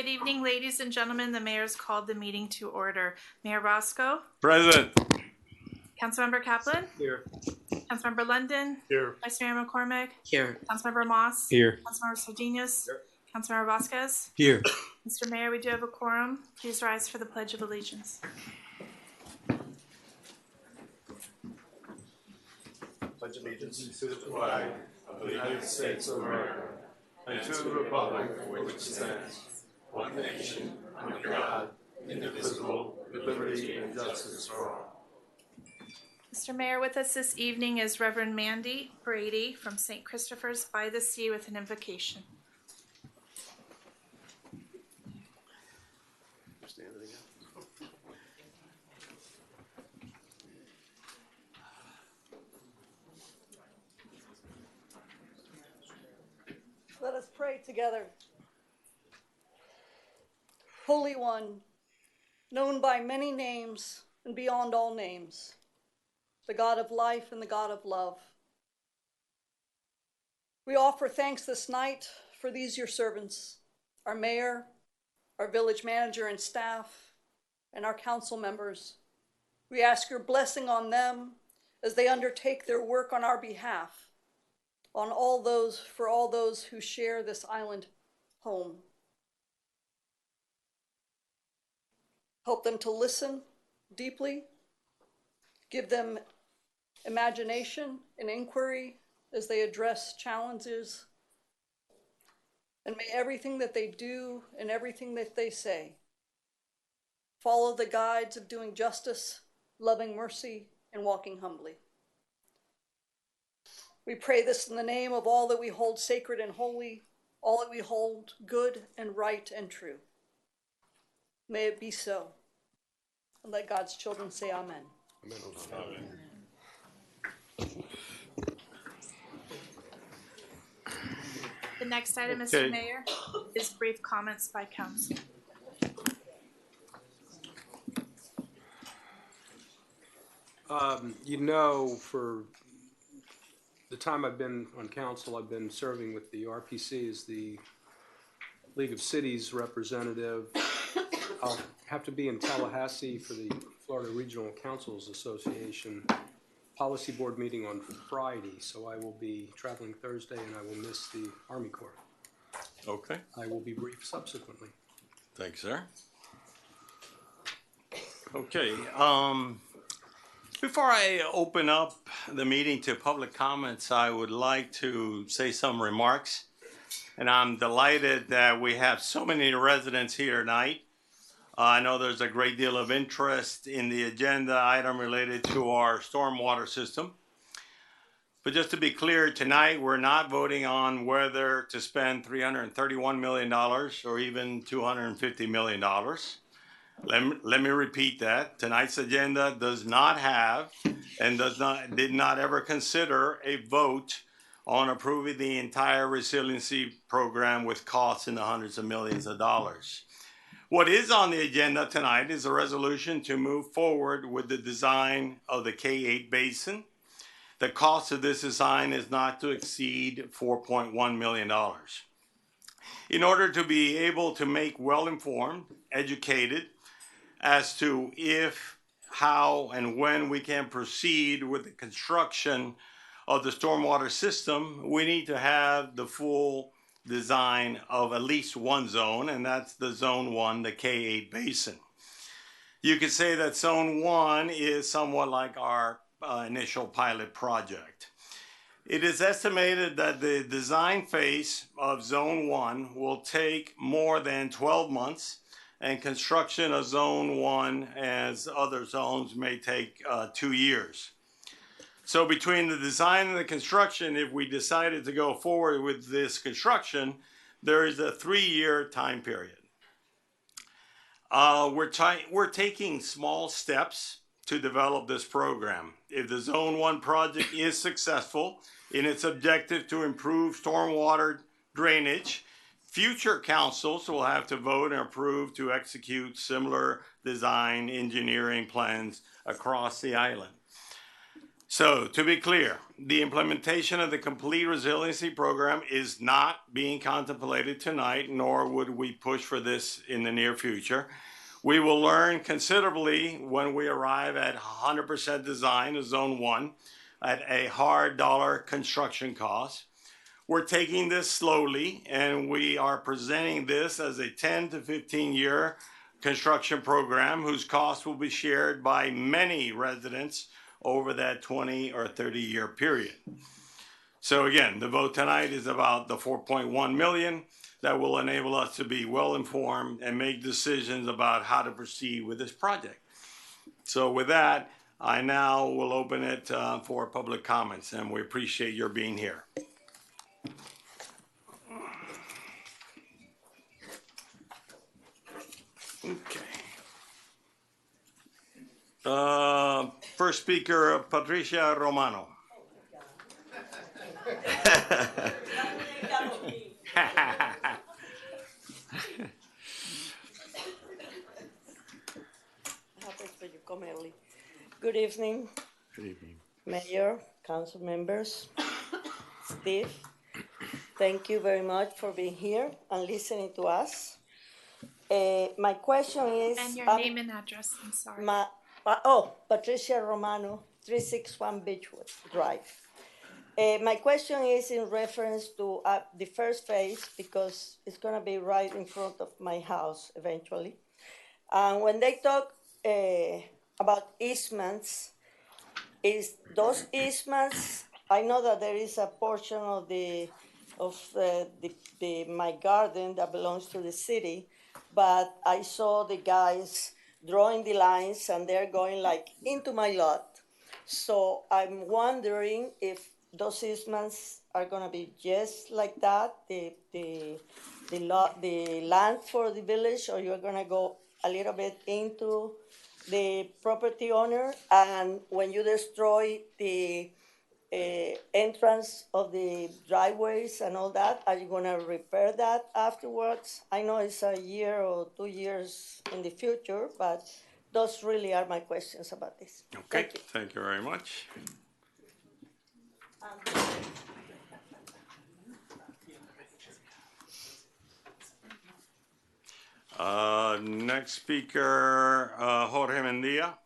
Good evening, ladies and gentlemen. The mayor's called the meeting to order. Mayor Roscoe. Present. Councilmember Kaplan. Here. Councilmember London. Here. Vice Mayor McCormick. Here. Councilmember Moss. Here. Councilmember Sardinas. Here. Councilmember Vasquez. Here. Mr. Mayor, we do have a quorum. Please rise for the Pledge of Allegiance. Pledge allegiance to the flag of the United States of America and to the republic for which it stands, one nation, under God, indivisible, with liberty and justice for all. Mr. Mayor, with us this evening is Reverend Mandy Brady from St. Christopher's by the Sea with an invocation. Let us pray together. Holy One, known by many names and beyond all names, the God of life and the God of love. We offer thanks this night for these your servants, our mayor, our village manager and staff, and our council members. We ask your blessing on them as they undertake their work on our behalf, for all those who share this island home. Help them to listen deeply, give them imagination and inquiry as they address challenges, and may everything that they do and everything that they say follow the guides of doing justice, loving mercy, and walking humbly. We pray this in the name of all that we hold sacred and holy, all that we hold good and right and true. May it be so. And let God's children say amen. Amen. Amen. The next item, Okay. Mr. Mayor, is brief comments by council. For the time I've been on council, I've been serving with the RPC as the League of Cities representative. I'll have to be in Tallahassee for the Florida Regional Councils Association Policy Board meeting on Friday, so I will be traveling Thursday and I will miss the Army Corps. Okay. I will be brief subsequently. Thanks, sir. Okay. Before I open up the meeting to public comments, I would like to say some remarks. And I'm delighted that we have so many residents here tonight. I know there's a great deal of interest in the agenda item related to our stormwater system. But just to be clear, tonight we're not voting on whether to spend $331 million or even $250 million. Let me repeat that. Tonight's agenda does not have and did not ever consider a vote on approving the entire resiliency program with costs in the hundreds of millions of dollars. What is on the agenda tonight is a resolution to move forward with the design of the K8 basin. The cost of this design is not to exceed $4.1 million. In order to be able to make well-informed, educated, as to if, how, and when we can proceed with the construction of the stormwater system, we need to have the full design of at least one zone, and that's the Zone 1, the K8 basin. You could say that Zone 1 is somewhat like our initial pilot project. It is estimated that the design phase of Zone 1 will take more than 12 months, and construction of Zone 1, as other zones, may take 2 years. So between the design and the construction, if we decided to go forward with this construction, there is a 3-year time period. We're taking small steps to develop this program. If the Zone 1 project is successful in its objective to improve stormwater drainage, future councils will have to vote and approve to execute similar design engineering plans across the island. So, to be clear, the implementation of the complete resiliency program is not being contemplated tonight, nor would we push for this in the near future. We will learn considerably when we arrive at 100% design of Zone 1 at a hard dollar construction cost. We're taking this slowly, and we are presenting this as a 10 to 15 year construction program whose cost will be shared by many residents over that 20 or 30-year period. So again, the vote tonight is about the 4.1 million that will enable us to be well informed and make decisions about how to proceed with this project. So with that, I now will open it for public comments, and we appreciate your being here. Okay. First speaker, Patricia Romano. Happy for you come early. Good evening. Good evening. Mayor, council members, Steve. Thank you very much for being here and listening to us. My question is. And your name and address, I'm sorry. Patricia Romano, 361 Beechwood Drive. My question is in reference to the first phase because it's going to be right in front of my house eventually. And when they talk about easements, is those easements? I know that there is a portion of my garden that belongs to the city, but I saw the guys drawing the lines and they're going like into my lot. So I'm wondering if those easements are gonna be just like that, the land for the village, or you're gonna go a little bit into the property owner, and when you destroy the entrance of the driveways and all that, are you gonna repair that afterwards? I know it's a year or 2 years in the future, but those really are my questions about this. Okay, thank you very much. Next speaker, Jorge Mendia.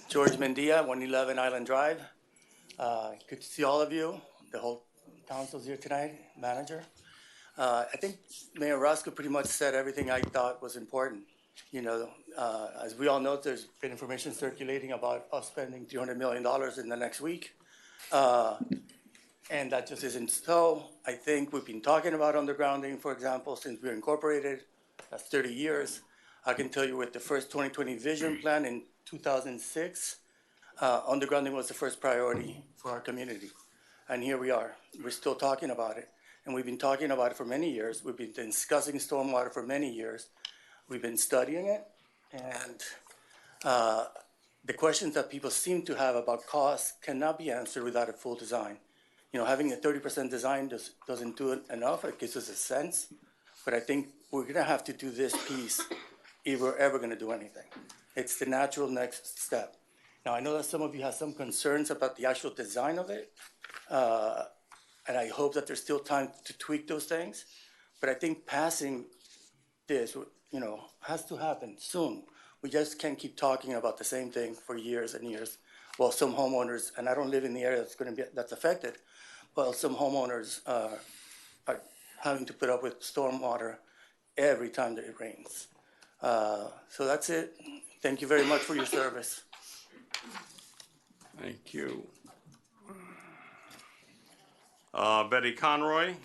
George Mendia, 111 Island Drive. Good to see all of you. The whole council's here tonight, manager. I think Mayor Roscoe pretty much said everything I thought was important. You know, as we all know, there's been information circulating about us spending $300 million in the next week. And that just isn't so. I think we've been talking about undergrounding, for example, since we were incorporated. That's 30 years. I can tell you with the first 2020 vision plan in 2006, undergrounding was the first priority for our community. And here we are. We're still talking about it. And we've been talking about it for many years. We've been discussing stormwater for many years. We've been studying it. And the questions that people seem to have about costs cannot be answered without a full design. You know, having a 30% design doesn't do it enough. It gives us a sense. But I think we're going to have to do this piece if we're ever going to do anything. It's the natural next step. Now, I know that some of you have some concerns about the actual design of it. And I hope that there's still time to tweak those things. But I think passing this, you know, has to happen soon. We just can't keep talking about the same thing for years and years. Well, some homeowners, and I don't live in the area that's affected, but some homeowners are having to put up with stormwater every time that it rains. So that's it. Thank you very much for your service. Thank you. Betty Conroy.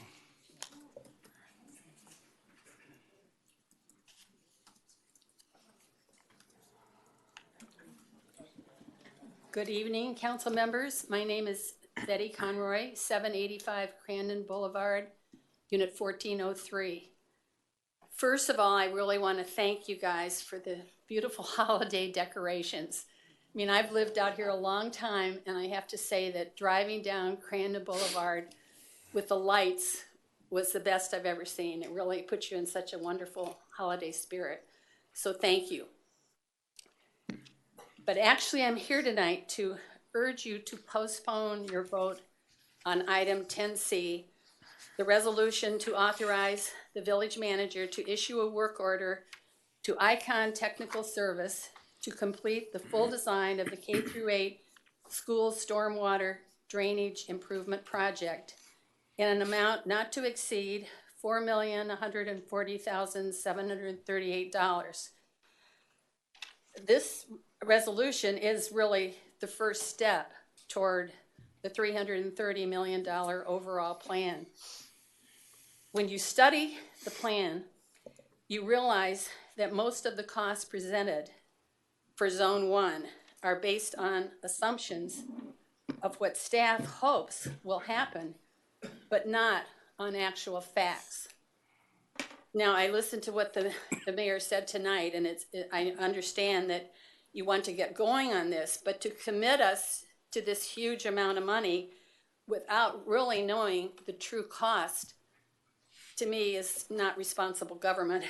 Good evening, council members. My name is Betty Conroy, 785 Crandon Boulevard, Unit 1403. First of all, I really want to thank you guys for the beautiful holiday decorations. I mean, I've lived out here a long time, and I have to say that driving down Crandon Boulevard with the lights was the best I've ever seen. It really puts you in such a wonderful holiday spirit. So thank you. But actually, I'm here tonight to urge you to postpone your vote on item 10C, the resolution to authorize the village manager to issue a work order to Icon Technical Service to complete the full design of the K-8 school stormwater drainage improvement project in an amount not to exceed $4,140,738. This resolution is really the first step toward the $330 million overall plan. When you study the plan, you realize that most of the costs presented for Zone 1 are based on assumptions of what staff hopes will happen, but not on actual facts. Now, I listened to what the mayor said tonight, and I understand that you want to get going on this, but to commit us to this huge amount of money without really knowing the true cost, to me, is not responsible government.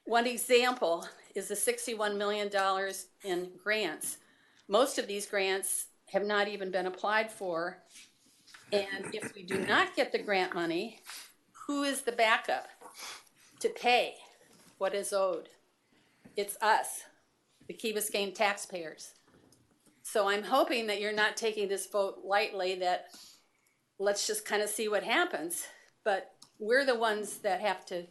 One example is the $61 million in grants. Most of these grants have not even been applied for. And if we do not get the grant money, who is the backup to pay what is owed? It's us, the Key Biscayne taxpayers. So I'm hoping that you're not taking this vote lightly, that let's just kind of see what happens. But we're the ones that have to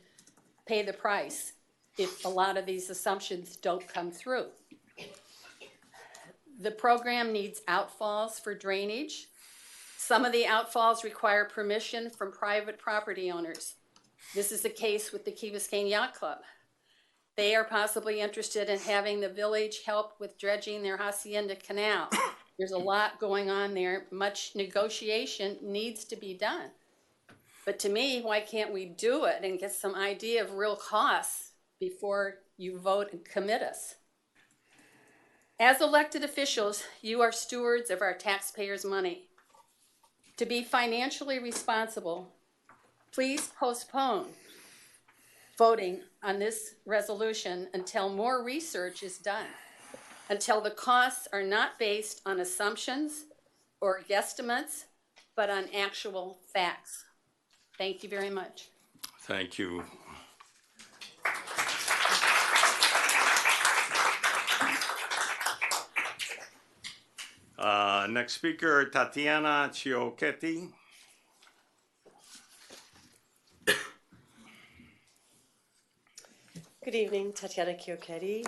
pay the price if a lot of these assumptions don't come through. The program needs outfalls for drainage. Some of the outfalls require permission from private property owners. This is the case with the Key Biscayne Yacht Club. They are possibly interested in having the village help with dredging their Hacienda Canal. There's a lot going on there. Much negotiation needs to be done. But to me, why can't we do it and get some idea of real costs before you vote and commit us? As elected officials, you are stewards of our taxpayers' money. To be financially responsible, please postpone voting on this resolution until more research is done, until the costs are not based on assumptions or guesstimates, but on actual facts. Thank you very much. Thank you. Next speaker, Tatiana Chiochetti. Good evening, Tatiana Chiochetti,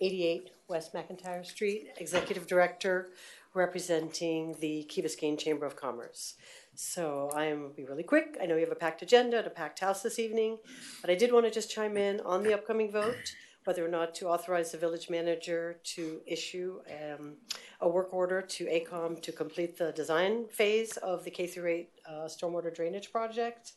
88 West McIntyre Street, Executive Director representing the Key Biscayne Chamber of Commerce. So I will be really quick. I know you have a packed agenda and a packed house this evening, but I did want to just chime in on the upcoming vote, whether or not to authorize the village manager to issue a work order to AECOM to complete the design phase of the K-8 stormwater drainage project.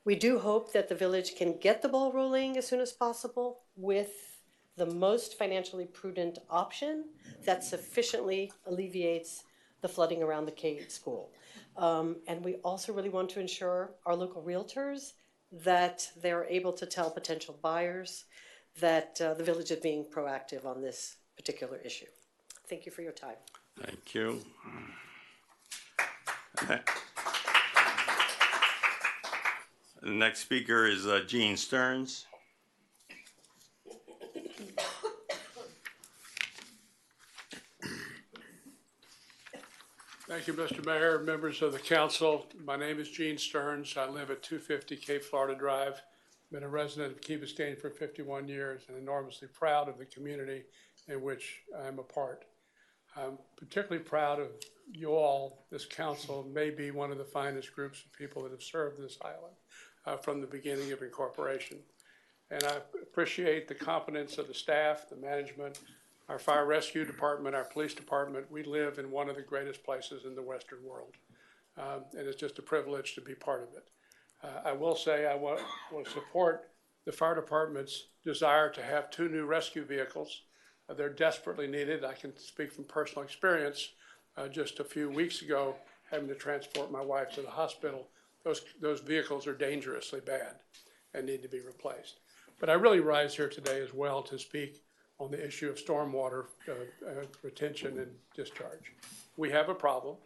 We do hope that the village can get the ball rolling as soon as possible with the most financially prudent option that sufficiently alleviates the flooding around the K-8 school. And we also really want to ensure our local realtors that they're able to tell potential buyers that the village is being proactive on this particular issue. Thank you for your time. Thank you. The next speaker is Gene Stearns. Thank you, Mr. Mayor, members of the council. My name is Gene Stearns. I live at 250 Cape Florida Drive. Been a resident of Key Biscayne for 51 years and enormously proud of the community in which I'm a part. I'm particularly proud of you all. This council may be one of the finest groups of people that have served this island from the beginning of incorporation. And I appreciate the competence of the staff, the management, our fire rescue department, our police department. We live in one of the greatest places in the Western world. And it's just a privilege to be part of it. I will say I will support the fire department's desire to have 2 new rescue vehicles. They're desperately needed. I can speak from personal experience. Just a few weeks ago, having to transport my wife to the hospital, those vehicles are dangerously bad and need to be replaced. But I really rise here today as well to speak on the issue of stormwater retention and discharge. We have a problem.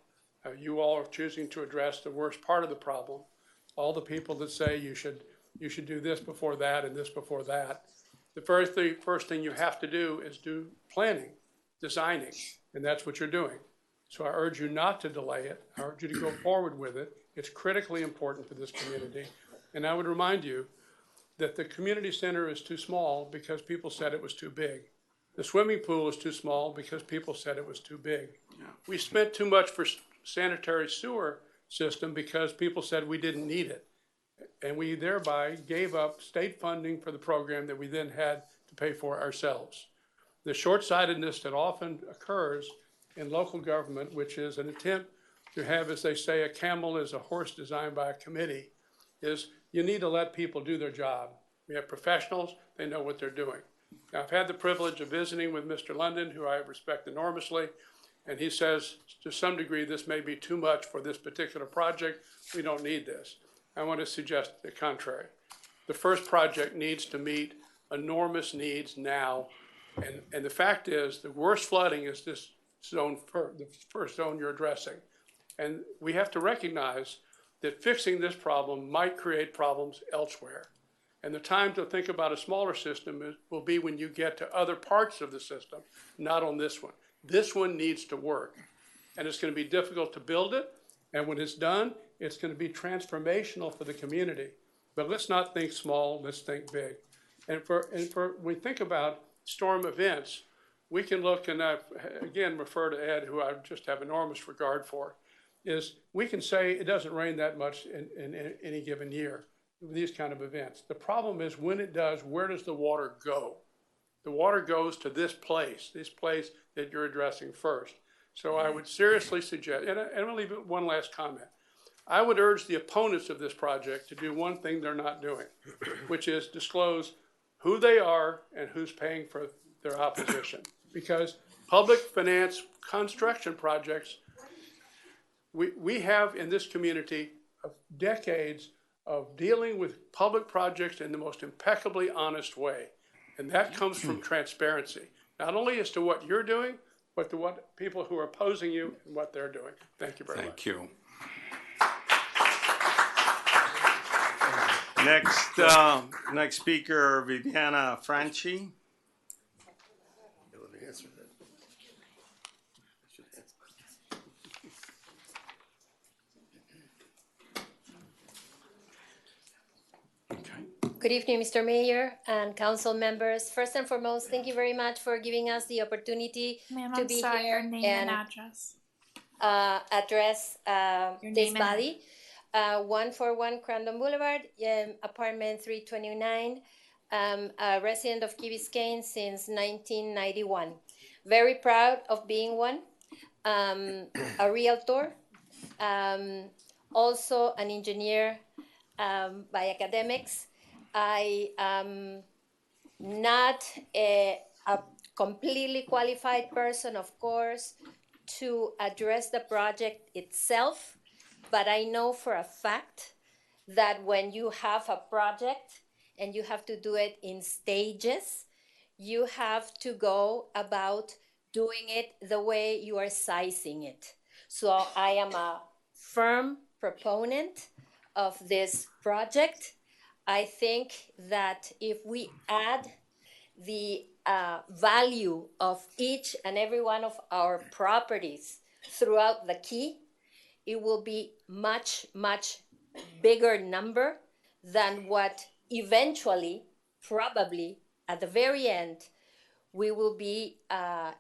You all are choosing to address the worst part of the problem. All the people that say you should do this before that and this before that. The first thing you have to do is do planning, designing, and that's what you're doing. So I urge you not to delay it. I urge you to go forward with it. It's critically important for this community. And I would remind you that the community center is too small because people said it was too big. The swimming pool is too small because people said it was too big. Yeah. We spent too much for sanitary sewer system because people said we didn't need it. And we thereby gave up state funding for the program that we then had to pay for ourselves. The short-sightedness that often occurs in local government, which is an attempt to have, as they say, a camel is a horse designed by a committee, is you need to let people do their job. We have professionals, they know what they're doing. Now, I've had the privilege of visiting with Mr. London, who I respect enormously, and he says, to some degree, this may be too much for this particular project. We don't need this. I want to suggest the contrary. The first project needs to meet enormous needs now, and the fact is, the worst flooding is this zone, the first zone you're addressing. And we have to recognize that fixing this problem might create problems elsewhere. And the time to think about a smaller system will be when you get to other parts of the system, not on this one. This one needs to work. And it's going to be difficult to build it. And when it's done, it's going to be transformational for the community. But let's not think small, let's think big. And when we think about storm events, we can look, and I again refer to Ed, who I just have enormous regard for, is we can say it doesn't rain that much in any given year, these kind of events. The problem is when it does, where does the water go? The water goes to this place that you're addressing first. So I would seriously suggest, and I'm going to leave one last comment. I would urge the opponents of this project to do one thing they're not doing, which is disclose who they are and who's paying for their opposition. Because public finance construction projects, we have in this community decades of dealing with public projects in the most impeccably honest way. And that comes from transparency, not only as to what you're doing, but to what people who are opposing you and what they're doing. Thank you very much. Thank you. Next speaker, Viviana Franchi. Good evening, Mr. Mayor and council members. First and foremost, thank you very much for giving us the opportunity to be here your name and address. Address Your this name and body. 141 Crandon Boulevard, apartment 329, a resident of Key Biscayne since 1991. Very proud of being one, a realtor, also an engineer by academics. I am not a completely qualified person, of course, to address the project itself, but I know for a fact that when you have a project and you have to do it in stages, you have to go about doing it the way you are sizing it. So I am a firm proponent of this project. I think that if we add the value of each and every one of our properties throughout the key, it will be much, much bigger number than what eventually, probably at the very end, we will be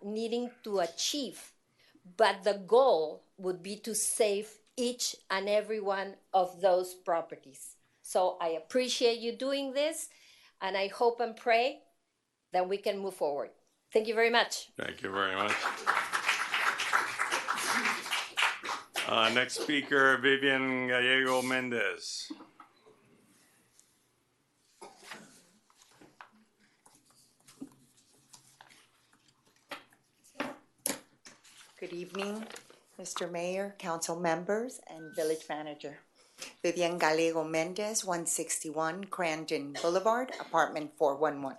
needing to achieve. But the goal would be to save each and every one of those properties. So I appreciate you doing this, and I hope and pray that we can move forward. Thank you very much. Thank you very much. Next speaker, Vivian Gallego Mendez. Good evening, Mr. Mayor, council members, and village manager. Vivian Gallego Mendez, 161 Crandon Boulevard, apartment 411.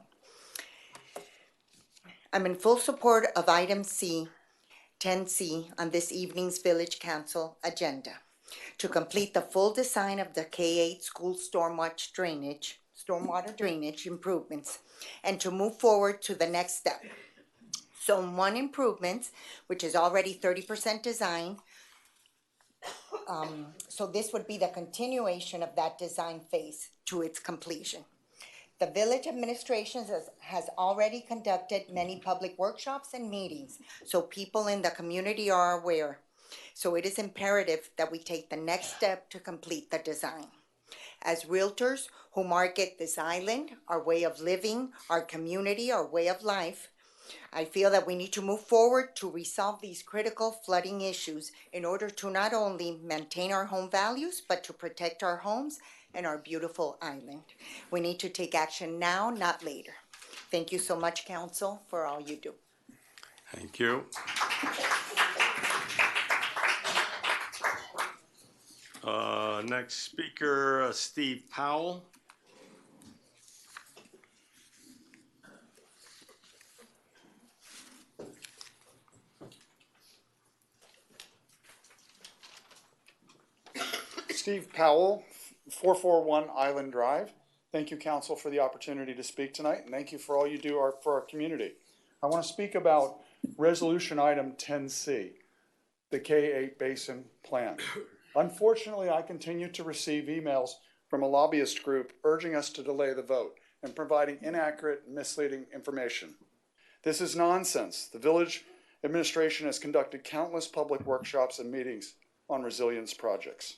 I'm in full support of item C, 10C, on this evening's village council agenda. To complete the full design of the K-8 school stormwater drainage improvements, and to move forward to the next step. Zone 1 improvements, which is already 30% design. So this would be the continuation of that design phase to its completion. The village administration has already conducted many public workshops and meetings, so people in the community are aware. So it is imperative that we take the next step to complete the design. As realtors who market this island, our way of living, our community, our way of life, I feel that we need to move forward to resolve these critical flooding issues in order to not only maintain our home values, but to protect our homes and our beautiful island. We need to take action now, not later. Thank you so much, council, for all you do. Thank you. Next speaker, Steve Powell. Steve Powell, 441 Island Drive. Thank you, council, for the opportunity to speak tonight, and thank you for all you do for our community. I want to speak about resolution item 10C, the K-8 Basin Plan. Unfortunately, I continue to receive emails from a lobbyist group urging us to delay the vote and providing inaccurate and misleading information. This is nonsense. The village administration has conducted countless public workshops and meetings on resilience projects.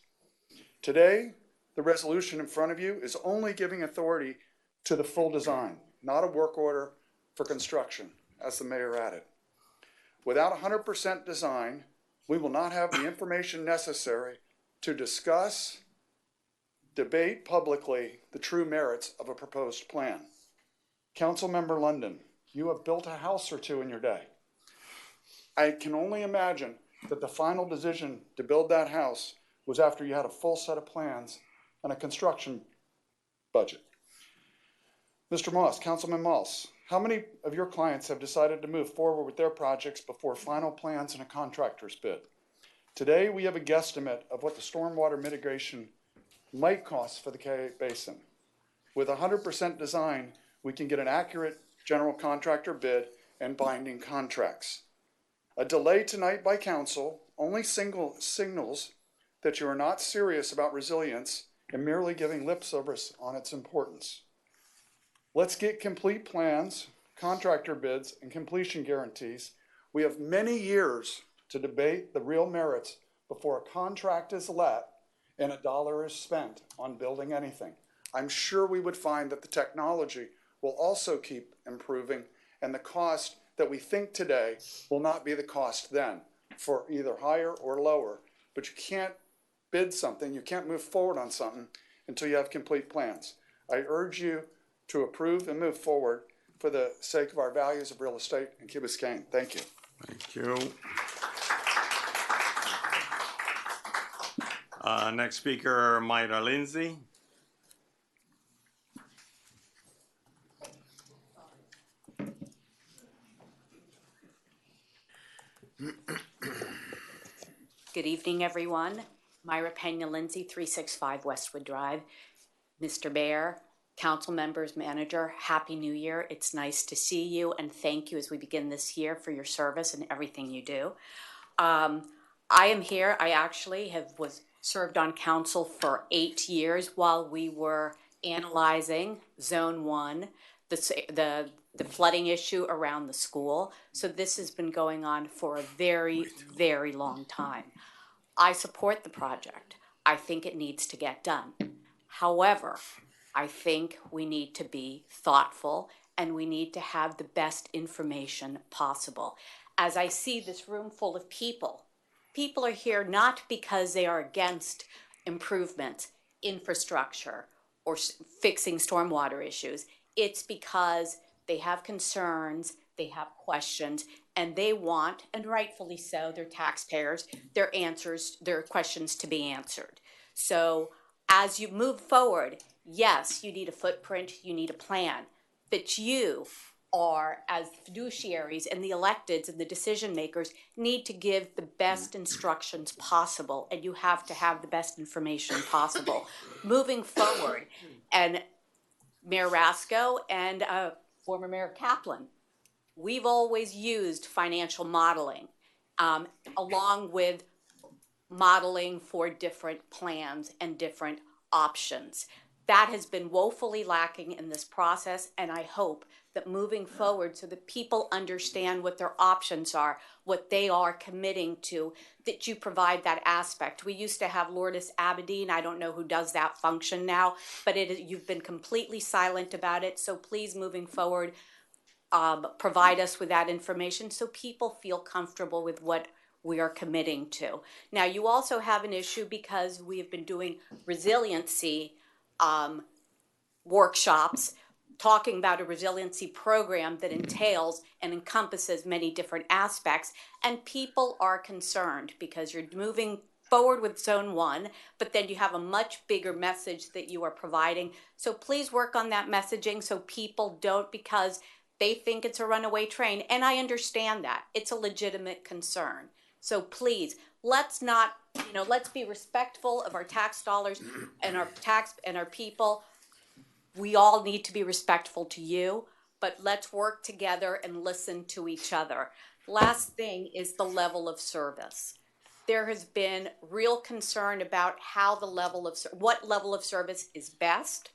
Today, the resolution in front of you is only giving authority to the full design, not a work order for construction, as the mayor added. Without 100% design, we will not have the information necessary to discuss, debate publicly the true merits of a proposed plan. Councilmember London, you have built a house or two in your day. I can only imagine that the final decision to build that house was after you had a full set of plans and a construction budget. Mr. Moss, Councilman Moss, how many of your clients have decided to move forward with their projects before final plans and a contractor's bid? Today, we have a guesstimate of what the stormwater mitigation might cost for the K-8 Basin. With 100% design, we can get an accurate general contractor bid and binding contracts. A delay tonight by council only signals that you are not serious about resilience and merely giving lip service on its importance. Let's get complete plans, contractor bids, and completion guarantees. We have many years to debate the real merits before a contract is let and a dollar is spent on building anything. I'm sure we would find that the technology will also keep improving, and the cost that we think today will not be the cost then for either higher or lower. But you can't bid something, you can't move forward on something until you have complete plans. I urge you to approve and move forward for the sake of our values of real estate in Key Biscayne. Thank you. Thank you. Next speaker, Mayra Lindsay. Good evening, everyone. Myra Pena Lindsay, 365 Westwood Drive. Mr. Mayor, council members, manager, Happy New Year. It's nice to see you, and thank you as we begin this year for your service and everything you do. I am here. I actually was served on council for 8 years while we were analyzing Zone 1, the flooding issue around the school. So this has been going on for a very, very long time. I support the project. I think it needs to get done. However, I think we need to be thoughtful and we need to have the best information possible. As I see this room full of people, people are here not because they are against improvements, infrastructure, or fixing stormwater issues. It's because they have concerns, they have questions, and they want, and rightfully so, their taxpayers, their questions to be answered. So as you move forward, yes, you need a footprint, you need a plan, but you are, as fiduciaries and the electeds and the decision makers, need to give the best instructions possible, and you have to have the best information possible. Moving forward, and Mayor Rasco and former Mayor Kaplan, we've always used financial modeling along with modeling for different plans and different options. That has been woefully lacking in this process, and I hope that moving forward, so that people understand what their options are, what they are committing to, that you provide that aspect. We used to have Lourdes Abedin. I don't know who does that function now, but you've been completely silent about it. So please, moving forward, provide us with that information so people feel comfortable with what we are committing to. Now, you also have an issue because we have been doing resiliency workshops, talking about a resiliency program that entails and encompasses many different aspects, and people are concerned because you're moving forward with Zone 1, but then you have a much bigger message that you are providing. So please work on that messaging so people don't, because they think it's a runaway train, and I understand that. It's a legitimate concern. So please, let's not, let's be respectful of our tax dollars and our people. We all need to be respectful to you, but let's work together and listen to each other. Last thing is the level of service. There has been real concern about what level of service is best,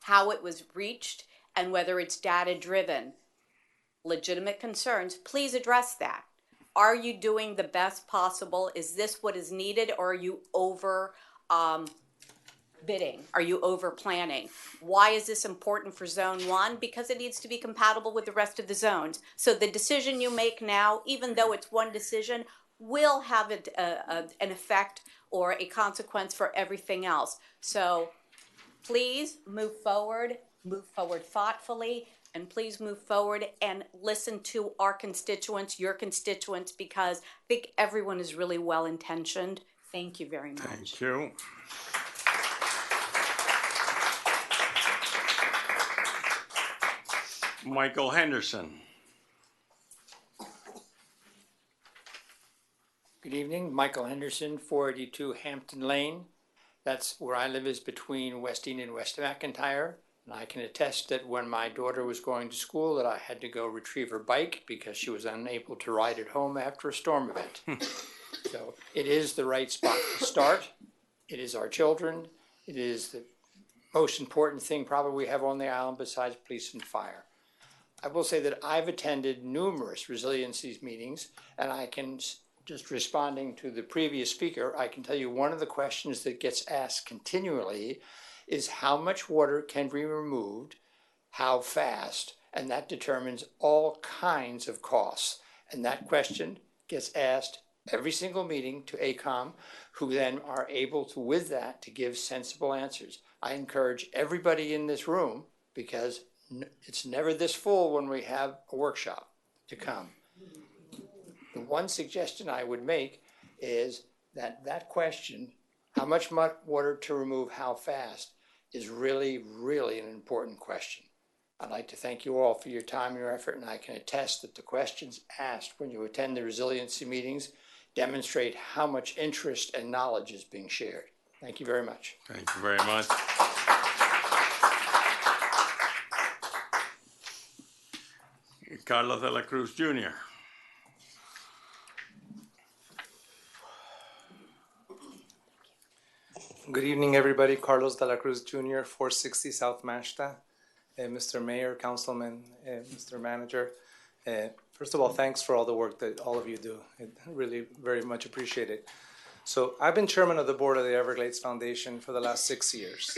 how it was reached, and whether it's data driven. Legitimate concerns, please address that. Are you doing the best possible? Is this what is needed, or are you over bidding? Are you over planning? Why is this important for Zone 1? Because it needs to be compatible with the rest of the zones. So the decision you make now, even though it's one decision, will have an effect or a consequence for everything else. So please move forward thoughtfully, and please move forward and listen to our constituents, your constituents, because I think everyone is really well-intentioned. Thank you very much. Thank you. Michael Henderson. Good evening, Michael Henderson, 482 Hampton Lane. That's where I live, is between Westing and West McIntyre. And I can attest that when my daughter was going to school that I had to go retrieve her bike because she was unable to ride it home after a storm event. So it is the right spot to start. It is our children. It is the most important thing probably we have on the island besides police and fire. I will say that I've attended numerous resiliency meetings, and I can, just responding to the previous speaker, I can tell you one of the questions that gets asked continually is how much water can be removed, how fast, and that determines all kinds of costs. And that question gets asked every single meeting to AECOM, who then are able to, with that, to give sensible answers. I encourage everybody in this room, because it's never this full when we have a workshop, to come. The one suggestion I would make is that that question, how much water to remove, how fast, is really, really an important question. I'd like to thank you all for your time and your effort, and I can attest that the questions asked when you attend the resiliency meetings demonstrate how much interest and knowledge is being shared. Thank you very much. Thank you very much. Carlos de la Cruz, Jr. Good evening, everybody. Carlos de la Cruz, Jr., 460 South Mashta. Mr. Mayor, Councilman, Mr. Manager. First of all, thanks for all the work that all of you do. I really very much appreciate it. So I've been chairman of the board of the Everglades Foundation for the last 6 years.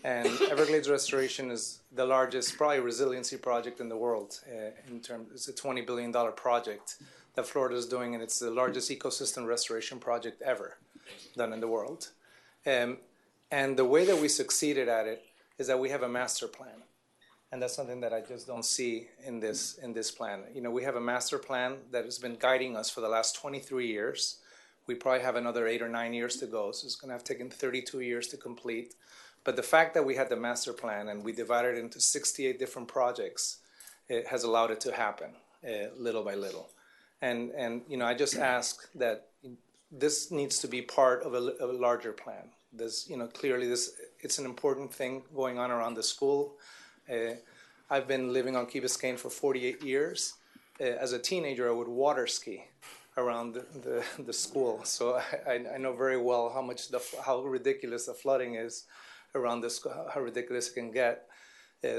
And Everglades Restoration is the largest, probably, resiliency project in the world. It's a $20 billion project that Florida is doing, and it's the largest ecosystem restoration project ever done in the world. And the way that we succeeded at it is that we have a master plan. And that's something that I just don't see in this plan. You know, we have a master plan that has been guiding us for the last 23 years. We probably have another 8 or 9 years to go, so it's going to have taken 32 years to complete. But the fact that we had the master plan and we divided it into 68 different projects, it has allowed it to happen little by little. And you know, I just ask that this needs to be part of a larger plan. This, you know, clearly it's an important thing going on around the school. I've been living on Key Biscayne for 48 years. As a teenager, I would water ski around the school, so I know very well how ridiculous the flooding is around the school, how ridiculous it can get.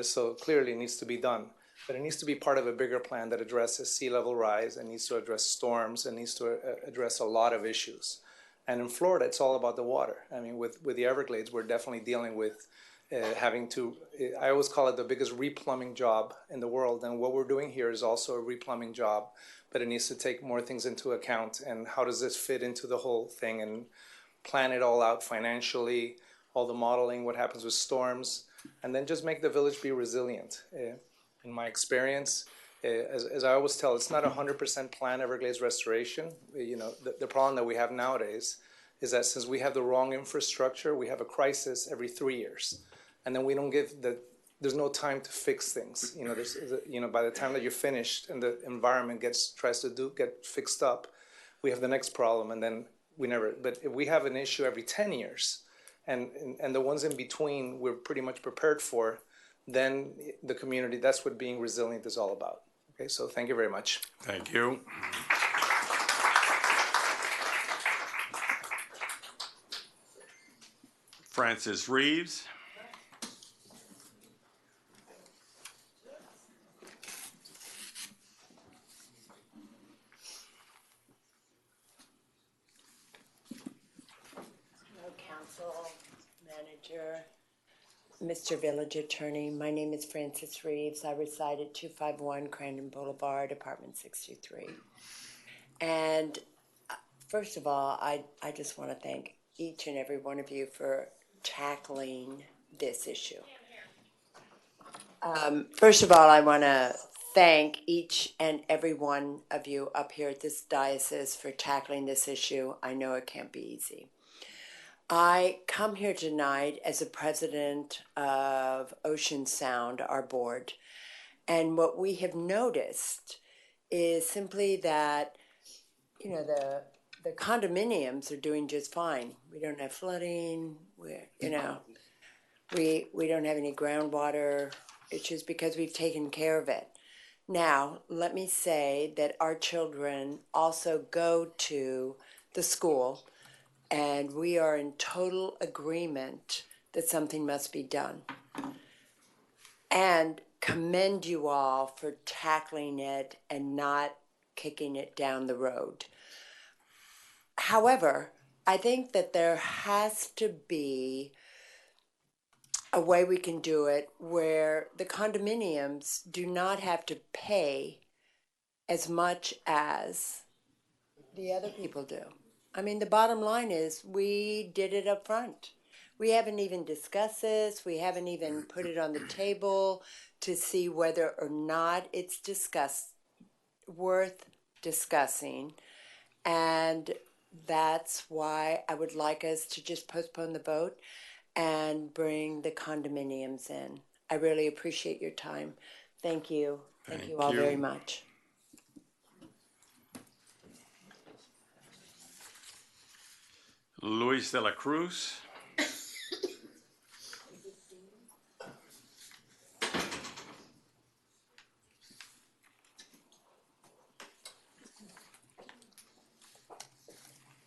So clearly, it needs to be done, but it needs to be part of a bigger plan that addresses sea level rise, and needs to address storms, and needs to address a lot of issues. And in Florida, it's all about the water. I mean, with the Everglades, we're definitely dealing with having to, I always call it the biggest replumbing job in the world. And what we're doing here is also a replumbing job, but it needs to take more things into account. And how does this fit into the whole thing, and plan it all out financially, all the modeling, what happens with storms, and then just make the village be resilient. In my experience, as I always tell, it's not 100% planned Everglades restoration. You know, the problem that we have nowadays is that since we have the wrong infrastructure, we have a crisis every 3 years. And then we don't there's no time to fix things. You know, by the time that you're finished and the environment tries to get fixed up, we have the next problem, and then we never, but if we have an issue every 10 years, and the ones in between we're pretty much prepared for, then the community, that's what being resilient is all about. Okay, so thank you very much. Thank you. Francis Reeves. Council, Manager, Mr. Village Attorney, my name is Francis Reeves. I reside at 251 Crandon Boulevard, Apartment 63. And first of all, I just want to thank each and every one of you for tackling this issue. First of all, I want to thank each and every one of you up here at this diocese for tackling this issue. I know it can't be easy. I come here tonight as the president of Ocean Sound, our board, and what we have noticed is simply that, you know, the condominiums are doing just fine. We don't have flooding. We don't have any groundwater issues because we've taken care of it. Now, let me say that our children also go to the school, and we are in total agreement that something must be done. And commend you all for tackling it and not kicking it down the road. However, I think that there has to be a way we can do it where the condominiums do not have to pay as much as the other people do. I mean, the bottom line is we did it up front. We haven't even discussed this. We haven't even put it on the table to see whether or not it's worth discussing. And that's why I would like us to just postpone the vote and bring the condominiums in. I really appreciate your time. Thank you. Thank you all very much. Luis de la Cruz.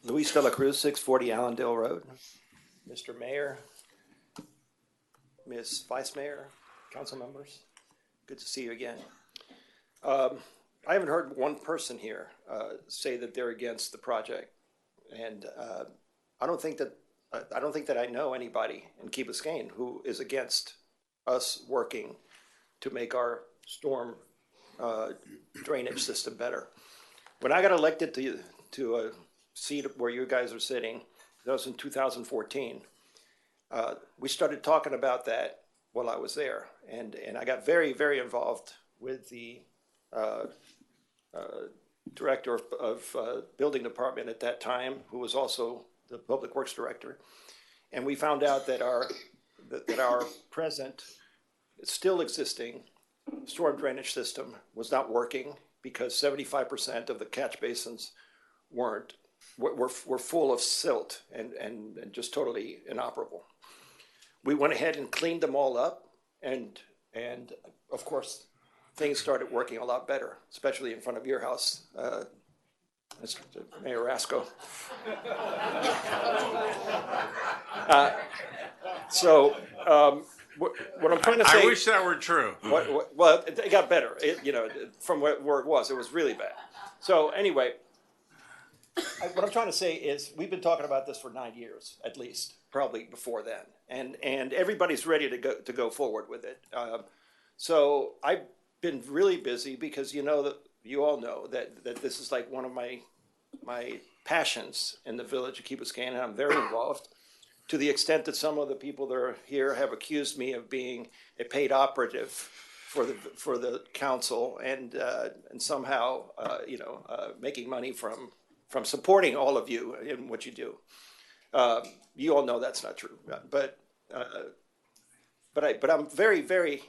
Luis de la Cruz, 640 Allendale Road. Mr. Mayor, Ms. Vice Mayor, council members, good to see you again. I haven't heard one person here say that they're against the project, and I don't think that I know anybody in Key Biscayne who is against us working to make our storm drainage system better. When I got elected to a seat where you guys are sitting, that was in 2014. We started talking about that while I was there. And I got very, very involved with the director of building department at that time, who was also the public works director. And we found out that our present, still existing storm drainage system was not working because 75% of the catch basins were full of silt and just totally inoperable. We went ahead and cleaned them all up, and of course, things started working a lot better, especially in front of your house, Mr. Mayor Rasco. What I'm trying to say. I wish that were true. Well, it got better. From where it was really bad. So anyway, what I'm trying to say is we've been talking about this for 9 years, at least, probably before then, and everybody's ready to go forward with it. So I've been really busy because you all know that this is like one of my passions in the village of Key Biscayne, and I'm very involved. To the extent that some of the people that are here have accused me of being a paid operative for the council and somehow making money from supporting all of you in what you do. You all know that's not true, but I'm very, very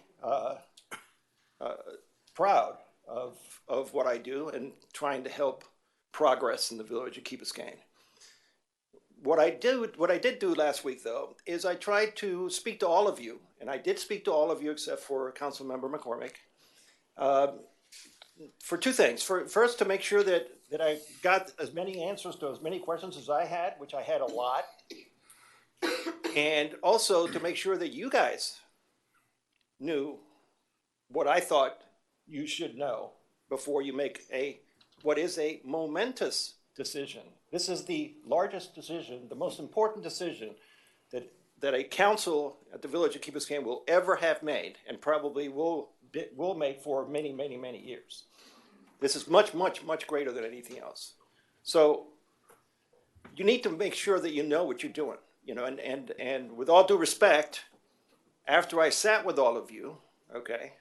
proud of what I do and trying to help progress in the village of Key Biscayne. What I did do last week, though, is I tried to speak to all of you, and I did speak to all of you except for Councilmember McCormick, for two things. First, to make sure that I got as many answers to as many questions as I had, which I had a lot, and also to make sure that you guys knew what I thought you should know before you make what is a momentous decision. This is the largest decision, the most important decision that a council at the village of Key Biscayne will ever have made, and probably will make for many, many, many years. This is much, much, much greater than anything else. So you need to make sure that you know what you're doing, and with all due respect, after I sat with all of you, okay,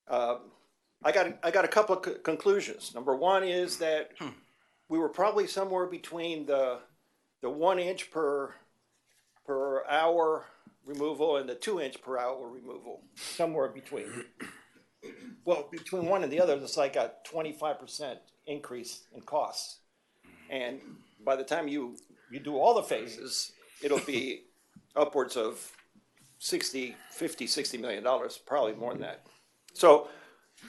I got a couple of conclusions. Number one is that we were probably somewhere between the 1 inch per hour removal and the 2 inch per hour removal, somewhere between. Well, between one and the other, it's like a 25% increase in costs. And by the time you do all the phases, it'll be upwards of $60 million, probably more than that. So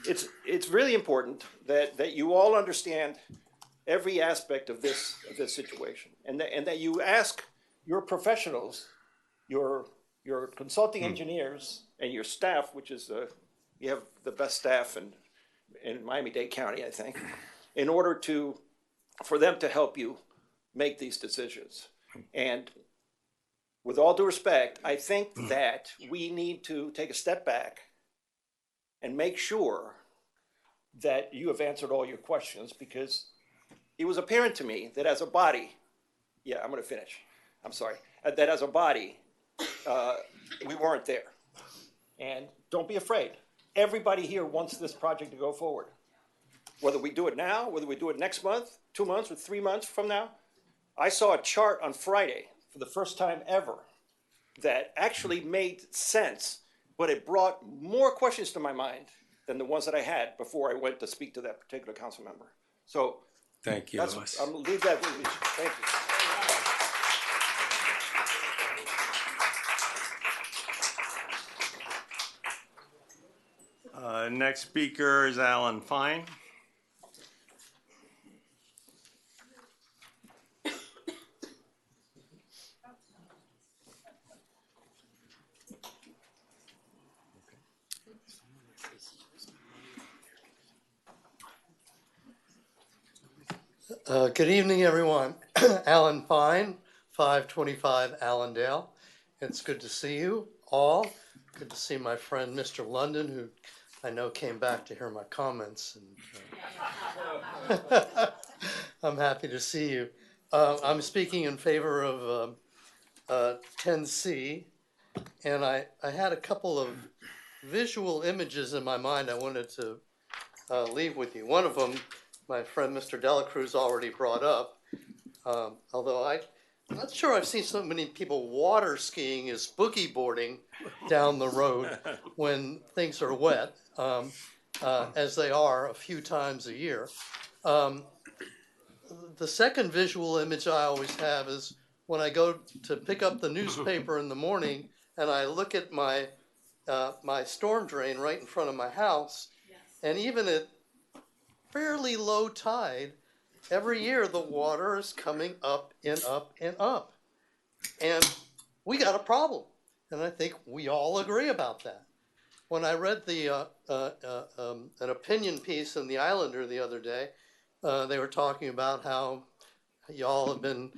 it's really important that you all understand every aspect of this situation, and that you ask your professionals, your consulting engineers, and your staff, which is you have the best staff in Miami-Dade County, I think, in order for them to help you make these decisions. And with all due respect, I think that we need to take a step back and make sure that you have answered all your questions, because it was apparent to me that as a body, I'm going to finish. I'm sorry. That as a body, we weren't there. And don't be afraid. Everybody here wants this project to go forward. Whether we do it now, whether we do it next month, 2 months, or 3 months from now. I saw a chart on Friday for the first time ever that actually made sense, but it brought more questions to my mind than the ones that I had before I went to speak to that particular council member. So thank you, Louis. I'm going to leave that with you. Thank you. Next speaker is Alan Fine. Good evening, everyone. Alan Fine, 525 Allendale. It's good to see you all. Good to see my friend, Mr. London, who I know came back to hear my comments. And, I'm happy to see you. I'm speaking in favor of 10C, And I had a couple of visual images in my mind I wanted to leave with you. One of them, my friend Mr. Delacruz already brought up, although I'm not sure I've seen so many people water skiing as boogie boarding down the road when things are wet, as they are a few times a year. The second visual image I always have is when I go to pick up the newspaper in the morning and I look at my my storm drain right in front of my house, and even at fairly low tide, every year the water is coming up and up and up. And we got a problem. And I think we all agree about that. When I read the an opinion piece in the Islander the other day, they were talking about how y'all have been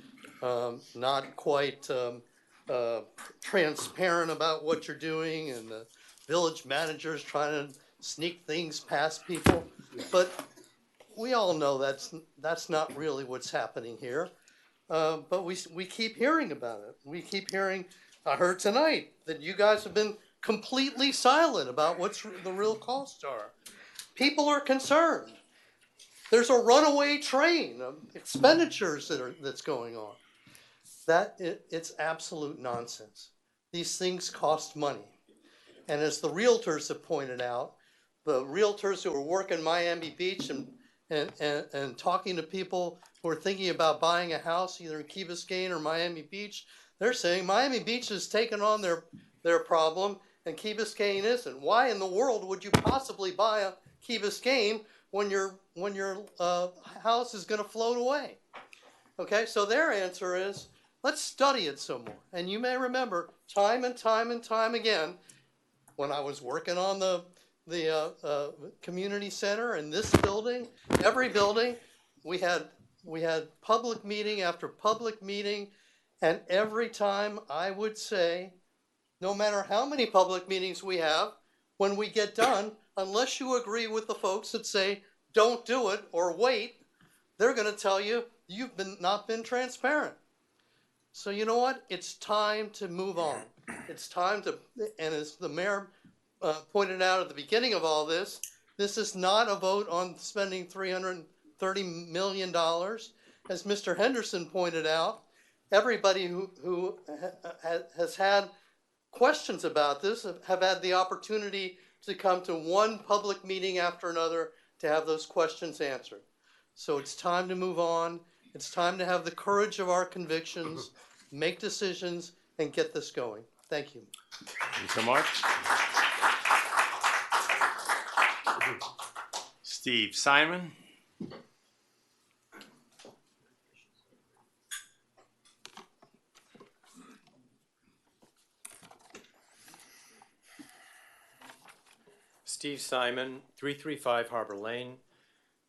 not quite transparent about what you're doing, and the village manager's trying to sneak things past people. But we all know that's not really what's happening here. But we keep hearing about it. We keep hearing. I heard tonight that you guys have been completely silent about what's the real costs are. People are concerned. There's a runaway train of expenditures that's going on. It's absolute nonsense. These things cost money. And as the realtors have pointed out, the realtors who are working Miami Beach and talking to people who are thinking about buying a house either in Key Biscayne or Miami Beach, they're saying Miami Beach has taken on their problem and Key Biscayne isn't. Why in the world would you possibly buy a Key Biscayne when your house is going to float away? Okay, so their answer is, let's study it some more. And you may remember time and time and time again, when I was working on the community center in this building, every building, we had public meeting after public meeting, and every time I would say, no matter how many public meetings we have, when we get done, unless you agree with the folks that say, don't do it or wait, they're going to tell you, you've not been transparent. So you know what? It's time to move on. It's time to, and as the mayor pointed out at the beginning of all this, this is not a vote on spending $330 million. As Mr. Henderson pointed out, everybody who has had questions about this have had the opportunity to come to one public meeting after another to have those questions answered. So it's time to move on. It's time to have the courage of our convictions, make decisions, and get this going. Thank you. Thank you so much. Steve Simon. Steve Simon, 335 Harbor Lane.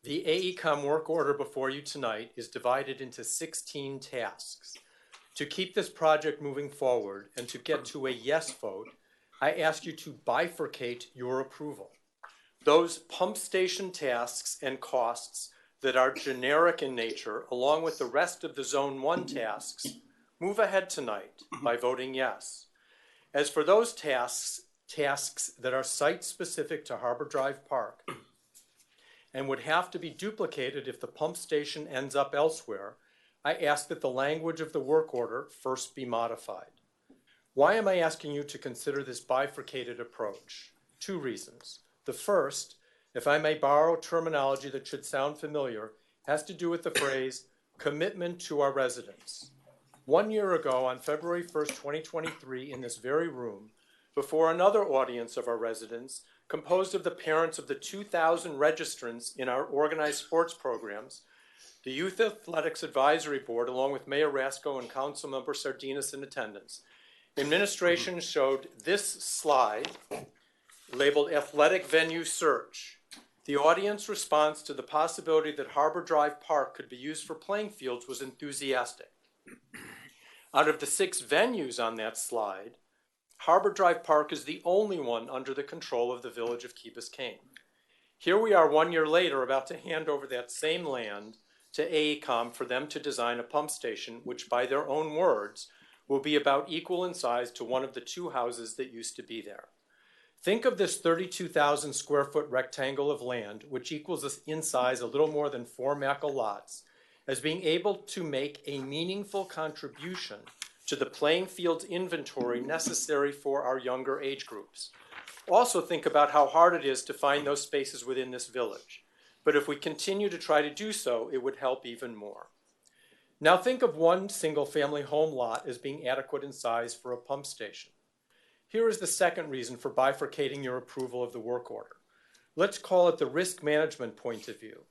The AECOM work order before you tonight is divided into 16 tasks. To keep this project moving forward and to get to a yes vote, I ask you to bifurcate your approval. Those pump station tasks and costs that are generic in nature, along with the rest of the Zone 1 tasks, move ahead tonight by voting yes. As for those tasks that are site-specific to Harbor Drive Park and would have to be duplicated if the pump station ends up elsewhere, I ask that the language of the work order first be modified. Why am I asking you to consider this bifurcated approach? Two reasons. The first, if I may borrow terminology that should sound familiar, has to do with the phrase commitment to our residents. 1 year ago, on February 1st, 2023, in this very room, before another audience of our residents, composed of the parents of the 2,000 registrants in our organized sports programs, the Youth Athletics Advisory Board, along with Mayor Rasco and Councilmember Sardinas in attendance, administration showed this slide labeled Athletic Venue Search. The audience response to the possibility that Harbor Drive Park could be used for playing fields was enthusiastic. Out of the 6 venues on that slide, Harbor Drive Park is the only one under the control of the Village of Key Biscayne. Here we are 1 year later about to hand over that same land to AECOM for them to design a pump station, which by their own words will be about equal in size to one of the two houses that used to be there. Think of this 32,000 square foot rectangle of land, which equals in size a little more than 4 Mackle lots, as being able to make a meaningful contribution to the playing field inventory necessary for our younger age groups. Also think about how hard it is to find those spaces within this village. But if we continue to try to do so, it would help even more. Now think of one single-family home lot as being adequate in size for a pump station. Here is the second reason for bifurcating your approval of the work order. Let's call it the risk management point of view.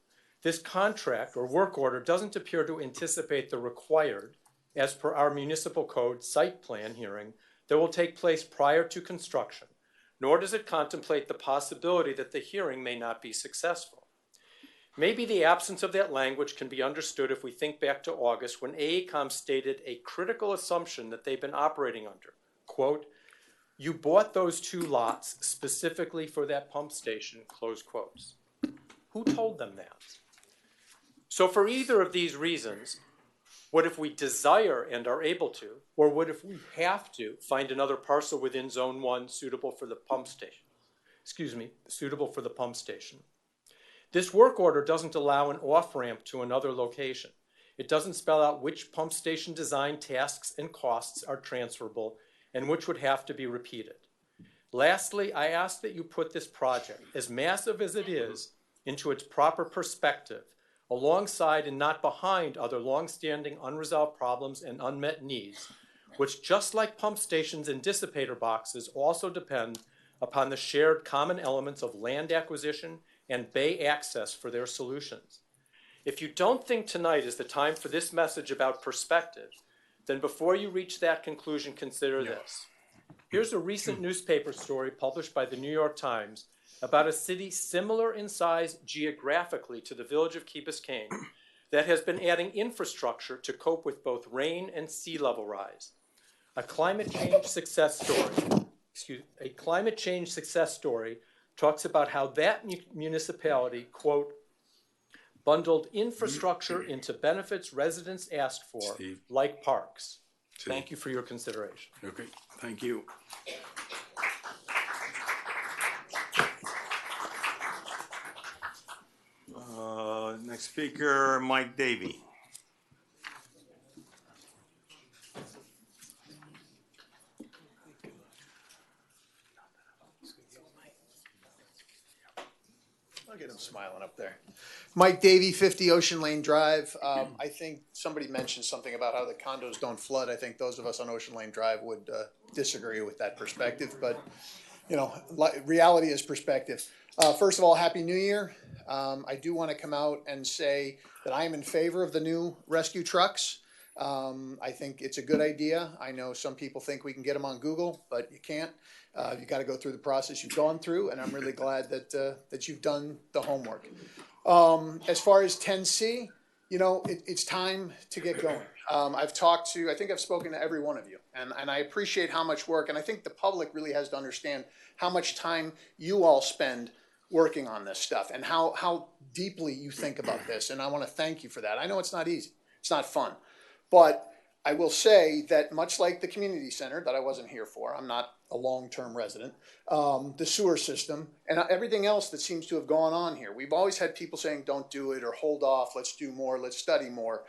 This contract or work order doesn't appear to anticipate the required, as per our municipal code site plan hearing, that will take place prior to construction, nor does it contemplate the possibility that the hearing may not be successful. Maybe the absence of that language can be understood if we think back to August when AECOM stated a critical assumption that they've been operating under. Quote, "You bought those two lots specifically for that pump station," close quotes. Who told them that? So for either of these reasons, what if we desire and are able to, or what if we have to find another parcel within Zone 1 suitable for the pump station? Suitable for the pump station. This work order doesn't allow an off-ramp to another location. It doesn't spell out which pump station design tasks and costs are transferable and which would have to be repeated. Lastly, I ask that you put this project, as massive as it is, into its proper perspective, alongside and not behind other long-standing unresolved problems and unmet needs, which, just like pump stations and dissipator boxes, also depend upon the shared common elements of land acquisition and bay access for their solutions. If you don't think tonight is the time for this message about perspective, then before you reach that conclusion, consider this. Here's a recent newspaper story published by the New York Times about a city similar in size geographically to the village of Key Biscayne that has been adding infrastructure to cope with both rain and sea level rise. A climate change success story talks about how that municipality, quote, bundled infrastructure into benefits residents asked for, like parks. Thank you for your consideration. Okay, thank you. Next speaker, Mike Davey. I'll get him smiling up there. Mike Davey, 50 Ocean Lane Drive. I think somebody mentioned something about how the condos don't flood. I think those of us on Ocean Lane Drive would disagree with that perspective, but you know, reality is perspective. First of all, Happy New Year. I do want to come out and say that I am in favor of the new rescue trucks. I think it's a good idea. I know some people think we can get them on Google, but you can't. You got to go through the process you've gone through, and I'm really glad that that you've done the homework. As far as 10C, you know, it's time to get going. I think I've spoken to every one of you, and I appreciate how much work, and I think the public really has to understand how much time you all spend working on this stuff and how deeply you think about this, and I want to thank you for that. I know it's not easy. It's not fun. But I will say that much like the community center that I wasn't here for, I'm not a long-term resident, the sewer system, and everything else that seems to have gone on here. We've always had people saying, don't do it or hold off, let's do more, let's study more.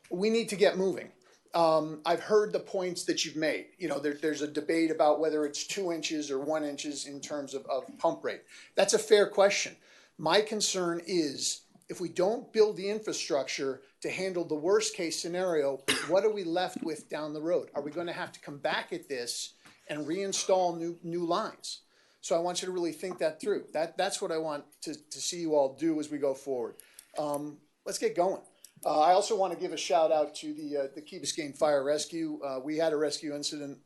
We need to get moving. I've heard the points that you've made. You know, there's a debate about whether it's 2 inches or 1 inch in terms of pump rate. That's a fair question. My concern is if we don't build the infrastructure to handle the worst case scenario, what are we left with down the road? Are we going to have to come back at this and reinstall new lines? So I want you to really think that through. That's what I want to see you all do as we go forward. Let's get going. I also want to give a shout out to the Key Biscayne Fire Rescue. We had a rescue incident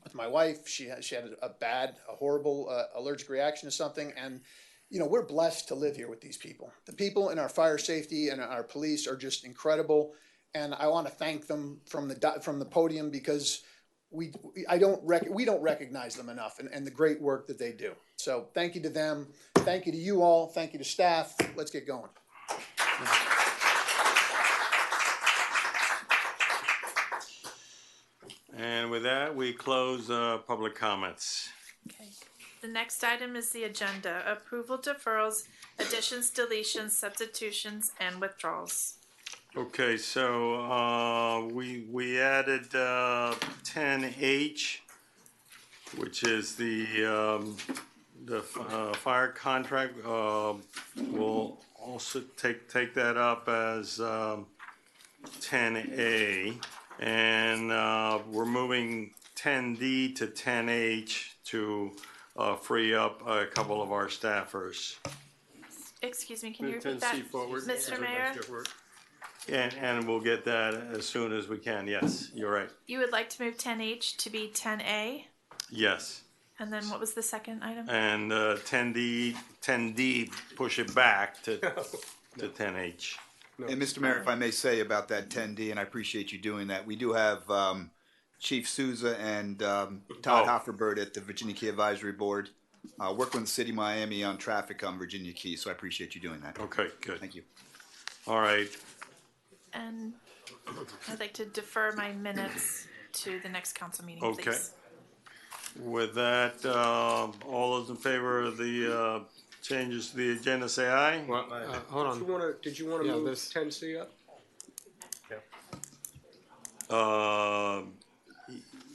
with my wife. She had a horrible allergic reaction to something, and you know, we're blessed to live here with these people. The people in our fire safety and our police are just incredible, and I want to thank them from the podium because we don't recognize them enough and the great work that they do. So thank you to them. Thank you to you all. Thank you to staff. Let's get going. And with that, we close public comments. Okay. The next item is the agenda. Approval deferrals, additions, deletions, substitutions, and withdrawals. Okay, so we added 10H, which is the fire contract. We'll also take that up as 10A, and we're moving 10D to 10H to free up a couple of our staffers. Excuse me, can you repeat that, Mr. Mayor? And we'll get that as soon as we can. Yes, you're right. You would like to move 10H to be 10A? Yes. And then what was the second item? And 10D, push it back to 10H. And Mr. Mayor, if I may say about that 10D, and I appreciate you doing that, we do have Chief Souza and Todd Hofferbird at the Virginia Key Advisory Board, working with the City of Miami on traffic on Virginia Key, so I appreciate you doing that. Okay, good. Thank you. All right. And I'd like to defer my minutes to the next council meeting, Okay. please. With that, all those in favor of the changes to the agenda, say aye. Hold on. Did you want to move this 10C up?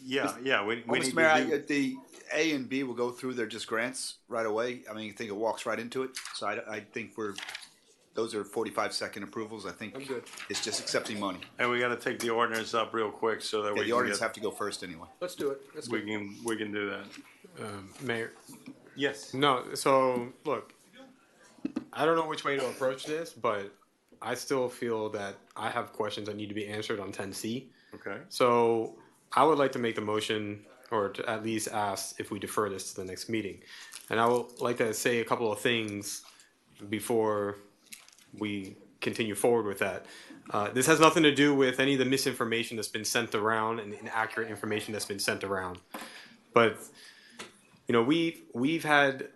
Yeah, we Well, need Mr. Mayor, to do. the A and B will go through, they're just grants right away. I mean, I think it walks right into it, so I think those are 45-second approvals. I think it's just accepting money. And we got to take the ordinance up real quick so that Yeah, we the can ordinance get, have to go first anyway. Let's do it. we can do that. Mayor? Yes. No, so, look, I don't know which way to approach this, but I still feel that I have questions that need to be answered on 10C. Okay. So I would like to make the motion, or to at least ask if we defer this to the next meeting. And I would like to say a couple of things before we continue forward with that. This has nothing to do with any of the misinformation that's been sent around and inaccurate information that's been sent around. But, you know, we've had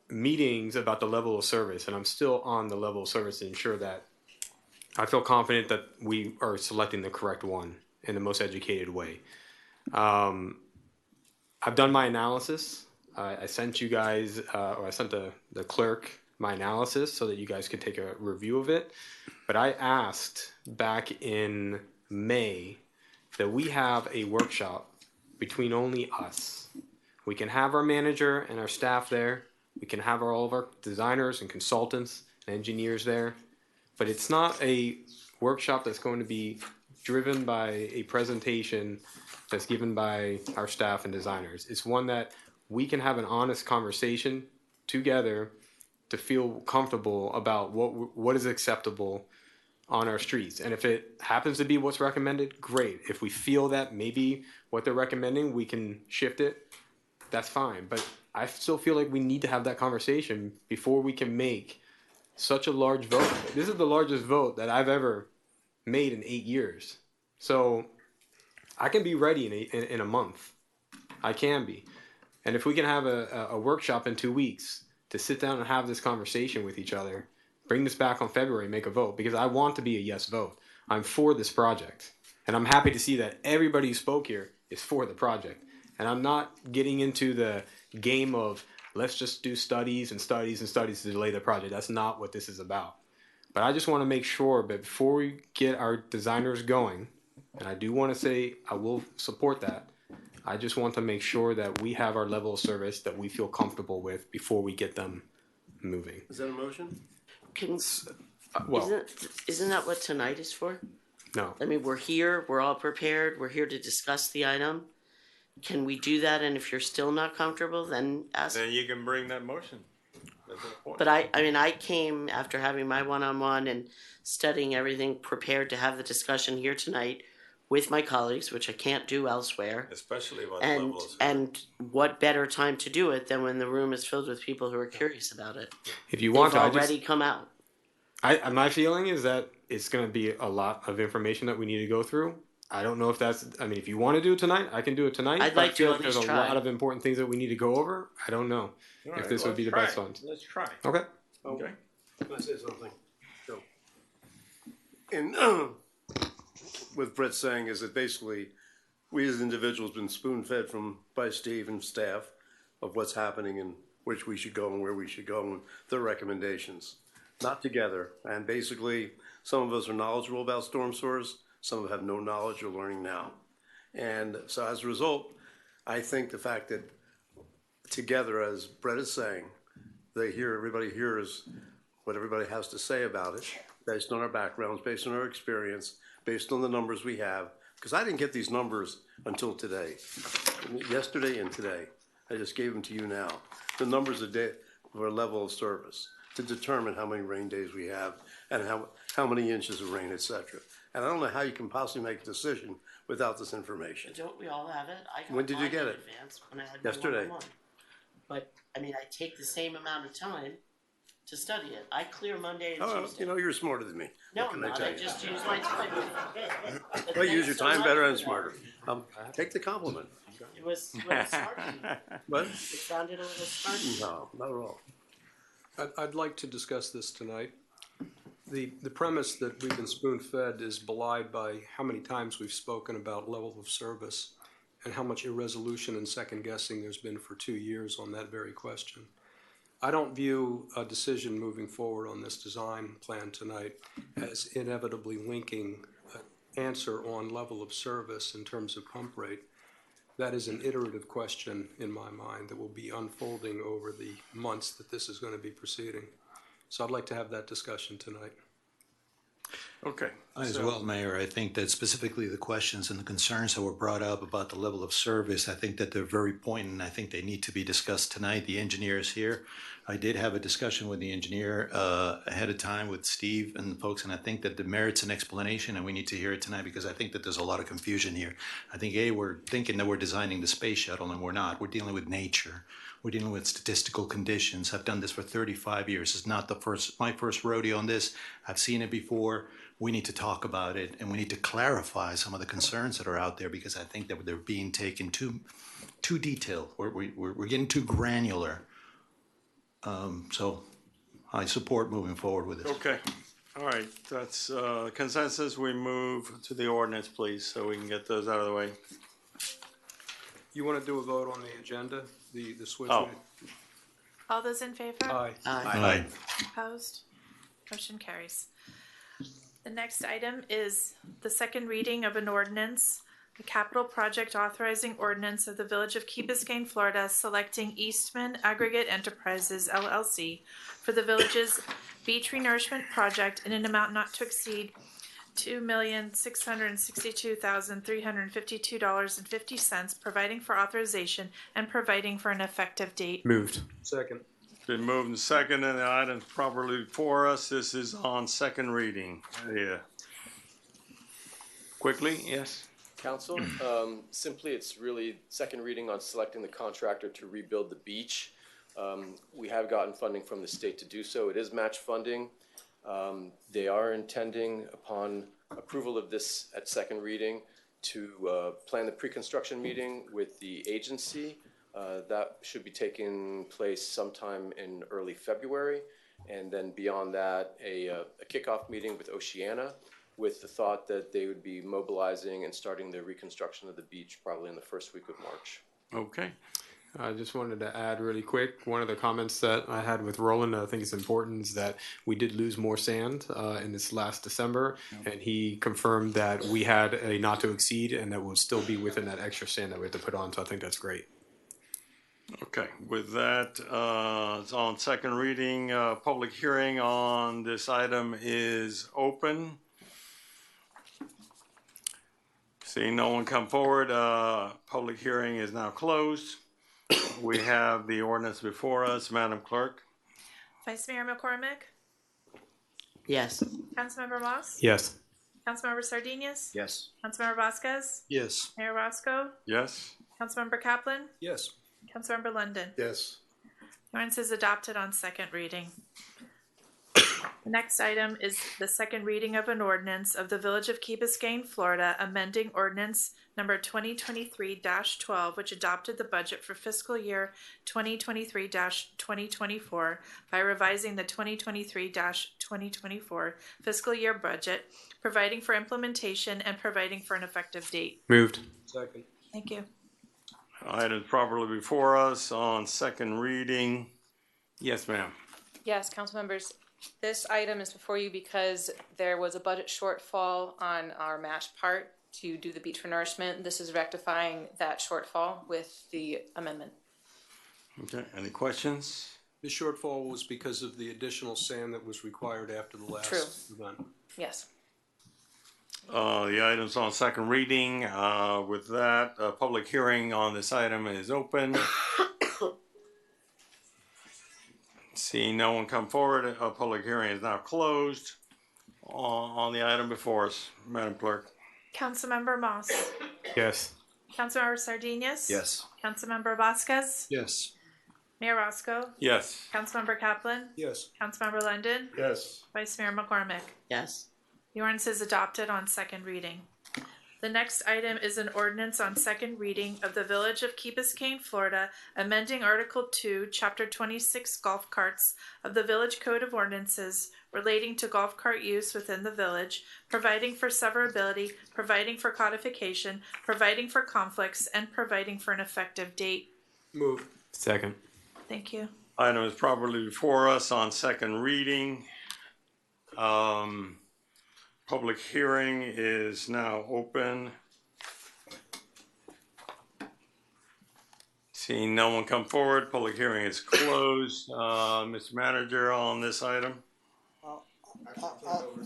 meetings about the level of service, and I'm still on the level of service to ensure that I feel confident that we are selecting the correct one in the most educated way. I've done my analysis. I sent you guys, or I sent the clerk my analysis so that you guys could take a review of it. But I asked back in May that we have a workshop between only us. We can have our manager and our staff there. We can have all of our designers and consultants and engineers there. But it's not a workshop that's going to be driven by a presentation that's given by our staff and designers. It's one that we can have an honest conversation together to feel comfortable about what is acceptable on our streets. And if it happens to be what's recommended, great. If we feel that maybe what they're recommending, we can shift it, that's fine. But I still feel like we need to have that conversation before we can make such a large vote. This is the largest vote that I've ever made in 8 years. So I can be ready in a month. I can be. And if we can have a workshop in 2 weeks to sit down and have this conversation with each other, bring this back on February, make a vote, because I want to be a yes vote. I'm for this project. And I'm happy to see that everybody who spoke here is for the project. And I'm not getting into the game of let's just do studies and studies and studies to delay the project. That's not what this is about. But I just want to make sure that before we get our designers going, and I do want to say I will support that, I just want to make sure that we have our level of service that we feel comfortable with before we get them moving. Is that a motion? Well, Isn't that what tonight is for? no. I mean, we're here, we're all prepared, we're here to discuss the item. Can we do that? And if you're still not comfortable, then ask. Then you can bring that motion. But I came after having my one-on-one and studying everything, prepared to have the discussion here tonight with my colleagues, which I can't do elsewhere. Especially about the And level of service. and what better time to do it than when the room is filled with people who are curious about it? If you want They've to, already come out. My feeling is that it's going to be a lot of information that we need to go through. I don't know if that's, I mean, if you want to do it tonight, I can do it tonight. I'd but like I feel to like at there's least a try. lot of important things that we need to go over. I don't know All if right, this would be the let's best try. one. Let's try. Okay. Okay. Can I say something? Go. And what Brett's saying is that basically we as individuals been spoon-fed by Steve and staff of what's happening and which we should go and where we should go and their recommendations. Not together. And basically, some of us are knowledgeable about storm sewers, some of us have no knowledge or learning now. And so as a result, I think the fact that together, as Brett is saying, everybody hears what everybody has to say about it, based on our backgrounds, based on our experience, based on the numbers we have. Because I didn't get these numbers until today, yesterday and today. I just gave them to you now. The numbers a day for a level of service to determine how many rain days we have and how many inches of rain, et cetera. And I don't know how you can possibly make a decision without this information. Don't we all have it? I got When did you mine get in it? advance when I had my Yesterday. one-on-one. But, I mean, I take the same amount of time to study it. I clear Monday and Oh, Tuesday. you know, you're smarter than me. No, What I'm can I not. tell I you? just use my time. Well, use your Thanks so time much better for and that. smarter. Take the compliment. It was smart. What? It sounded a little smart. No, not at all. I'd like to discuss this tonight. The premise that we've been spoon-fed is belied by how many times we've spoken about level of service and how much irresolution and second-guessing there's been for 2 years on that very question. I don't view a decision moving forward on this design plan tonight as inevitably linking an answer on level of service in terms of pump rate. That is an iterative question in my mind that will be unfolding over the months that this is going to be proceeding. So I'd like to have that discussion tonight. Okay. As well, Mayor, I think that specifically the questions and the concerns that were brought up about the level of service, I think that they're very poignant, and I think they need to be discussed tonight. The engineer is here. I did have a discussion with the engineer ahead of time with Steve and the folks, and I think that it merits an explanation, and we need to hear it tonight because I think that there's a lot of confusion here. I think, we're thinking that we're designing the space shuttle, and we're not. We're dealing with nature. We're dealing with statistical conditions. I've done this for 35 years. It's not my first rodeo on this. I've seen it before. We need to talk about it, and we need to clarify some of the concerns that are out there because I think that they're being taken too detailed. We're getting too granular. So I support moving forward with this. Okay. All right. That's consensus. We move to the ordinance, please, so we can get those out of the way. You want to do a vote on the agenda, the switch? Oh. All those in favor? Aye. Aye. Opposed? Motion carries. The next item is the second reading of an ordinance, the capital project authorizing ordinance of the Village of Key Biscayne, Florida, selecting Eastman Aggregate Enterprises LLC for the village's beach renourishment project in an amount not to exceed $2,662,352.50, providing for authorization and providing for an effective date. Moved. Second. Been moved and second, and the item's properly before us. This is on second reading. Yeah. Quickly, yes? Council, simply it's really second reading on selecting the contractor to rebuild the beach. We have gotten funding from the state to do so. It is match funding. They are intending upon approval of this at second reading to plan the pre-construction meeting with the agency. That should be taking place sometime in early February. And then beyond that, a kickoff meeting with Oceana with the thought that they would be mobilizing and starting the reconstruction of the beach probably in the first week of March. Okay. I just wanted to add really quick, one of the comments that I had with Roland, I think it's important, is that we did lose more sand in this last December, and he confirmed that we had a not to exceed and that we'll still be within that extra sand that we have to put on, so I think that's great. Okay, with that, it's on second reading. Public hearing on this item is open. Seeing no one come forward, public hearing is now closed. We have the ordinance before us. Madam Clerk? Vice Mayor McCormick? Yes. Councilmember Moss? Yes. Councilmember Sardinius? Yes. Councilmember Vasquez? Yes. Mayor Roscoe? Yes. Councilmember Kaplan? Yes. Councilmember London? Yes. The ordinance is adopted on second reading. The next item is the second reading of an ordinance of the Village of Key Biscayne, Florida, amending ordinance number 2023-12, which adopted the budget for fiscal year 2023-2024 by revising the 2023-2024 2024 fiscal year budget, providing for implementation and providing for an effective date. Moved. Second. Thank you. Items properly before us on second reading. Yes, ma'am. Yes, council members, this item is before you because there was a budget shortfall on our match part to do the Beach for Nourishment. This is rectifying that shortfall with the amendment. Okay, any questions? The shortfall was because of the additional sand that was required after the last event. Yes. The items on second reading, with that, a public hearing on this item is open. Seeing no one come forward, a public hearing is now closed on the item before us. Madam Clerk. Councilmember Moss. Yes. Councilmember Sardinius. Yes. Councilmember Vasquez. Yes. Mayor Roscoe. Yes. Councilmember Kaplan. Yes. Councilmember London. Yes. Vice Mayor McCormick. Yes. The ordinance is adopted on second reading. The next item is an ordinance on second reading of the Village of Key Biscayne, Florida, amending Article 2, Chapter 26 golf carts of the Village Code of Ordinances relating to golf cart use within the village, providing for severability, providing for codification, providing for conflicts, and providing for an effective date. Move. Second. Thank you. Item is properly before us on second reading. Public hearing is now open. Seeing no one come forward, public hearing is closed. Mr. Manager, on this item?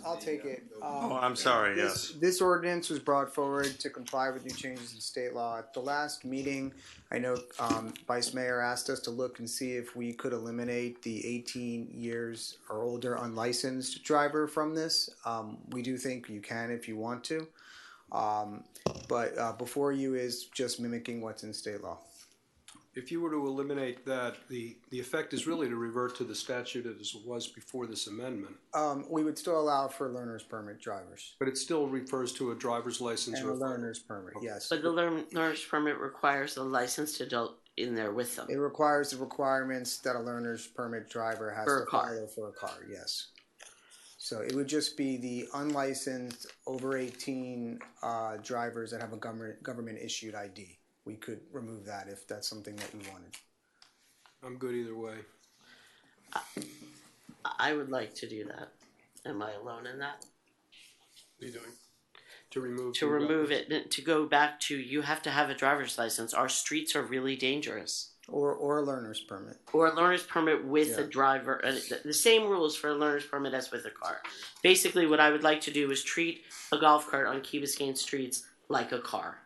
I'll take it. Oh, I'm sorry, yes. This ordinance was brought forward to comply with new changes in state law. At the last meeting, I know Vice Mayor asked us to look and see if we could eliminate the 18 years or older unlicensed driver from this. We do think you can if you want to. But before you is just mimicking what's in state law. If you were to eliminate that, the effect is really to revert to the statute as it was before this amendment. We would still allow for learner's permit drivers. But it still refers to a driver's license And or a learner's permit, yes. But the learner's permit requires a licensed adult in there with them. It requires the requirements that a learner's permit driver has For to a car. follow for a car, yes. So it would just be the unlicensed over 18 drivers that have a government issued ID. We could remove that if that's something that you wanted. I'm good either way. I would like to do that. Am I alone in that? What are you doing? To remove To remove it, to go back to, you have to have a driver's license. Our streets are really dangerous. Or a learner's permit. Or a learner's permit with a Yeah. driver, the same rules for a learner's permit as with a car. Basically, what I would like to do is treat a golf cart on Key Biscayne streets like a car.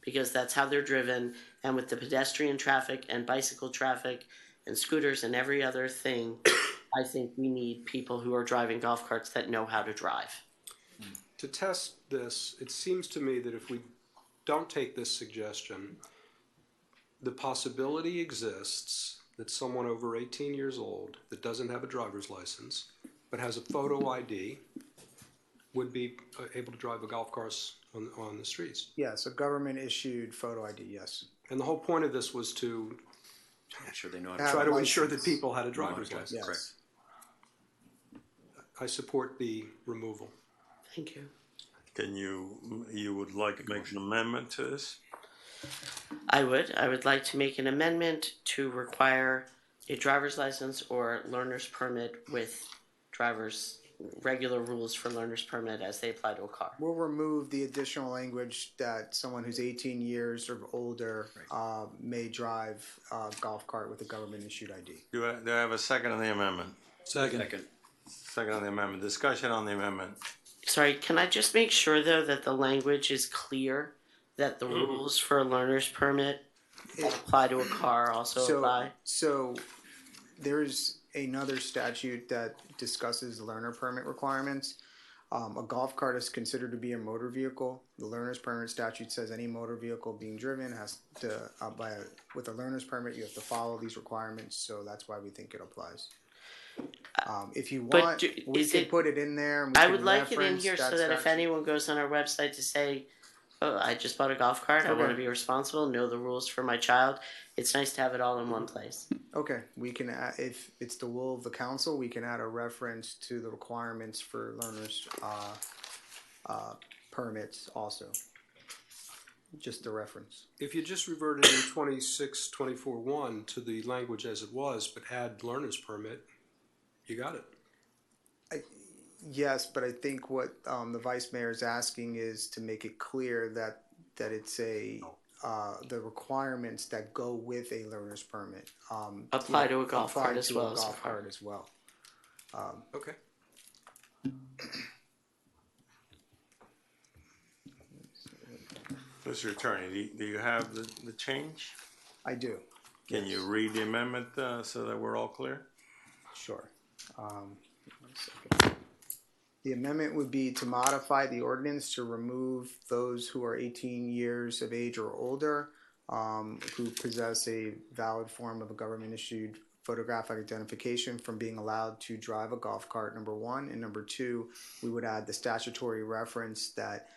Because that's how they're driven, and with the pedestrian traffic and bicycle traffic and scooters and every other thing, I think we need people who are driving golf carts that know how to drive. To test this, it seems to me that if we don't take this suggestion, the possibility exists that someone over 18 years old that doesn't have a driver's license but has a photo ID would be able to drive a golf cart on the streets. Yes, a government issued photo ID, yes. And the whole point of this was to sure they know try to ensure that people had a driver's license. Yes. Correct. I support the removal. Thank you. Can you would like to make an amendment to this? I would like to make an amendment to require a driver's license or learner's permit with regular rules for learner's permit as they apply to a car. We'll remove the additional language that someone who's 18 years or older may drive a golf cart with a government issued ID. Do I have a second on the amendment? Second. Second on the amendment. Discussion on the amendment. Sorry, can I just make sure though that the language is clear, that the rules for a learner's permit that apply to a car also apply? So there's another statute that discusses learner permit requirements. A golf cart is considered to be a motor vehicle. The learner's permit statute says any motor vehicle being driven has to, with a learner's permit, you have to follow these requirements. So that's why we think it applies. If you want, we can put it in there. And we I can would like it in reference here so that if anyone goes on our website to say, Oh, I just bought a golf cart. I want to Okay. be responsible, know the rules for my child. It's nice to have it all in one place. Okay, we can add, if it's the will of the council, we can add a reference to the requirements for learners, permits also. Just the reference. If you just reverted in 26-24-1 to the language as it was, but add learner's permit, you got it. Yes, but I think what the vice mayor is asking is to make it clear that it's the requirements that go with a learner's permit Apply to a golf apply cart as to well a as a golf car. cart as well. Okay. Mr. Attorney, do you have the change? I do. Can you read the amendment so that we're all clear? Sure. 1 second. The amendment would be to modify the ordinance to remove those who are 18 years of age or older, who possess a valid form of a government-issued photographic identification from being allowed to drive a golf cart, number one. And number two, we would add the statutory reference that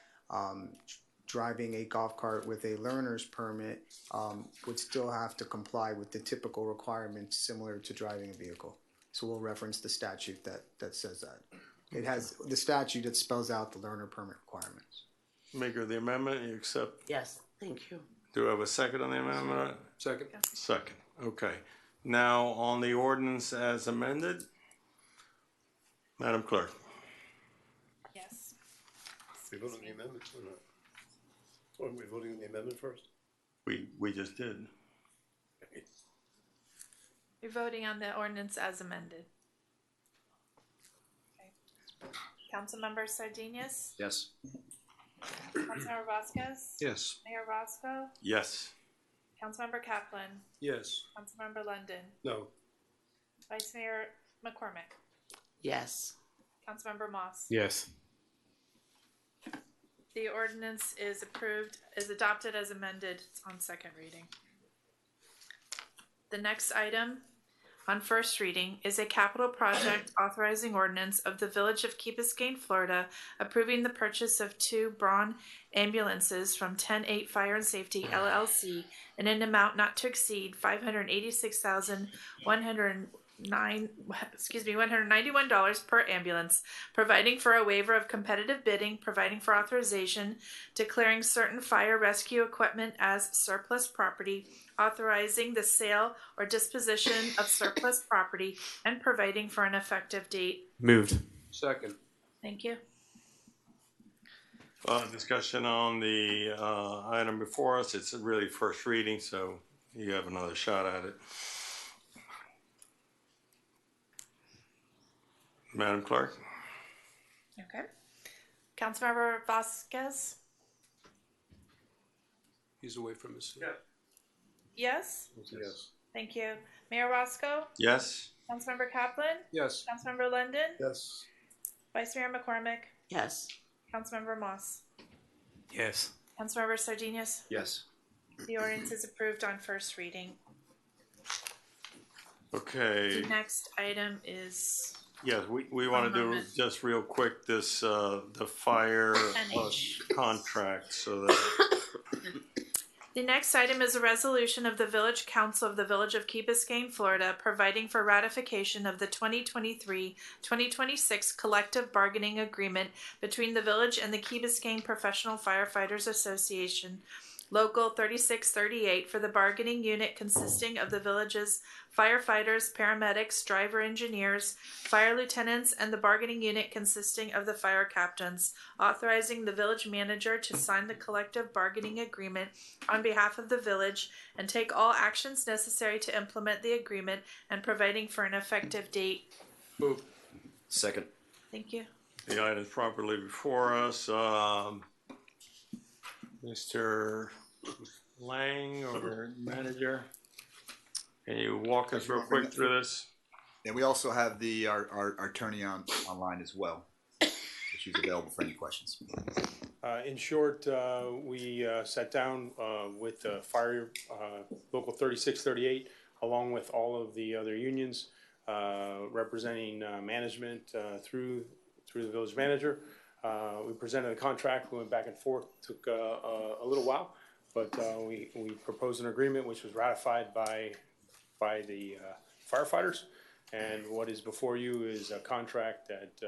driving a golf cart with a learner's permit would still have to comply with the typical requirements similar to driving a vehicle. So we'll reference the statute that says that. It has the statute that spells out the learner permit requirements. Maker of the amendment, you accept? Yes, thank you. Do I have a second on the amendment? Second. Second, okay. Now, on the ordinance as amended, Madam Clerk. Yes. We vote on the amendment or not? Or are we voting on the amendment first? We just did. You're voting on the ordinance as amended. Okay. Councilmember Sardinius? Yes. Councilmember Vasquez? Yes. Mayor Roscoe? Yes. Councilmember Kaplan? Yes. Councilmember London? No. Vice Mayor McCormick? Yes. Councilmember Moss? Yes. The ordinance is adopted as amended on second reading. The next item on first reading is a capital project authorizing ordinance of the Village of Key Biscayne, Florida, approving the purchase of 2 Braun ambulances from 10-8 Fire and Safety LLC in an amount not to exceed $191 per ambulance, providing for a waiver of competitive bidding, providing for authorization, declaring certain fire rescue equipment as surplus property, authorizing the sale or disposition of surplus property, and providing for an effective date. Moved. Second. Thank you. Discussion on the item before us. It's really first reading, so you have another shot at it. Madam Clerk? Okay. Councilmember Vasquez? He's away from his seat. Yes? Yes. Thank you. Mayor Roscoe? Yes. Councilmember Kaplan? Yes. Councilmember London? Yes. Vice Mayor McCormick? Yes. Councilmember Moss? Yes. Councilmember Sardinius? Yes. The ordinance is approved on first reading. Okay. The next item is Yes, we want to do moment. just real quick this, the fire contract so that, The next item is a resolution of the Village Council of the Village of Key Biscayne, Florida, providing for ratification of the 2023-2026 collective bargaining agreement between the village and the Key Biscayne Professional Firefighters Association, Local 3638, for the bargaining unit consisting of the village's firefighters, paramedics, driver engineers, fire lieutenants, and the bargaining unit consisting of the fire captains, authorizing the village manager to sign the collective bargaining agreement on behalf of the village and take all actions necessary to implement the agreement, and providing for an effective date. Move. Second. Thank you. the item is properly before us. Mr. Lang or manager, can you walk us real quick through this? And we also have our attorney online as well. She's available for any questions. In short, we sat down with Fire Local 3638, along with all of the other unions representing management through the village manager. We presented a contract, we went back and forth, took a little while, but we proposed an agreement which was ratified by the firefighters. And what is before you is a contract that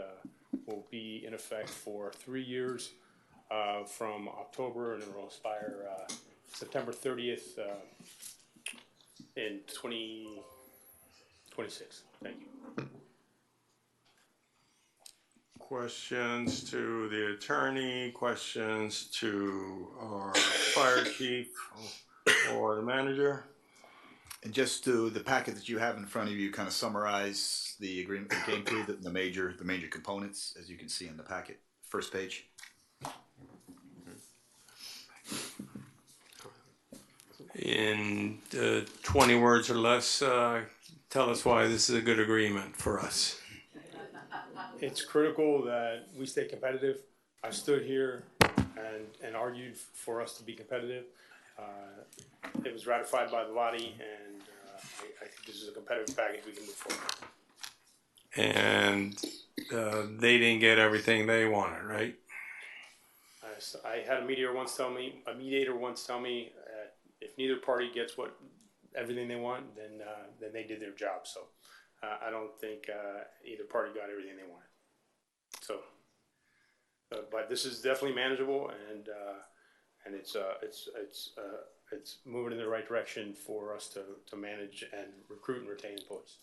will be in effect for 3 years from October, and it will expire September 30th in 2026. Thank you. Questions to the attorney, questions to our fire chief or the manager? And just to the packet that you have in front of you, kind of summarize the agreement that came through, the major components, as you can see in the packet, first page. In 20 words or less, tell us why this is a good agreement for us. It's critical that we stay competitive. I stood here and argued for us to be competitive. It was ratified by the body, and I think this is a competitive package we can move forward. And they didn't get everything they wanted, right? I had a mediator once tell me, if neither party gets everything they want, then they did their job. So I don't think either party got everything they wanted. So, but this is definitely manageable, and it's moving in the right direction for us to manage and recruit and retain employees.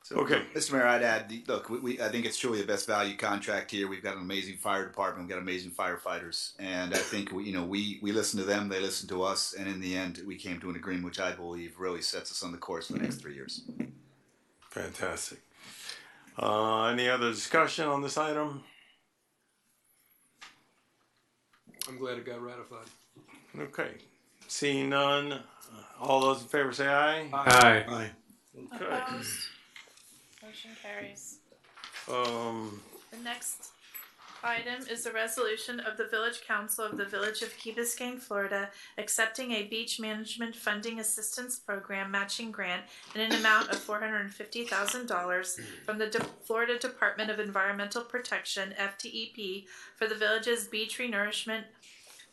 So, okay, Mr. Mayor, I'd add. Look, I think it's truly the best value contract here. We've got an amazing fire department. We've got amazing firefighters, and I think we listen to them. They listen to us, and in the end, we came to an agreement which I believe really sets us on the course for the next 3 years. Fantastic. Any other discussion on this item? I'm glad it got ratified. Okay. Seeing none, all those in favor say aye. Aye. Aye. Okay. Opposed? Motion carries. The next item is a resolution of the Village Council of the Village of Key Biscayne, Florida, accepting a beach management funding assistance program matching grant in an amount of $450,000 from the Florida Department of Environmental Protection, FDEP, for the village's beach renourishment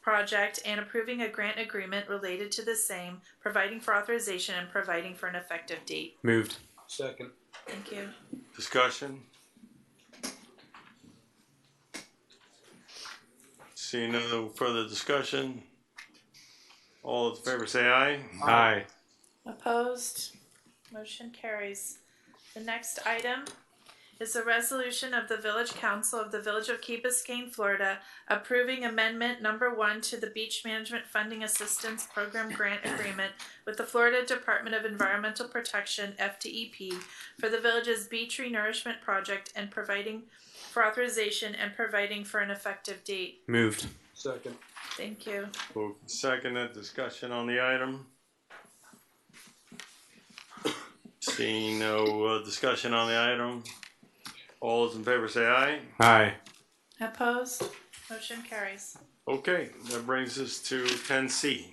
project, and approving a grant agreement related to the same, providing for authorization and providing for an effective date. Moved. Second. Thank you. Discussion? Seeing no further discussion, all those in favor say aye. Aye. Opposed? Motion carries. The next item is a resolution of the Village Council of the Village of Key Biscayne, Florida, approving amendment number 1 to the Beach Management Funding Assistance Program Grant Agreement with the Florida Department of Environmental Protection, FDEP, for the village's beach renourishment project, and providing for authorization and providing for an effective date. Moved. Second. Thank you. Seconded. Discussion on the item. Seeing no discussion on the item, all those in favor say aye. Aye. Opposed? Motion carries. Okay, that brings us to 10C.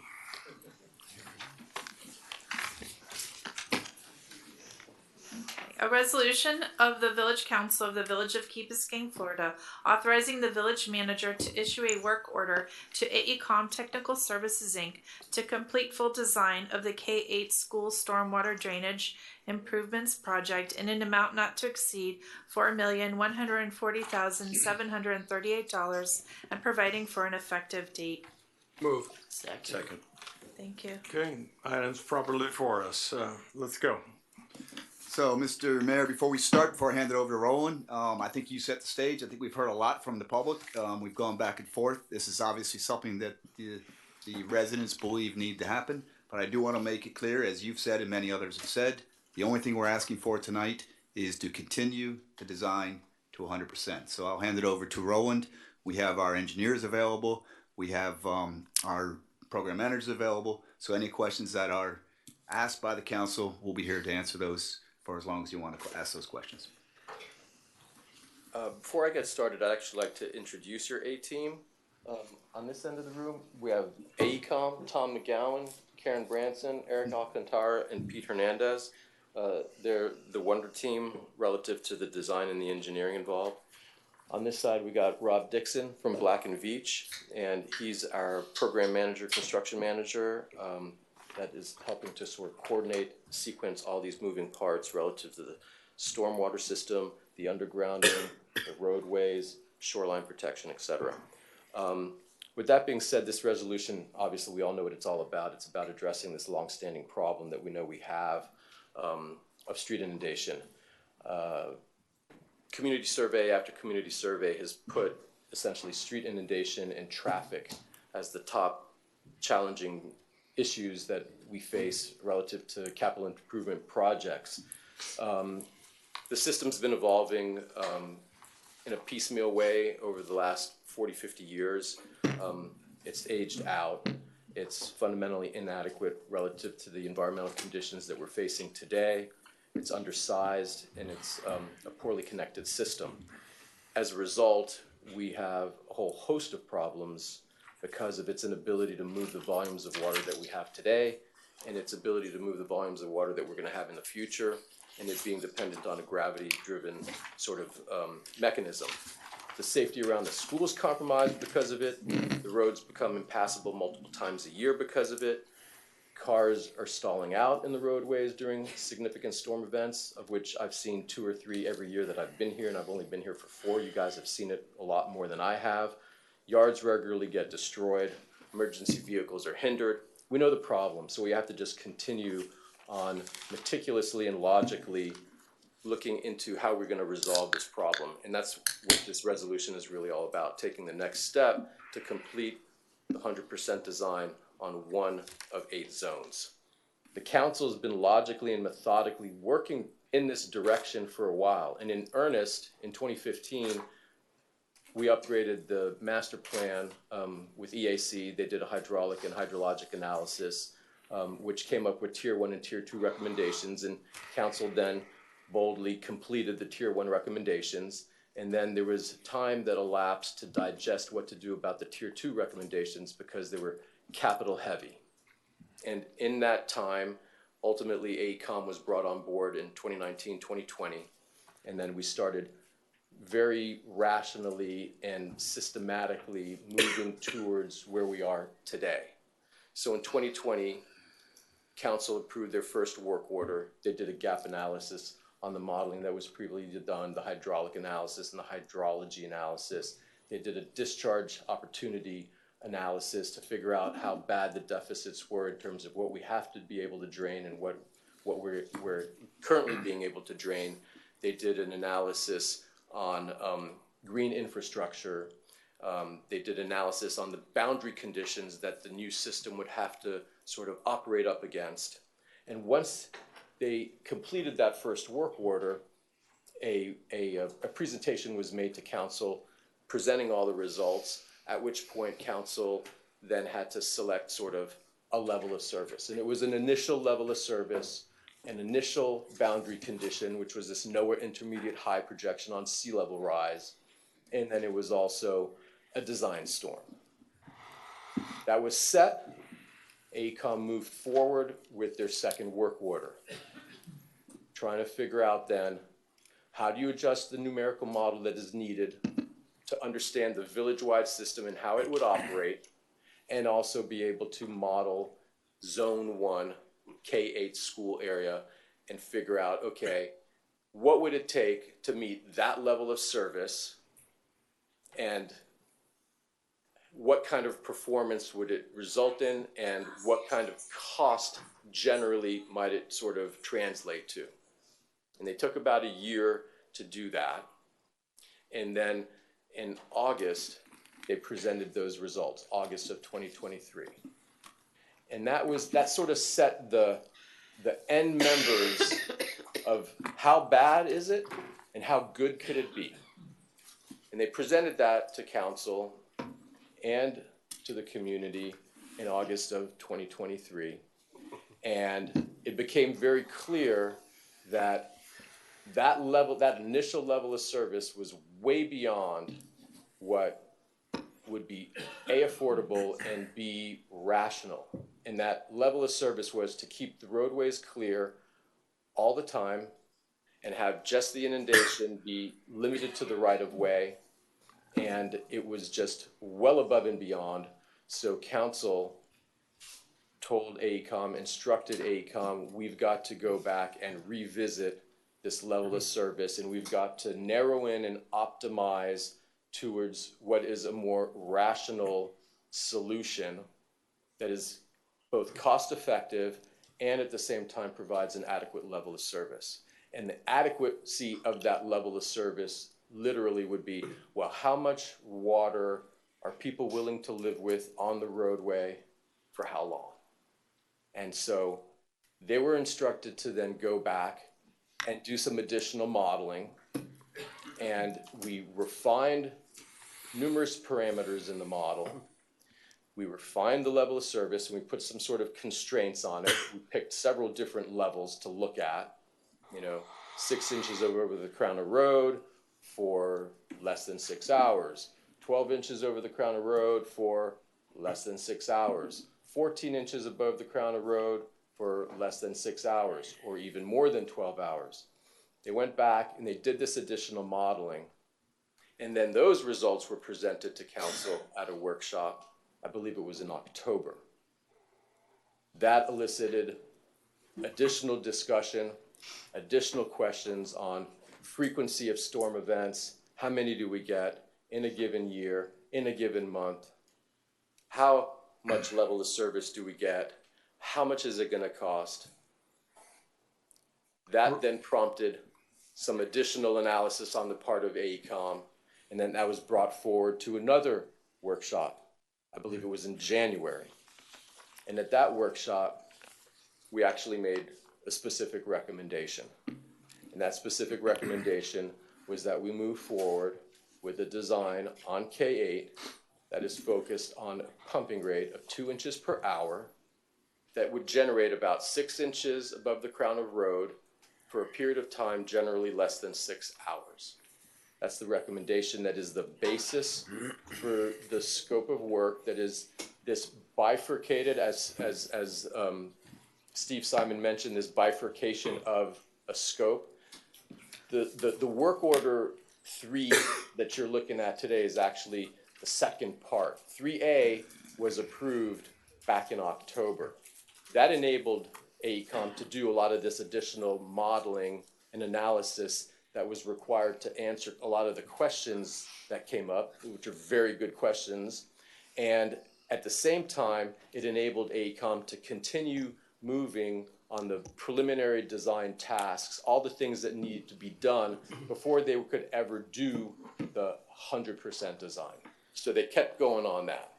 A resolution of the Village Council of the Village of Key Biscayne, Florida, authorizing the village manager to issue a work order to AECom Technical Services, Inc. to complete full design of the K-8 school stormwater drainage improvements project in an amount not to exceed $4,140,738 and providing for an effective date. Move. Second. Thank you. Okay, items properly for us. Let's go. So, Mr. Mayor, before I hand it over to Roland, I think you set the stage. I think we've heard a lot from the public. We've gone back and forth. This is obviously something that the residents believe need to happen. But I do want to make it clear, as you've said and many others have said, the only thing we're asking for tonight is to continue the design to 100%. So I'll hand it over to Roland. We have our engineers available. We have our program managers available. So any questions that are asked by the council, we'll be here to answer those for as long as you want to ask those questions. Before I get started, I'd actually like to introduce your A-team. On this end of the room, we have AECom, Tom McGowan, Karen Branson, Eric Alcantara, and Pete Hernandez. They're the Wonder Team relative to the design and the engineering involved. On this side, we got Rob Dixon from Black and Veatch, and he's our program manager, construction manager, that is helping to sort of coordinate, sequence all these moving parts relative to the stormwater system, the undergrounding, the roadways, shoreline protection, et cetera. With that being said, this resolution, obviously we all know what it's all about. It's about addressing this longstanding problem that we know we have of street inundation. Community survey after community survey has put essentially street inundation and traffic as the top challenging issues that we face relative to capital improvement projects. The system's been evolving in a piecemeal way over the last 40, 50 years. It's aged out. It's fundamentally inadequate relative to the environmental conditions that we're facing today. It's undersized, and it's a poorly connected system. As a result, we have a whole host of problems because of its inability to move the volumes of water that we have today, and its ability to move the volumes of water that we're going to have in the future, and it being dependent on a gravity-driven sort of mechanism. The safety around the school is compromised because of it. The roads become impassable multiple times a year because of it. Cars are stalling out in the roadways during significant storm events, of which I've seen 2 or 3 every year that I've been here, and I've only been here for 4. You guys have seen it a lot more than I have. Yards regularly get destroyed. Emergency vehicles are hindered. We know the problem, so we have to just continue on meticulously and logically looking into how we're going to resolve this problem. And that's what this resolution is really all about, taking the next step to complete the 100% design on 1 of 8 zones. The council has been logically and methodically working in this direction for a while. And in earnest, in 2015, we upgraded the master plan with EAC. They did a hydraulic and hydrologic analysis, which came up with Tier 1 and Tier 2 recommendations, and council then boldly completed the Tier 1 recommendations, and then there was time that elapsed to digest what to do about the Tier 2 recommendations because they were capital heavy. And in that time, ultimately AECOM was brought on board in 2019, 2020, and then we started very rationally and systematically moving towards where we are today. So in 2020, council approved their first work order. They did a gap analysis on the modeling that was previously done, the hydraulic analysis and the hydrology analysis. They did a discharge opportunity analysis to figure out how bad the deficits were in terms of what we have to be able to drain and what we're currently being able to drain. They did an analysis on green infrastructure. They did analysis on the boundary conditions that the new system would have to sort of operate up against. And once they completed that first work order, a presentation was made to council presenting all the results, at which point council then had to select sort of a level of service. And it was an initial level of service, an initial boundary condition, which was this NOAA intermediate high projection on sea level rise. And then it was also a design storm. That was set. AECOM moved forward with their second work order, trying to figure out then, how do you adjust the numerical model that is needed to understand the village-wide system and how it would operate, and also be able to model Zone 1 K-8 school area and figure out, okay, what would it take to meet that level of service, and what kind of performance would it result in, and what kind of cost generally might it sort of translate to. And they took about a year to do that. And then in August, they presented those results, August of 2023. And that sort of set the end members of how bad is it and how good could it be. And they presented that to council and to the community in August of 2023. And it became very clear that that initial level of service was way beyond what would be A, affordable, and B, rational. And that level of service was to keep the roadways clear all the time and have just the inundation be limited to the right of way and it was just well above and beyond. So council told AECOM, instructed AECOM, we've got to go back and revisit this level of service, and we've got to narrow in and optimize towards what is a more rational solution that is both cost effective and at the same time provides an adequate level of service. And the adequacy of that level of service literally would be, well, how much water are people willing to live with on the roadway for how long? And so they were instructed to then go back and do some additional modeling. And we refined numerous parameters in the model. We refined the level of service, and we put some sort of constraints on it. We picked several different levels to look at, 6 inches over the crown of road for less than 6 hours, 12 inches over the crown of road for less than 6 hours, 14 inches above the crown of road for less than 6 hours, or even more than 12 hours. They went back and they did this additional modeling, and then those results were presented to council at a workshop. I believe it was in October. That elicited additional discussion, additional questions on frequency of storm events, how many do we get in a given year, in a given month, how much level of service do we get, how much is it going to cost. That then prompted some additional analysis on the part of AECOM, and then that was brought forward to another workshop. I believe it was in January. And at that workshop, we actually made a specific recommendation. And that specific recommendation was that we move forward with a design on K8 that is focused on a pumping rate of 2 inches per hour that would generate about 6 inches above the crown of road for a period of time generally less than 6 hours. That's the recommendation that is the basis for the scope of work that is this bifurcated, as Steve Simon mentioned, this bifurcation of a scope. The work order 3 that you're looking at today is actually the second part. 3A was approved back in October. That enabled AECOM to do a lot of this additional modeling and analysis that was required to answer a lot of the questions that came up, which are very good questions. And at the same time, it enabled AECOM to continue moving on the preliminary design tasks, all the things that needed to be done before they could ever do the 100% design. So they kept going on that.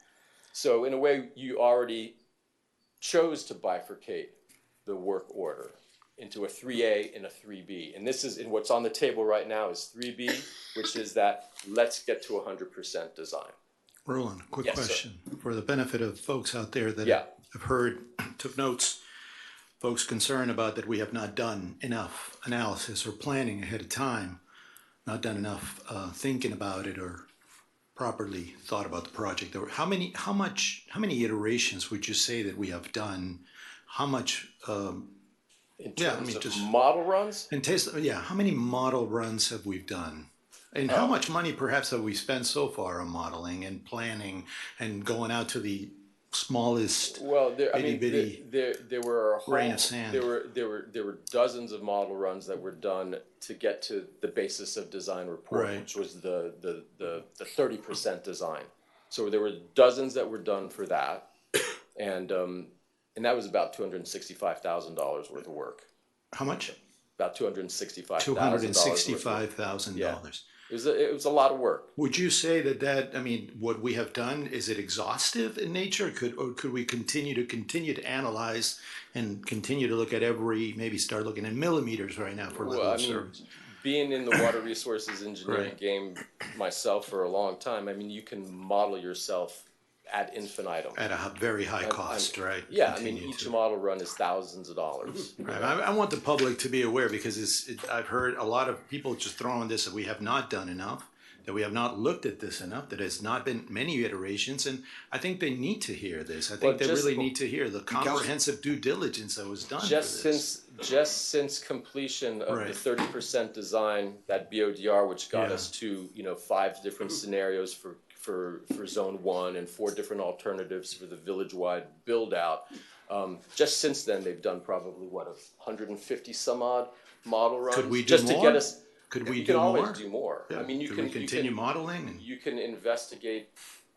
So in a way, you already chose to bifurcate the work order into a 3A and a 3B. And this is, in what's on the table right now is 3B, which is that let's get to 100% design. Roland, quick Yes, question. For the benefit of folks out there that Yeah. have heard, took notes, folks concerned about that we have not done enough analysis or planning ahead of time, not done enough thinking about it or properly thought about the project. How many iterations would you say that we have done? How much? In terms of model runs? How many model runs have we done? And how much money perhaps have we spent so far on modeling and planning and going out to the smallest there were a whole, grain of sand? There were dozens of model runs that were done to get to the basis of design report, Right. which was the 30% design. So there were dozens that were done for that, and that was about $265,000 worth of work. How much? About $265,000. $265,000. It was a lot of work. Would you say that what we have done, is it exhaustive in nature? Could we continue to analyze and continue to look at maybe start looking at millimeters right now for level of service? Being in the water resources engineering Right. game myself for a long time, you can model yourself ad infinitum. At a very high cost, right? Yeah, each model run is thousands of dollars. Right. I want the public to be aware because I've heard a lot of people just throwing this that we have not done enough. that we have not looked at this enough, that has not been many iterations, and I think they need to hear this. I think they really need to hear the comprehensive due diligence that was done for this. Just since completion of the 30% design, that BODR, which got us to 5 different scenarios for zone 1 and 4 different alternatives for the village-wide build-out. Just since then, they've done probably 150 some odd model runs. Could we do just more? to get us? Could we you do can more? always do more. Yeah. I mean, you Could can we continue modeling. And... You can investigate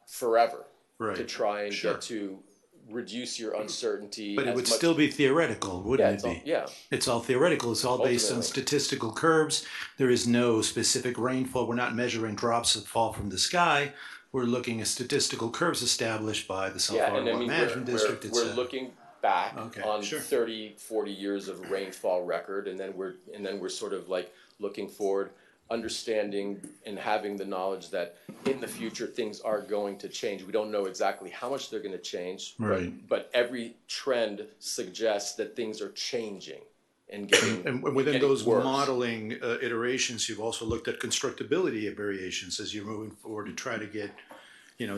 forever right. to try and get to reduce your uncertainty. But it would still be theoretical, wouldn't it be? It's all theoretical. It's all based on statistical curves. There is no specific rainfall. We're not measuring drops that fall from the sky. We're looking at statistical curves established by the Self-Water Management District. We're looking back on 30, 40 years of rainfall record, and then we're sort of like looking forward, understanding and having the knowledge that in the future things are going to change. We don't know exactly how much they're going to change, but every trend suggests that things are changing and getting and within those worse. Modeling iterations, you've also looked at constructability of variations as you're moving forward to try to get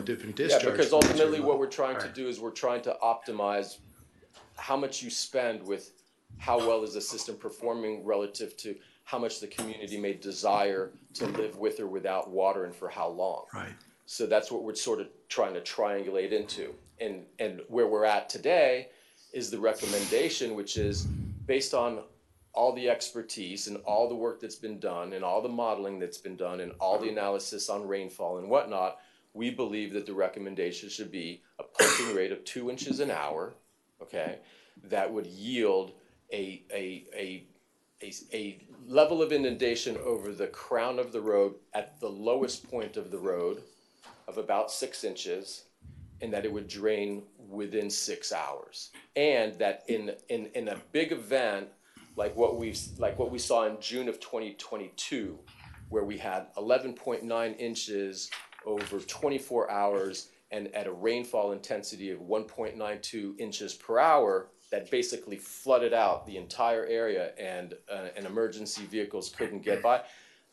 different discharge. Yeah, because ultimately what we're trying to do is we're trying to optimize how much you spend with how well is the system performing relative to how much the community may desire to live with or without water and for how long. Right. So that's what we're sort of trying to triangulate into. And where we're at today is the recommendation, which is based on all the expertise and all the work that's been done and all the modeling that's been done and all the analysis on rainfall and whatnot, we believe that the recommendation should be a pumping rate of 2 inches an hour, okay, that would yield a level of inundation over the crown of the road at the lowest point of the road of about 6 inches, and that it would drain within 6 hours. And that in a big event like what we saw in June of 2022, where we had 11.9 inches over 24 hours and at a rainfall intensity of 1.92 inches per hour, that basically flooded out the entire area and emergency vehicles couldn't get by.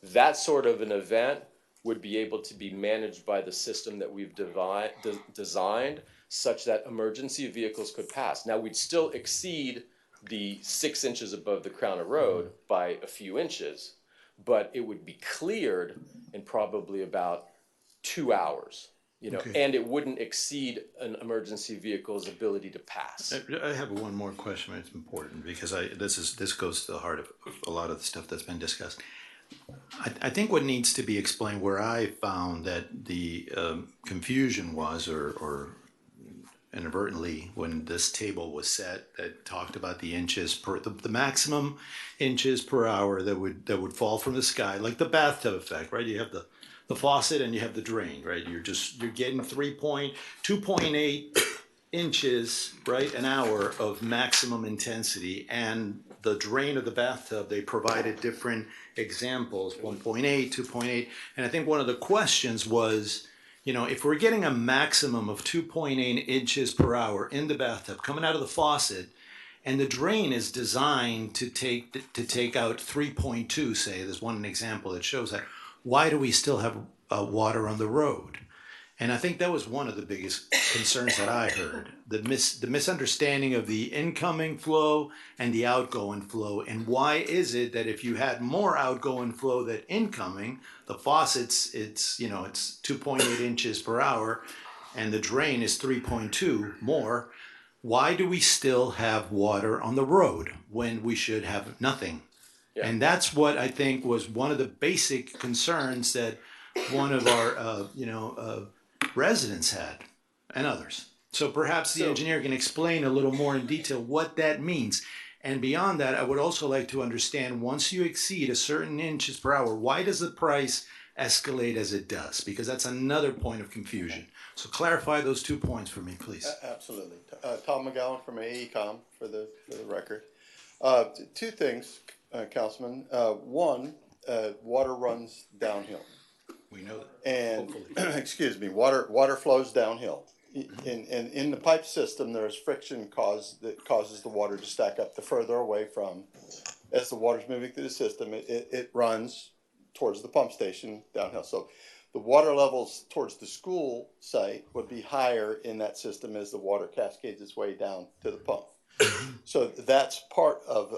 That sort of an event would be able to be managed by the system that we've designed such that emergency vehicles could pass. Now, we'd still exceed the 6 inches above the crown of road by a few inches, but it would be cleared in probably about 2 hours. And it wouldn't exceed an emergency vehicle's ability to pass. I have one more question. It's important because this goes to the heart of a lot of the stuff that's been discussed. I think what needs to be explained, where I found that the confusion was, or inadvertently, when this table was set, that talked about the inches per the maximum inches per hour that would fall from the sky, like the bathtub effect, right? You have the faucet and you have the drain, right? You're getting 2.8 inches, right, an hour of maximum intensity. And the drain of the bathtub, they provided different examples, 1.8, 2.8. And I think one of the questions was, if we're getting a maximum of 2.8 inches per hour in the bathtub coming out of the faucet, and the drain is designed to take out 3.2, say, there's one example that shows that, why do we still have water on the road? And I think that was one of the biggest concerns that I heard, the misunderstanding of the incoming flow and the outgoing flow. And why is it that if you had more outgoing flow than incoming, the faucet's, it's 2.8 inches per hour and the drain is 3.2 more, why do we still have water on the road when we should have nothing? Yeah. And that's what I think was one of the basic concerns that one of our, residents had, and others. So perhaps the engineer can explain a little more in detail what that means. And beyond that, I would also like to understand, once you exceed a certain inches per hour, why does the price escalate as it does? Because that's another point of confusion. So clarify those 2 points for me, please. Absolutely. Tom McGowan from AECom for the record. 2 things. Councilman. One, water runs downhill. We know that. And excuse me, water flows downhill. In the pipe system, there's friction that causes the water to stack up. The further away from, as the water's moving through the system, it runs towards the pump station downhill. So the water levels towards the school site would be higher in that system as the water cascades its way down to the pump. So that's part of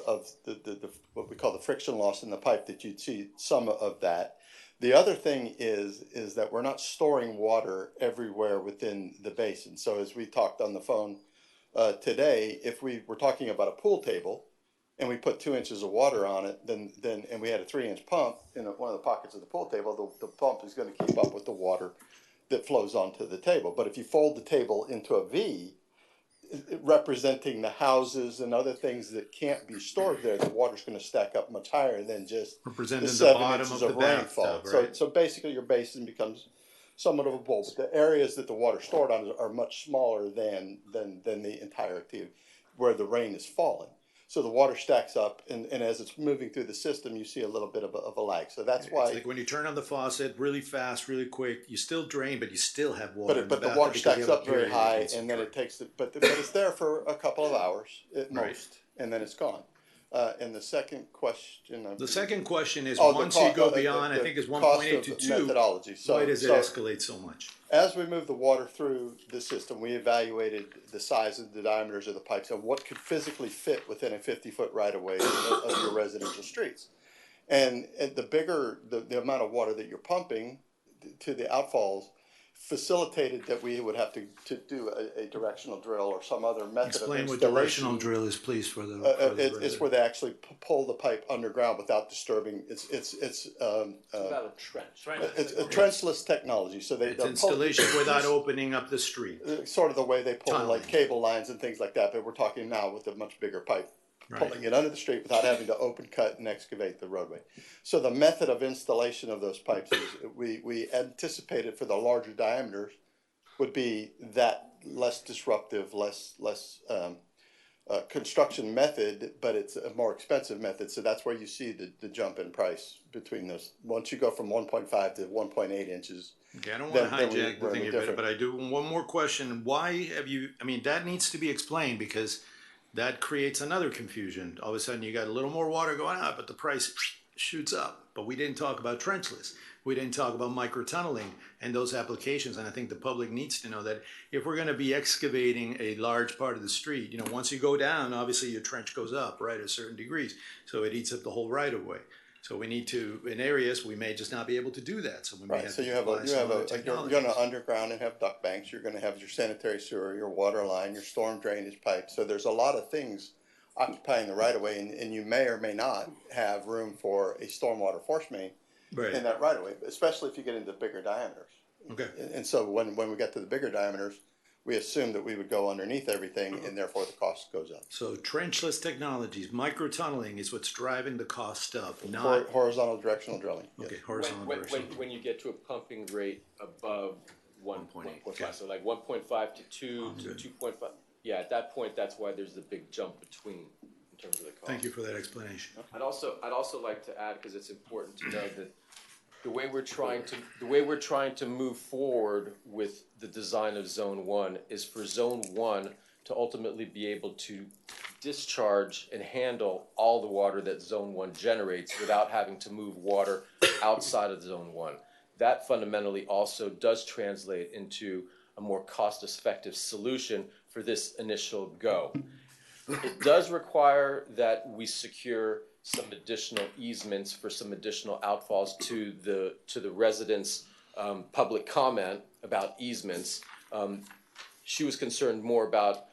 the what we call the friction loss in the pipe, that you'd see some of that. The other thing is that we're not storing water everywhere within the basin. So as we talked on the phone today, if we were talking about a pool table and we put 2 inches of water on it, then and we had a 3-inch pump in one of the pockets of the pool table, the pump is going to keep up with the water that flows onto the table. But if you fold the table into a V, representing the houses and other things that can't be stored there, the water's going to stack up much higher than just Representing the the 7 bottom inches of of the rainfall. bathtub, right? So basically your basin becomes somewhat of a bowl, but the areas that the water's stored on are much smaller than the entirety where the rain is falling. So the water stacks up, and as it's moving through the system, you see a little bit of a lag. So that's why. It's like when you turn on the faucet really fast, really quick, you still drain, but you still have water. But the water stacks up very high, and then it takes it. But it's there for a couple of hours at most, and then it's gone. And the second question. The second question is, once you go beyond, I think it's 1.8 to 2, methodology. why does it escalate so much? As we move the water through the system, we evaluated the size and the diameters of the pipes and what could physically fit within a 50-foot right-of-way of your residential streets. And the bigger the amount of water that you're pumping to the outfalls facilitated that we would have to do a directional drill or some other method Explain of what installation. directional drill is, please, for the. It's where they actually pull the pipe underground without disturbing. It's about a trench. It's a trenchless technology. So It's installation without opening up the street. Sort of the way they pull Tunneling. like cable lines and things like that. But we're talking now with a much bigger pipe, Right. pulling it under the street without having to open, cut, and excavate the roadway. So the method of installation of those pipes is we anticipated for the larger diameters would be that less disruptive, less construction method, but it's a more expensive method. So that's where you see the jump in price between those. Once you go from 1.5 to 1.8 inches. Okay, I don't want to hijack the thing a bit, but I do one more question. Why have you? I mean, that needs to be explained, because that creates another confusion. All of a sudden, you got a little more water going out, but the price shoots up. But we didn't talk about trenchless. We didn't talk about microtunneling and those applications. And I think the public needs to know that if we're going to be excavating a large part of the street, you know, once you go down, obviously your trench goes up, right, at certain degrees. So it eats up the whole right of way. So we need to, in areas, we may just not be able to do that. So we may have So to you have apply some other you're technology. going to underground and have duct banks. You're going to have your sanitary sewer, your water line, your storm drainage pipe. So there's a lot of things occupying the right of way, and you may or may not have room for a stormwater force main in that right of way, especially if you get into bigger diameters. Okay. And so when we get to the bigger diameters, we assumed that we would go underneath everything, and therefore the cost goes up. So trenchless technologies, microtunneling is what's driving the cost up, not Horizontal directional drilling. Okay, horizontal When directional. when you get to a pumping rate above 1.5, so like 1.5 to 2 to 2.5, yeah, at that point, that's why there's the big jump between in terms of the cost. Thank you for that explanation. I'd also like to add, because it's important to know that the way we're trying to move forward with the design of Zone 1 is for Zone 1 to ultimately be able to discharge and handle all the water that Zone 1 generates without having to move water outside of Zone 1. That fundamentally also does translate into a more cost-effective solution for this initial go. It does require that we secure some additional easements for some additional outfalls to the residents' public comment about easements. She was concerned more about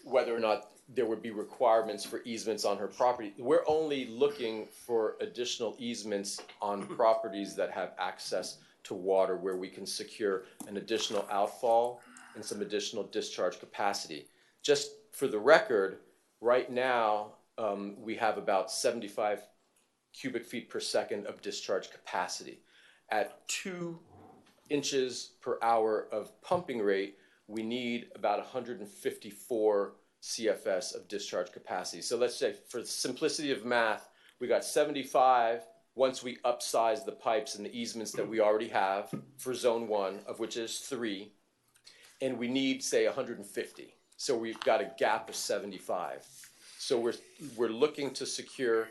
whether or not there would be requirements for easements on her property. We're only looking for additional easements on properties that have access to water, where we can secure an additional outfall and some additional discharge capacity. Just for the record, right now, we have about 75 cubic feet per second of discharge capacity. At 2 inches per hour of pumping rate, we need about 154 CFS of discharge capacity. So let's say, for the simplicity of math, we got 75 once we upsize the pipes and the easements that we already have for Zone 1, of which is 3, and we need, say, 150. So we've got a gap of 75. So we're looking to secure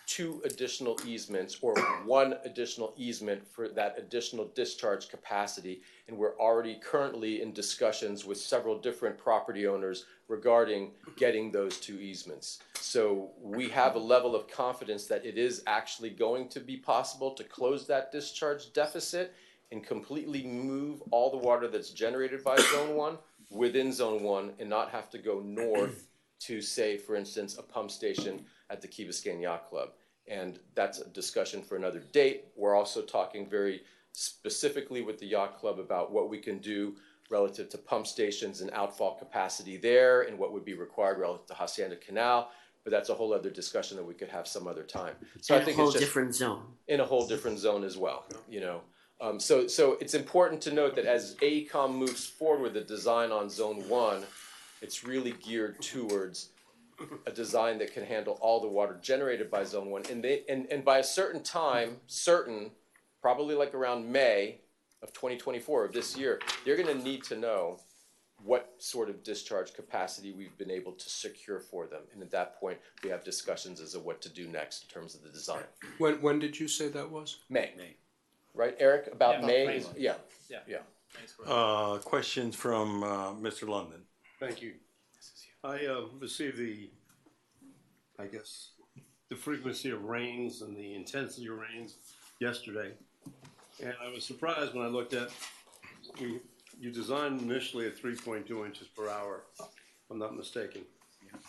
2 additional easements or 1 additional easement for that additional discharge capacity. And we're already currently in discussions with several different property owners regarding getting those 2 easements. So we have a level of confidence that it is actually going to be possible to close that discharge deficit and completely move all the water that's generated by Zone 1 within Zone 1 and not have to go north to, say, for instance, a pump station at the Key Biscayne Yacht Club. And that's a discussion for another date. We're also talking very specifically with the Yacht Club about what we can do relative to pump stations and outfall capacity there and what would be required relative to Hacienda Canal. But that's a whole other discussion that we could have some other time. So I think a whole it's just different zone. in a whole different zone as well, you know. So it's important to note that as AECOM moves forward with the design on Zone 1, it's really geared towards a design that can handle all the water generated by Zone 1. And by a certain time, probably like around May of 2024 of this year, they're going to need to know what sort of discharge capacity we've been able to secure for them. And at that point, we have discussions as to what to do next in terms of the design. When did you say that was? May. Right, Eric? About Yeah, May? May. Yeah. Questions from Mr. London? Thank you. I received the frequency of rains and the intensity of rains yesterday. And I was surprised when I looked at, you designed initially at 3.2 inches per hour, if I'm not mistaken.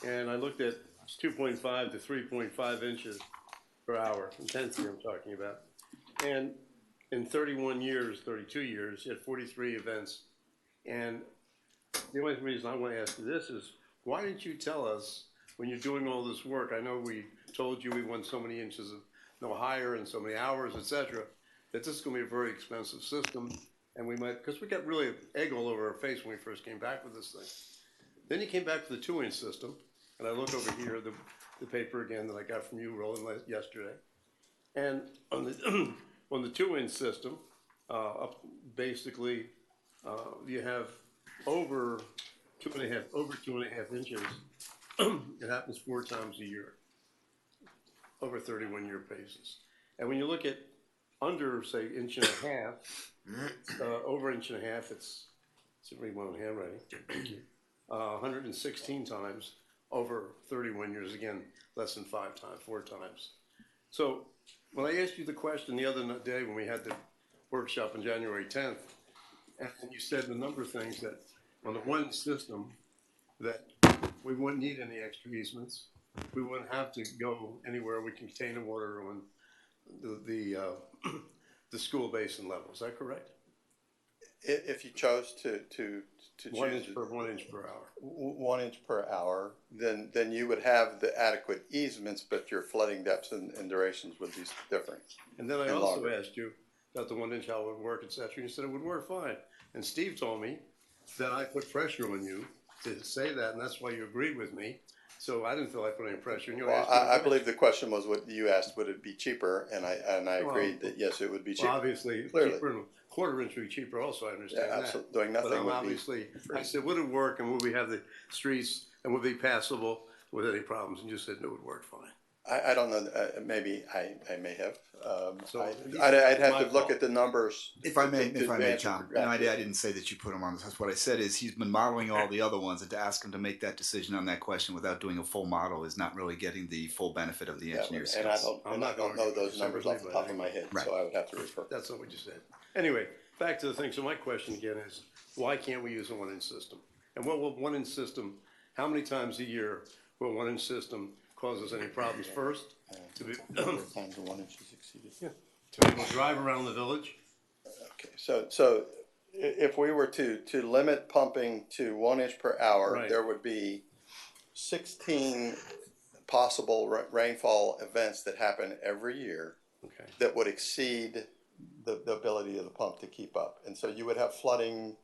And I looked at 2.5 to 3.5 inches per hour, intensity I'm talking about. And in 32 years, you had 43 events. And the only reason I want to ask you this is, why didn't you tell us when you're doing all this work? I know we told you we want so many inches of no higher and so many hours, etc., that this is going to be a very expensive system. And we might, because we got really an egg all over our face when we first came back with this thing. Then you came back with the 2-inch system. And I look over here, the paper again that I got from you, Roland, yesterday. And on the on the 2-inch system, basically, you have over 2.5 inches. It happens 4 times a year, over 31-year basis. And when you look at under, say, 1.5 inches, over 1.5 inches, it's read my own handwriting. 116 times over 31 years. Again, less than 4 times. So when I asked you the question the other day when we had the workshop on January 10th, and you said a number of things that on the 1 system that we wouldn't need any extra easements. We wouldn't have to go anywhere. We can contain the water on the school basin level. Is that correct? If you chose to 1 inch per 1 inch per hour. 1 inch per hour, then you would have the adequate easements, but your flooding depths and durations would be different. And then I also asked you about the 1 inch, how it would work, etc. And you said it would work fine. And Steve told me that I put pressure on you to say that, and that's why you agreed with me. So I didn't feel like putting any pressure on you. Well, I believe the question was what you asked, would it be cheaper? And I agreed that yes, it would be cheaper. Well, obviously, clearly. Cheaper and a quarter inch would be cheaper also, I understand yeah, absolutely. Doing nothing but would obviously, be free. I said, would it work and would we have the streets and would it be passable with any problems? And you said no, it would work fine. I don't know. Maybe I may have. So I'd have to look at the numbers. If I may, John. No, I didn't say that you put him on this. That's what I said is he's been modeling all the other ones, and to ask him to make that decision on that question without doing a full model is not really getting the full benefit of the engineer's and I skills. don't know those numbers off the top of my head, Right. so I would have to refer. That's not what you said. Anyway, back to the thing. So my question again is, why can't we use a 1 inch system? And what will 1 inch system? How many times a year will a 1 inch system cause us any problems? First, to be times the 1 inch is exceeded. Yeah. To be able to drive around the village. Okay, so if we were to limit pumping to 1 inch per hour, Right. there would be 16 possible rainfall events that happen every year that would exceed the ability of the pump to keep up. And so you would have flooding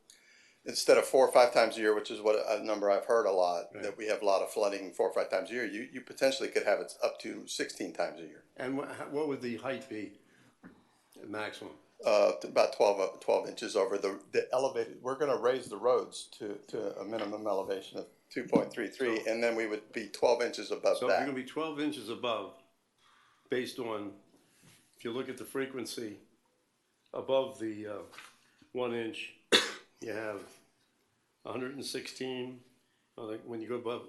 instead of 4 or 5 times a year, which is what a number I've heard a lot, that we have a lot of flooding 4 or 5 times a year. You potentially could have it up to 16 times a year. And what would the height be, maximum? About 12 inches over the elevated. We're going to raise the roads to a minimum elevation of 2.33, and then we would be 12 inches above So that. you're going to be 12 inches above based on, if you look at the frequency above the 1 inch, you have 116. When you go above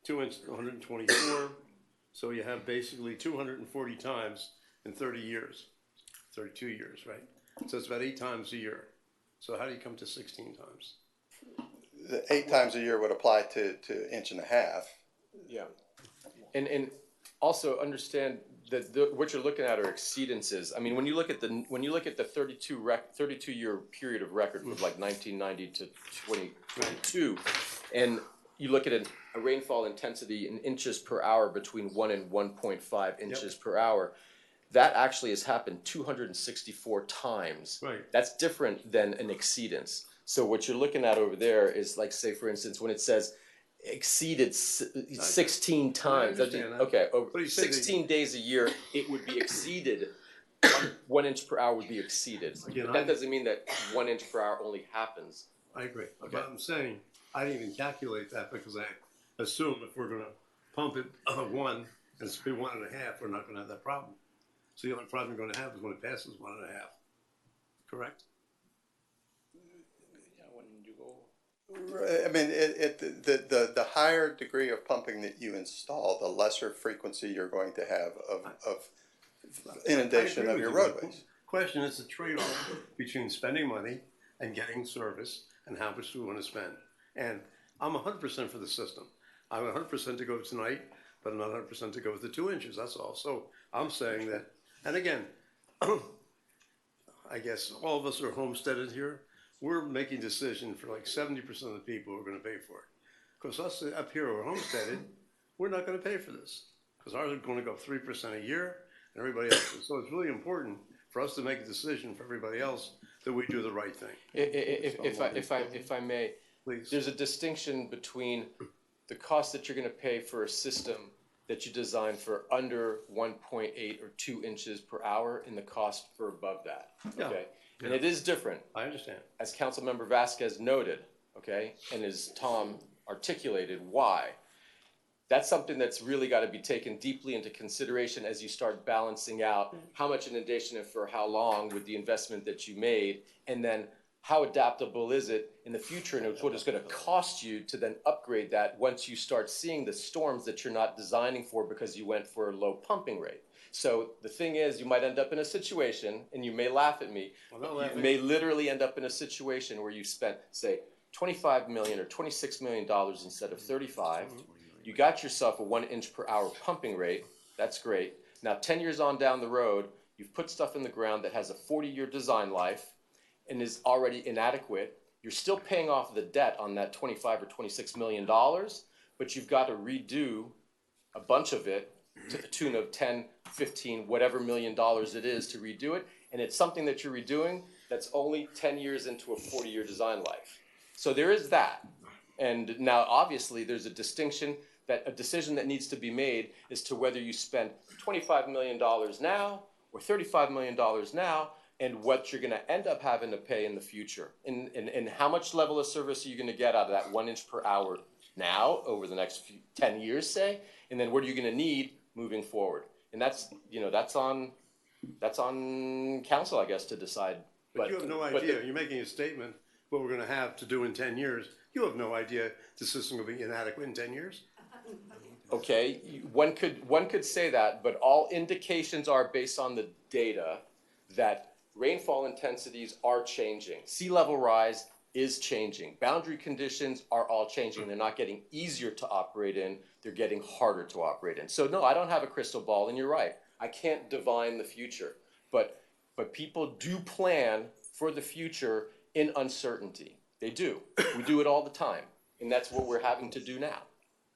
2 inch, 124. So you have basically 240 times in 30 years, 32 years, right? So it's about 8 times a year. So how do you come to 16 times? The 8 times a year would apply to 1.5 inches. Yeah. And also understand that what you're looking at are exceedances. I mean, when you look at the 32 year period of record from like 1990 to 2022, and you look at a rainfall intensity in inches per hour between 1 and 1.5 inches per hour, that actually has happened 264 times. Right. That's different than an exceedance. So what you're looking at over there is like, say, for instance, when it says exceeded 16 times. Okay, over 16 days a year, it would be exceeded. 1 inch per hour would be exceeded. But that doesn't mean that 1 inch per hour only happens. I agree. Okay. But I'm saying I didn't even calculate that because I assume if we're going to pump it 1 and spend 1.5, we're not going to have that problem. So the only problem you're going to have is when it passes 1.5. Correct? I mean, the higher degree of pumping that you install, the lesser frequency you're going to have of inundation of your roadways. Question is a trade-off between spending money and getting service and how much do we want to spend. And I'm 100% for the system. I'm 100% to go tonight, but I'm not 100% to go with the 2 inches, that's all. So I'm saying that, and again, I guess all of us are homesteaded here. We're making decisions for like 70% of the people who are going to pay for it. Because us up here who are homesteaded, we're not going to pay for this. Because ours are going to go up 3% a year, and everybody else. So it's really important for us to make a decision for everybody else that we do the right thing. If I may, please. There's a distinction between the cost that you're going to pay for a system that you design for under 1.8 or 2 inches per hour and the cost for above that. Okay. Yeah. And it is different. I understand. As Councilmember Vasquez noted, okay, and as Tom articulated why. That's something that's really got to be taken deeply into consideration as you start balancing out how much inundation and for how long with the investment that you made, and then how adaptable is it in the future, and what it's going to cost you to then upgrade that once you start seeing the storms that you're not designing for because you went for a low pumping rate. So the thing is, you might end up in a situation, and you may laugh at me, you may literally end up in a situation where you spent, say, $25 million or $26 million instead of 35. You got yourself a 1 inch per hour pumping rate. That's great. Now, 10 years on down the road, you've put stuff in the ground that has a 40-year design life and is already inadequate. You're still paying off the debt on that $25 or $26 million, but you've got to redo a bunch of it to the tune of 10, 15, whatever $1 million it is to redo it. And it's something that you're redoing that's only 10 years into a 40-year design life. So there is that. And now, obviously, there's a distinction that a decision that needs to be made as to whether you spend $25 million now or $35 million now, and what you're going to end up having to pay in the future. And how much level of service are you going to get out of that 1 inch per hour now over the next 10 years, say? And then what are you going to need moving forward? And that's, you know, that's on council, I guess, to decide. But you have no idea. You're making a statement what we're going to have to do in 10 years. You have no idea the system will be inadequate in 10 years. Okay, one could say that, but all indications are based on the data that rainfall intensities are changing. Sea level rise is changing. Boundary conditions are all changing. They're not getting easier to operate in. They're getting harder to operate in. So no, I don't have a crystal ball, and you're right. I can't divine the future. But people do plan for the future in uncertainty. They do. We do it all the time. And that's what we're having to do now.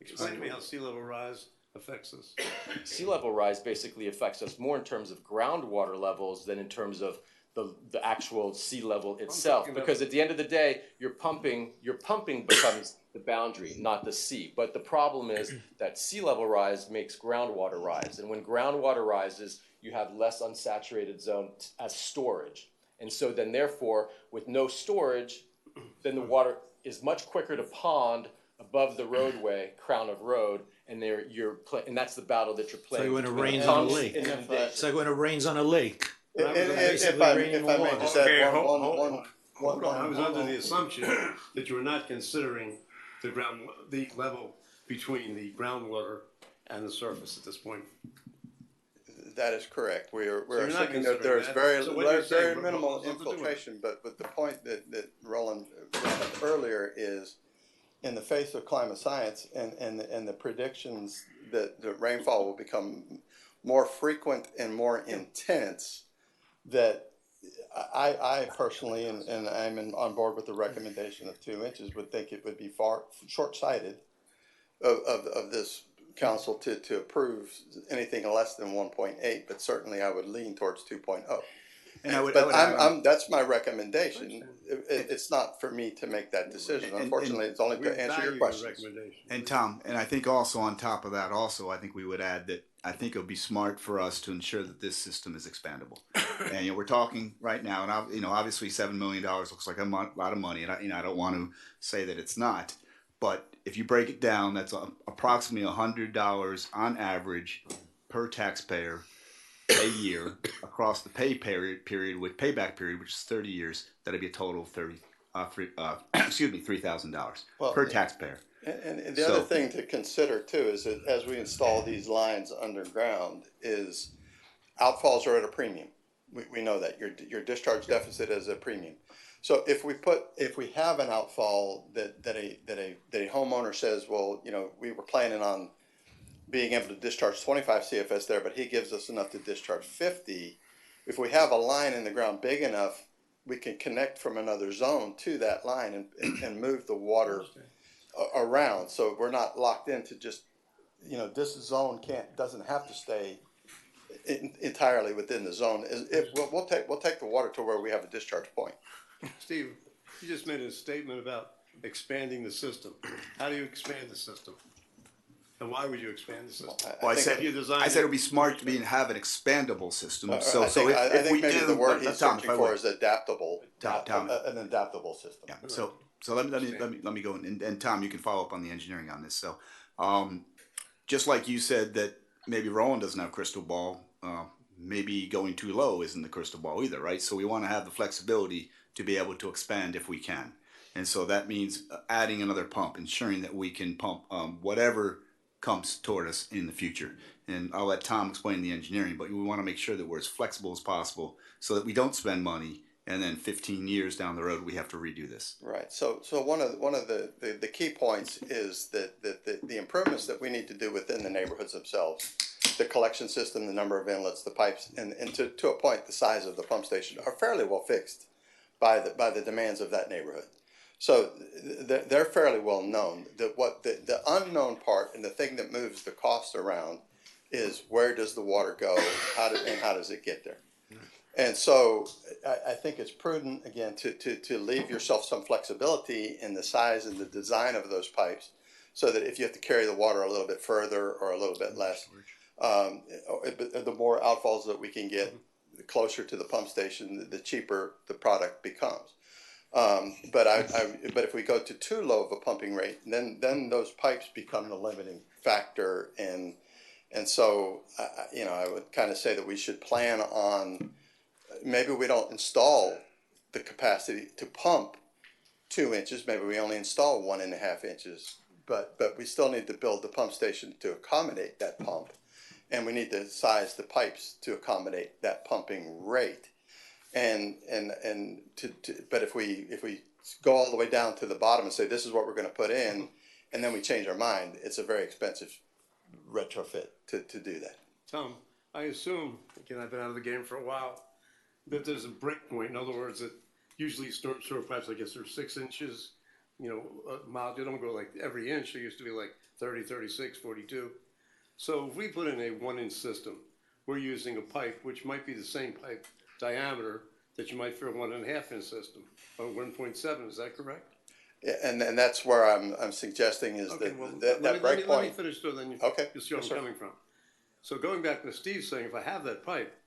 Explain to me how sea level rise affects us. Sea level rise basically affects us more in terms of groundwater levels than in terms of the actual sea level itself. Because at the end of the day, your pumping becomes the boundary, not the sea. But the problem is that sea level rise makes groundwater rise. And when groundwater rises, you have less unsaturated zone as storage. And so then therefore, with no storage, then the water is much quicker to pond above the roadway, crown of road, and and that's the battle that you're It's playing. like when it between rains on a pumps lake. and inundation. It's like when it rains on a lake. If I may just add Hold on, I was under the assumption that you were not considering the level between the groundwater and the surface at this point. That is correct. We're So you're not assuming that considering there's that. very, So what you're saying, very what minimal proposals are doing? infiltration, but the point that Roland brought up earlier is, in the face of climate science and the predictions that the rainfall will become more frequent and more intense, that I personally, and I'm on board with the recommendation of 2 inches, would think it would be far short-sighted of this council to approve anything less than 1.8, but certainly I would lean towards 2.0. And I would that's my recommendation. It's not for me to make that decision. Unfortunately, it's only to answer your questions. And Tom, and I think also on top of that, also I think we would add that I think it would be smart for us to ensure that this system is expandable. And we're talking right now, and obviously $7 million looks like a lot of money, and I don't want to say that it's not, but if you break it down, that's approximately $100 on average per taxpayer a year across the pay period with payback period, which is 30 years. That'd be a total of $3,000 per taxpayer. And the other thing to consider too is that as we install these lines underground, is outfalls are at a premium. We know that your discharge deficit is a premium. So if we have an outfall that a homeowner says, well, we were planning on being able to discharge 25 CFS there, but he gives us enough to discharge 50. If we have a line in the ground big enough, we can connect from another zone to that line and move the water around. So we're not locked into just, this zone doesn't have to stay entirely within the zone. We'll take the water to where we have a discharge point. Steve, you just made a statement about expanding the system. How do you expand the system? And why would you expand the system? Well, I said it would be smart to have an expandable system. So I think maybe the word he's Tom, searching for is adaptable. Tom. An adaptable system. Yeah. So let me go and Tom, you can follow up on the engineering on this. So, just like you said that maybe Roland doesn't have a crystal ball, maybe going too low isn't the crystal ball either, right? So we want to have the flexibility to be able to expand if we can, and so that means adding another pump, ensuring that we can pump whatever comes toward us in the future. And I'll let Tom explain the engineering, but we want to make sure that we're as flexible as possible so that we don't spend money and then 15 years down the road we have to redo this. Right. So one of the key points is that the improvements that we need to do within the neighborhoods themselves, the collection system, the number of inlets, the pipes, and to a point the size of the pump station are fairly well fixed by the demands of that neighborhood. So they're fairly well known. The unknown part and the thing that moves the cost around is where does the water go, and how does it get there? And so I think it's prudent, again, to leave yourself some flexibility in the size and the design of those pipes so that if you have to carry the water a little bit further or a little bit less, the more outfalls that we can get, the closer to the pump station, the cheaper the product becomes. But if we go to too low of a pumping rate, then those pipes become the limiting factor, and so I would kind of say that we should plan on maybe we don't install the capacity to pump 2 inches, maybe we only install 1.5 inches, but we still need to build the pump station to accommodate that pump, and we need to size the pipes to accommodate that pumping rate. But if we go all the way down to the bottom and say this is what we're going to put in, and then we change our mind, it's a very expensive retrofit to do that. Tom, I assume, again, I've been out of the game for a while, that there's a break point. In other words, that usually sewer pipes, I guess, are 6 inches, mild. They don't go like every inch. They used to be like 30, 36, 42. So if we put in a 1 inch system, we're using a pipe which might be the same pipe diameter that you might for a 1.5 inch system, or 1.7. Is that correct? Yeah, and that's where I'm suggesting is okay, that break point. Let me finish so then you see where I'm coming from. So going back to Steve saying, if I have that pipe,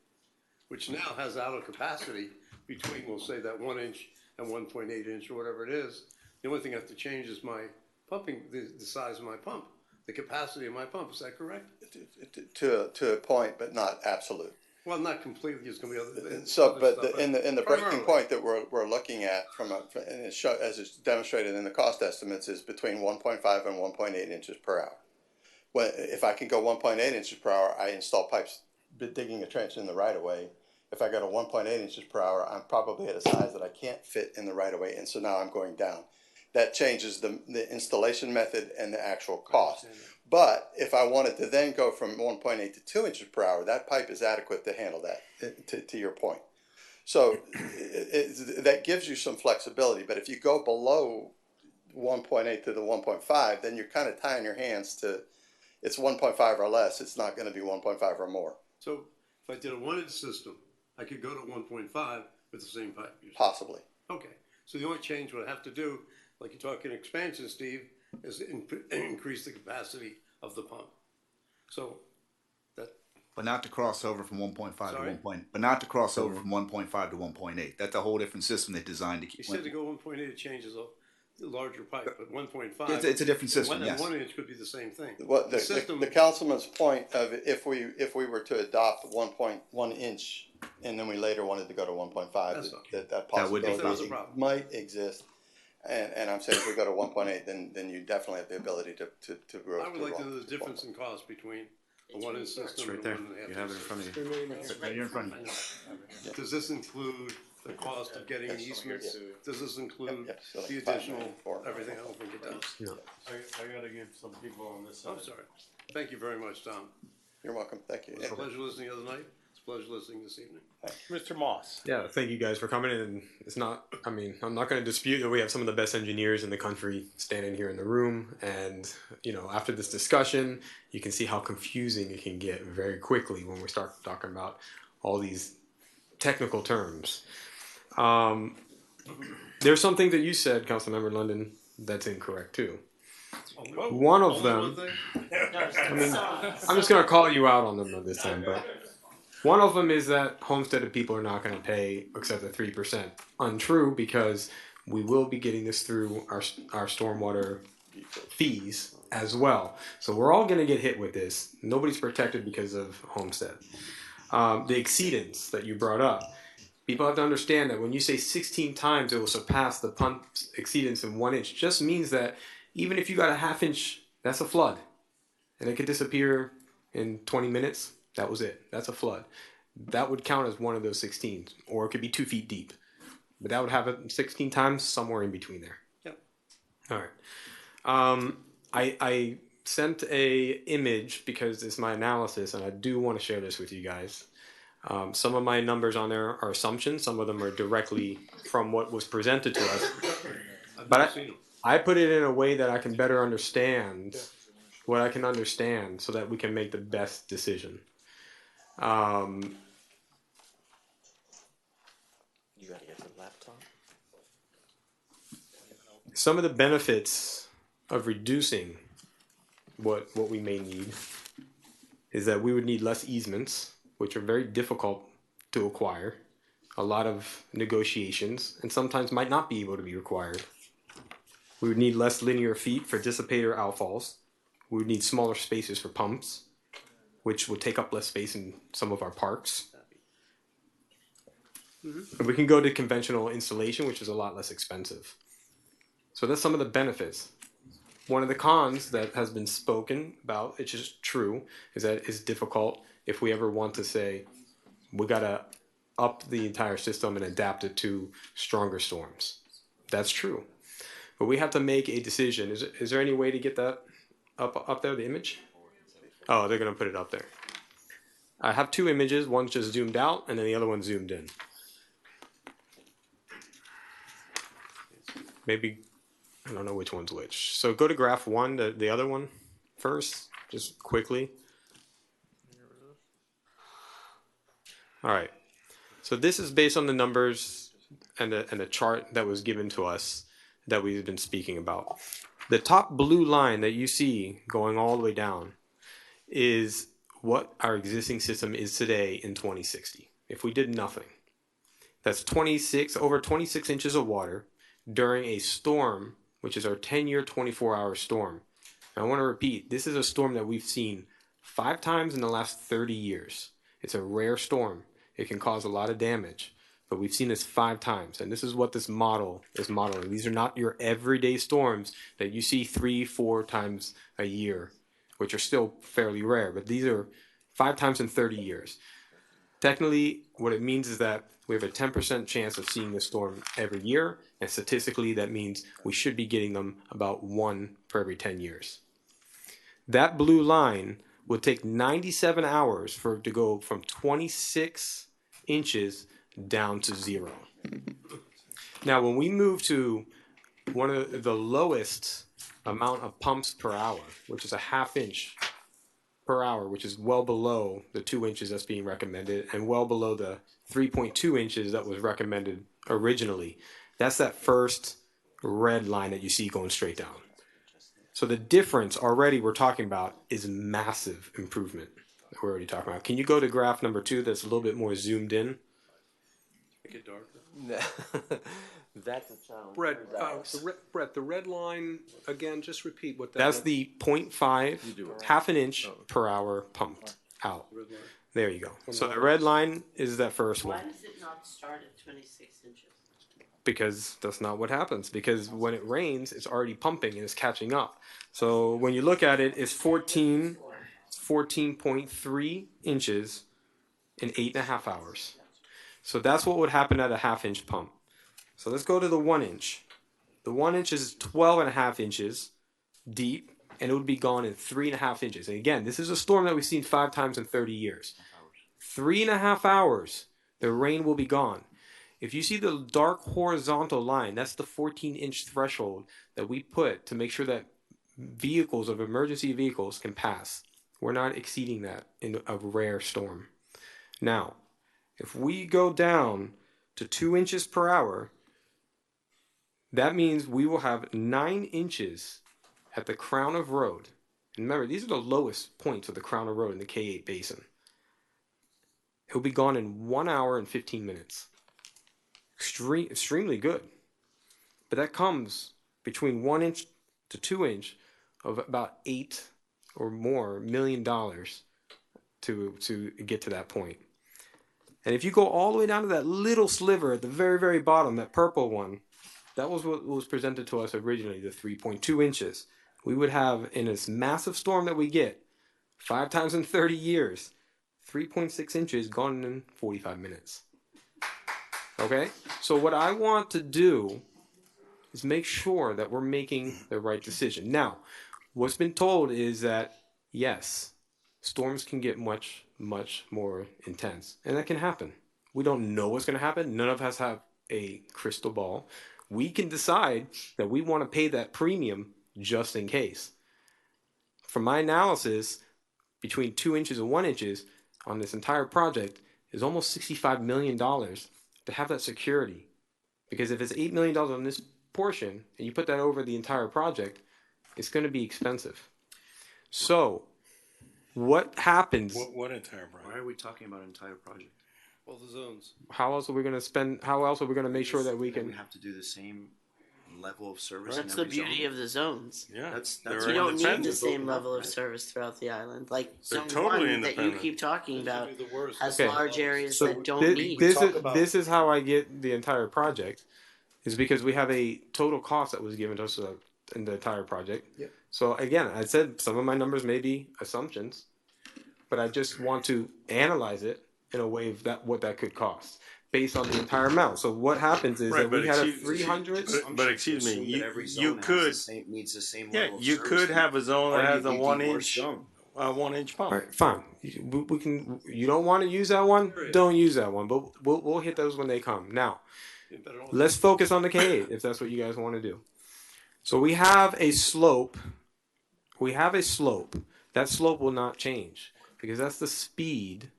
which now has idle capacity between, we'll say, that 1 inch and 1.8 inch or whatever it is, the only thing I have to change is my pumping, the size of my pump. the capacity of my pump. Is that correct? To a point, but not absolute. Well, not completely. It's going to be other. So, but stuff, in the breaking primarily. point that we're looking at and as it's demonstrated in the cost estimates is between 1.5 and 1.8 inches per hour. When if I can go 1.8 inches per hour, I install pipes digging a trench in the right of way. If I go to 1.8 inches per hour, I'm probably at a size that I can't fit in the right of way, and so now I'm going down. That changes the installation method and the actual cost. But if I wanted to then go from 1.8 to 2 inches per hour, that pipe is adequate to handle that, to your point. So that gives you some flexibility. But if you go below 1.8 to the 1.5, then you're kind of tying your hands to it's 1.5 or less. It's not going to be 1.5 or more. So if I did a 1-inch system, I could go to 1.5 with the same pipe. Possibly. Okay. So the only change would have to do, like you're talking expansion, Steve, is increase the capacity of the pump. So that. But not to cross over from 1.5 to Sorry? 1. But not to cross over from 1.5 to 1.8. That's a whole different system they designed to keep. You said to go 1.8, it changes a larger pipe, but 1.5. It's a different system, And yes. 1 inch could be the same thing. What The system. the councilman's point of if we were to adopt 1.1 inch and then we later wanted to go to 1.5, That's that That would be possibility possible. might exist. And I'm saying if we go to 1.8, then you definitely have the ability to grow. I would like to know the difference in cost between a 1-inch system right and there. a 1.5. You have it in front of you. Right in front of you. Does this include the cost of getting an easement? Does this include Yep, so the like 5 additional, million, 4. everything? I don't think it does. No. I gotta give some people on this side. I'm sorry. Thank you very much, Tom. You're welcome. Thank you. It was a pleasure listening the other night. It's a pleasure listening this evening. Mr. Moss. Yeah, thank you guys for coming in. And it's not, I mean, I'm not going to dispute that we have some of the best engineers in the country standing here in the room. And, you know, after this discussion, you can see how confusing it can get very quickly when we start talking about all these technical terms. There's something that you said, Councilmember London, that's incorrect too. One of them, I mean, I'm just going to call you out on them this time, but one of them is that homesteaded people are not going to pay except the 3%. Untrue, because we will be getting this through our stormwater fees as well. So we're all going to get hit with this. Nobody's protected because of homestead. The exceedance that you brought up, people have to understand that when you say 16 times it will surpass the pump exceedance in 1 inch, just means that even if you got a ½ inch, that's a flood. And it could disappear in 20 minutes. That was it. That's a flood. That would count as one of those 16s, or it could be 2 feet deep. But that would have it 16 times, somewhere in between there. Yep. All right. I sent a image because it's my analysis, and I do want to share this with you guys. Some of my numbers on there are assumptions. Some of them are directly from what was presented to us. But I put it in a way that I can better understand what I can understand so that we can make the best decision. You gotta get the laptop. Some of the benefits of reducing what we may need is that we would need less easements, which are very difficult to acquire, a lot of negotiations, and sometimes might not be able to be required. We would need less linear feet for dissipator outfalls. We would need smaller spaces for pumps, which would take up less space in some of our parks. And we can go to conventional installation, which is a lot less expensive. So that's some of the benefits. One of the cons that has been spoken about, it's just true, is that it's difficult if we ever want to say, we gotta up the entire system and adapt it to stronger storms. That's true. But we have to make a decision. Is there any way to get that up there, the image? Oh, they're gonna put it up there. I have two images, one's just zoomed out and then the other one's zoomed in. Maybe, I don't know which one's which. So go to graph one, the other one first, just quickly. All right. So this is based on the numbers and the chart that was given to us that we've been speaking about. The top blue line that you see going all the way down is what our existing system is today in 2060. If we did nothing, that's over 26 inches of water during a storm, which is our 10-year, 24-hour storm. And I want to repeat, this is a storm that we've seen 5 times in the last 30 years. It's a rare storm. It can cause a lot of damage, but we've seen this 5 times. And this is what this model is modeling. These are not your everyday storms that you see 3-4 times a year, which are still fairly rare, but these are 5 times in 30 years. Technically, what it means is that we have a 10% chance of seeing this storm every year, and statistically that means we should be getting them about 1 per every 10 years. That blue line would take 97 hours for it to go from 26 inches down to 0. Now, when we move to one of the lowest amount of pumps per hour, which is a 1/2 inch per hour, which is well below the 2 inches that's being recommended and well below the 3.2 inches that was recommended originally. That's that first red line that you see going straight down. So the difference already we're talking about is massive improvement that we're already talking about. Can you go to graph number 2 that's a little bit more zoomed in? Make it darker. That's a challenge. Brett, the red line, again, just repeat what that That's is. the 0.5, 1/2 inch per hour pumped out. There you go. So the red line is that first Why one. does it not start at 26 inches? Because that's not what happens. Because when it rains, it's already pumping and it's catching up. So when you look at it, it's 14.3 inches in 8.5 hours. So that's what would happen at a 1/2 inch pump. So let's go to the 1 inch. The 1 inch is 12.5 inches deep, and it would be gone in 3.5 inches. And again, this is a storm that we've seen 5 times in 30 years. 3.5 hours, the rain will be gone. If you see the dark horizontal line, that's the 14-inch threshold that we put to make sure that vehicles of emergency vehicles can pass. We're not exceeding that in a rare storm. Now, if we go down to 2 inches per hour, that means we will have 9 inches at the crown of road. And remember, these are the lowest points of the crown of road in the K8 basin. It will be gone in 1 hour and 15 minutes. Extremely good. But that comes between 1 inch to 2 inch of about $8 or more million to get to that point. And if you go all the way down to that little sliver at the very, very bottom, that purple one, that was what was presented to us originally, the 3.2 inches. We would have, in this massive storm that we get, 5 times in 30 years, 3.6 inches gone in 45 minutes. Okay? So what I want to do is make sure that we're making the right decision. Now, what's been told is that, yes, storms can get much, much more intense. And that can happen. We don't know what's going to happen. None of us have a crystal ball. We can decide that we want to pay that premium just in case. From my analysis, between 2 inches and 1 inches on this entire project is almost $65 million to have that security. Because if it's $8 million on this portion, and you put that over the entire project, it's going to be expensive. So, what happens? What entire project? Why are we talking about an entire project? All the zones. How else are we going to spend? How else are we going to make sure that we We can? have to do the same level of service. That's in the every beauty zone. of the zones. Yeah, That's You don't need the same level of service throughout the island. Like They're zone totally 1 that you independent. keep talking about Be the worst. has Okay. large areas So that don't thi- need. this is how I get the entire project, is because we have a total cost that was given to us in the entire project. Yep. So again, I said some of my numbers may be assumptions, but I just want to analyze it in a way of what that could cost based on the entire amount. So what happens is that we had a 300. But excuse me, Assume that every you zone has could the same, needs the same yeah, level of you service. could have a zone that has a Arguably the 1 worst inch zone. 1 inch pump. All right, fine. We can. You don't want to use that one? Don't use that one. But we'll hit those when they come. Now, let's focus on the K8 if that's what you guys want to do. So we have a slope. That slope will not change because that's the speed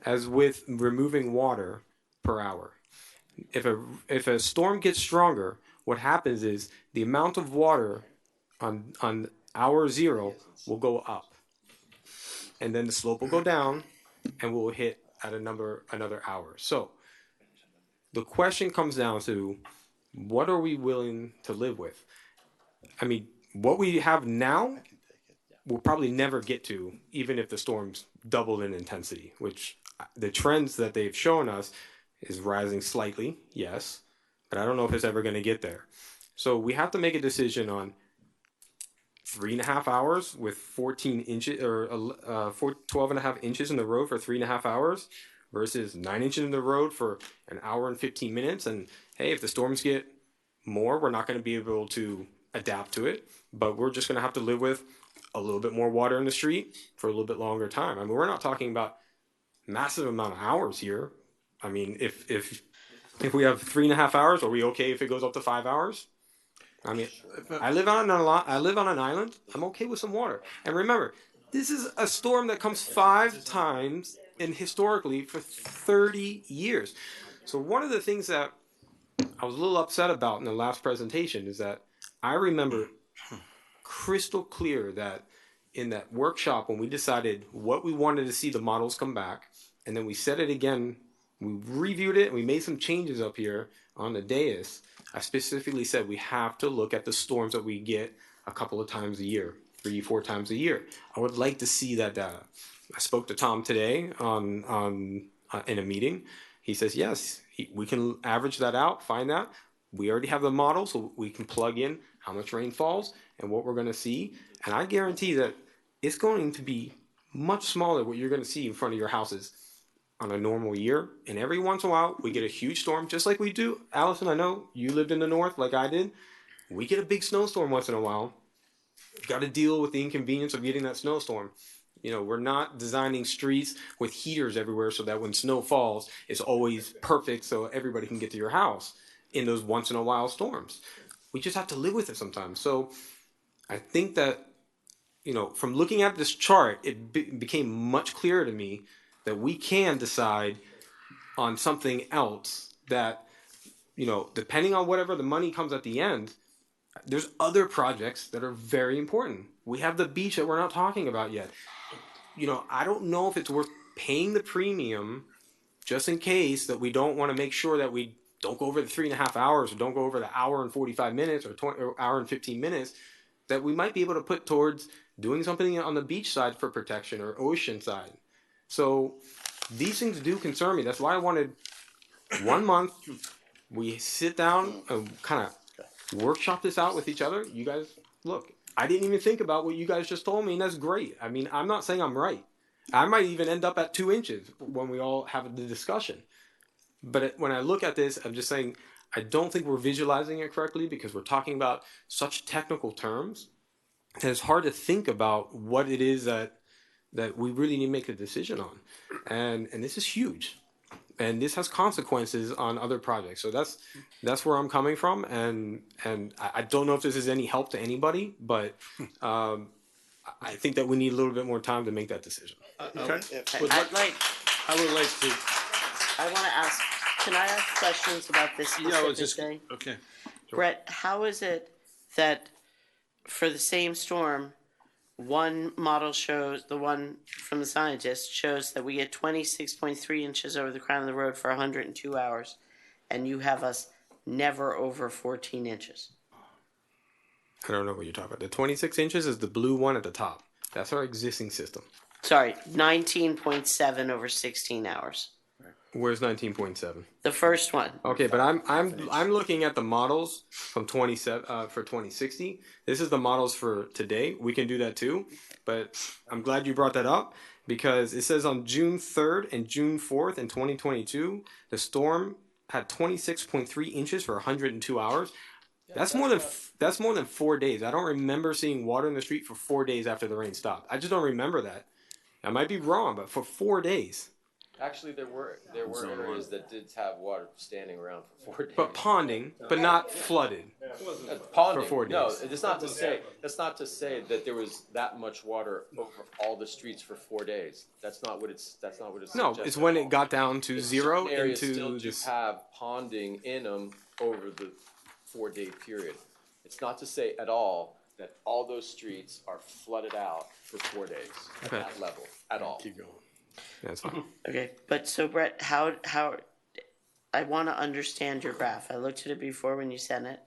as with removing water per hour. If a storm gets stronger, what happens is the amount of water on hour 0 will go up. And then the slope will go down and we'll hit at another hour. So the question comes down to, what are we willing to live with? I mean, what we have now, we'll probably never get to, even if the storms double in intensity, which the trends that they've shown us is rising slightly, yes, but I don't know if it's ever going to get there. So we have to make a decision on 3.5 hours with 14 inches or 12.5 inches in the road for 3.5 hours versus 9 inches in the road for an hour and 15 minutes. And hey, if the storms get more, we're not going to be able to adapt to it, but we're just going to have to live with a little bit more water in the street for a little bit longer time. I mean, we're not talking about massive amount of hours here. I mean, if we have 3.5 hours, are we okay if it goes up to 5 hours? I mean, I live on an island. I'm okay with some water. And remember, this is a storm that comes 5 times and historically for 30 years. So one of the things that I was a little upset about in the last presentation is that I remember crystal clear that in that workshop when we decided what we wanted to see the models come back, and then we said it again, we reviewed it and we made some changes up here on the dais. I specifically said we have to look at the storms that we get a couple of times a year, 3-4 times a year. I would like to see that data. I spoke to Tom today in a meeting. He says, yes, we can average that out, find that. We already have the model, so we can plug in how much rain falls and what we're going to see. And I guarantee that it's going to be much smaller what you're going to see in front of your houses on a normal year. And every once in a while, we get a huge storm, just like we do. Allison, I know you lived in the north like I did. We get a big snowstorm once in a while. You've got to deal with the inconvenience of getting that snowstorm. You know, we're not designing streets with heaters everywhere so that when snow falls, it's always perfect so everybody can get to your house in those once in a while storms. We just have to live with it sometimes. So I think that, you know, from looking at this chart, it became much clearer to me that we can decide on something else that, you know, depending on whatever the money comes at the end, there's other projects that are very important. We have the beach that we're not talking about yet. You know, I don't know if it's worth paying the premium just in case that we don't want to make sure that we don't go over the 3.5 hours or don't go over the hour and 45 minutes or hour and 15 minutes that we might be able to put towards doing something on the beach side for protection or ocean side. So these things do concern me. That's why I wanted 1 month. We sit down and kind of workshop this out with each other. You guys, look, I didn't even think about what you guys just told me, and that's great. I mean, I'm not saying I'm right. I might even end up at 2 inches when we all have the discussion. But when I look at this, I'm just saying I don't think we're visualizing it correctly because we're talking about such technical terms. And it's hard to think about what it is that we really need to make a decision on. And this is huge. And this has consequences on other projects. So that's where I'm coming from. And I don't know if this is any help to anybody, but I think that we need a little bit more time to make that decision. Okay. I would like to. I want to ask, can I ask questions about this specific thing? Okay. Brett, how is it that for the same storm, one model shows, the one from the scientist, shows that we get 26.3 inches over the crown of the road for 102 hours, and you have us never over 14 inches? I don't know what you're talking about. The 26 inches is the blue one at the top. That's our existing system. Sorry, 19.7 over 16 hours. Where's 19.7? The first one. Okay, but I'm looking at the models from 27 for 2060. This is the models for today. We can do that too, but I'm glad you brought that up because it says on June 3rd and June 4th in 2022, the storm had 26.3 inches for 102 hours. That's more than 4 days. I don't remember seeing water in the street for 4 days after the rain stopped. I just don't remember that. I might be wrong, but for 4 days. Actually, there were areas that did have water standing around for 4 days. But ponding, but not flooded. Ponding, for 4 days. no, that's not to say that there was that much water over all the streets for 4 days. That's not what it's. No, it's when it got down to zero areas into still this. do have ponding in them over the 4 day period. It's not to say at all that all those streets are flooded out for 4 days at that level at all. Keep going. That's fine. Okay, but so Brett, how I want to understand your graph. I looked at it before when you sent it,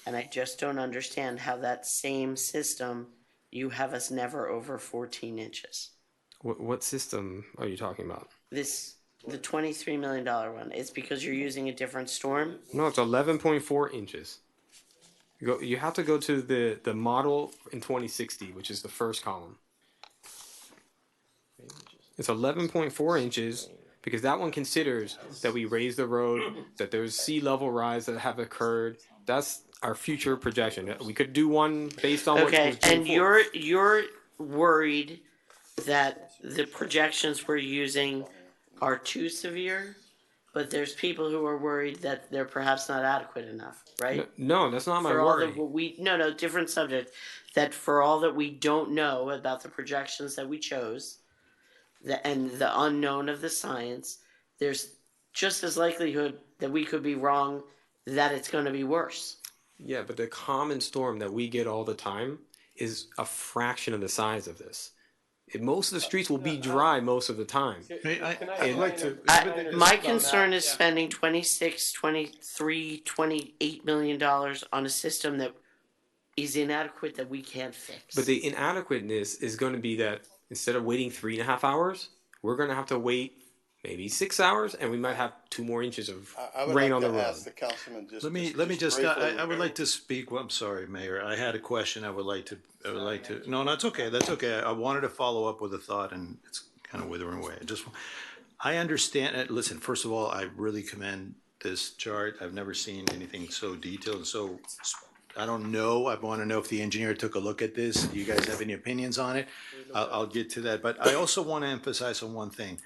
And I just don't understand how that same system, you have us never over 14 inches. What system are you talking about? The $23 million one, it's because you're using a different storm? No, it's 11.4 inches. You have to go to the model in 2060, which is the first column. It's 11.4 inches because that one considers that we raise the road, that there's sea level rise that have occurred. That's our future projection. We could do one based on Okay, what was and you're worried that the projections we're using are too severe, but there's people who are worried that they're perhaps not adequate enough, right? No, that's not my For all worry. that no, different subject. That for all that we don't know about the projections that we chose, and the unknown of the science, there's just as likelihood that we could be wrong that it's going to be worse. Yeah, but the common storm that we get all the time is a fraction of the size of this. Most of the streets will be dry most of the time. I'd like to. My concern is spending 26, 23, 28 million dollars on a system that is inadequate that we can't fix. But the inadequateness is going to be that instead of waiting 3.5 hours, we're going to have to wait maybe 6 hours, and we might have 2 more inches of rain on the road. Ask the councilman just. Let me just. I would like to speak. Well, I'm sorry, Mayor. I had a question. I would like to. No, that's okay. That's okay. I wanted to follow up with a thought, and it's kind of withering away. I understand. Listen, first of all, I really commend this chart. I've never seen anything so detailed. So I don't know. I want to know if the engineer took a look at this. Do you guys have any opinions on it? I'll get to that. But I also want to emphasize on one thing.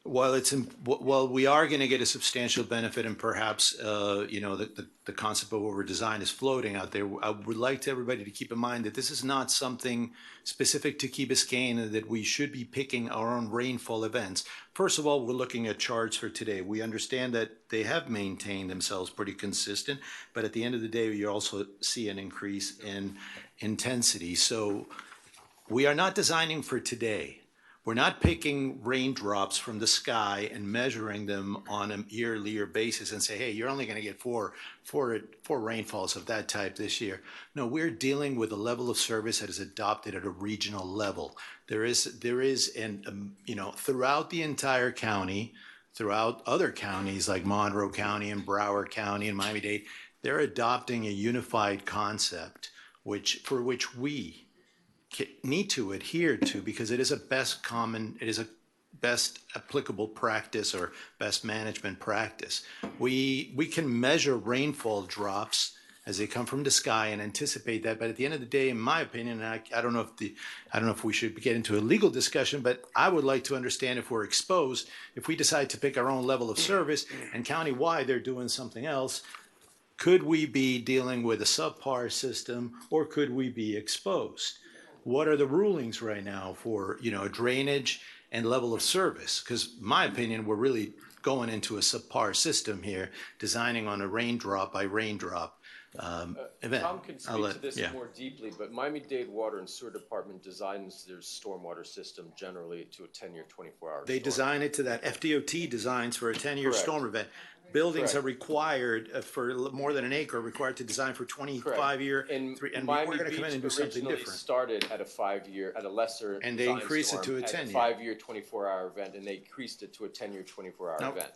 While we are going to get a substantial benefit, and perhaps the concept of over design is floating out there, I would like everybody to keep in mind that this is not something specific to Key Biscayne, and that we should be picking our own rainfall events. First of all, we're looking at charts for today. We understand that they have maintained themselves pretty consistent, but at the end of the day, you also see an increase in intensity. So we are not designing for today. We're not picking raindrops from the sky and measuring them on a year basis and say, hey, you're only going to get four rainfalls of that type this year. No, we're dealing with a level of service that is adopted at a regional level. There is throughout the entire county, throughout other counties like Monroe County and Broward County and Miami-Dade, they're adopting a unified concept for which we need to adhere to, because it is a best applicable practice or best management practice. We can measure rainfall drops as they come from the sky and anticipate that, but at the end of the day, in my opinion, and I don't know if we should get into a legal discussion, but I would like to understand if we're exposed, if we decide to pick our own level of service and countywide they're doing something else, could we be dealing with a subpar system, or could we be exposed? What are the rulings right now for, drainage and level of service? Because my opinion, we're really going into a subpar system here, designing on a raindrop by raindrop event. Tom can speak to this more deeply, but Miami-Dade Water and Sewer Department designs their stormwater system generally to a 10-year, 24-hour They design it to that. FDOT designs for a 10-year storm event. Buildings are required for more than an acre, are required to design for 25-year, and we're going to come in and do something different. Started at a 5-year, at a lesser, and they increased it to a 10-year, 5-year, 24-hour event, and they increased it to a 10-year, 24-hour event.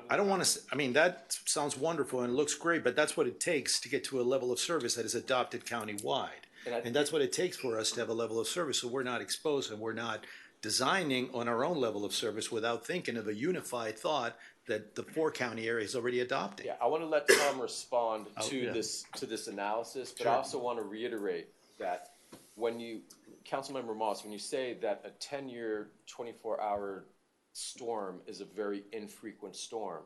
I don't want to. I mean, that sounds wonderful and it looks great, but that's what it takes to get to a level of service that is adopted countywide, and that's what it takes for us to have a level of service. So we're not exposed, and we're not designing on our own level of service without thinking of a unified thought that the 4-county area is already adopting. Yeah, I want to let Tom respond to this analysis, but I also want to reiterate that when you, Councilmember Moss, when you say that a 10-year, 24-hour storm is a very infrequent storm,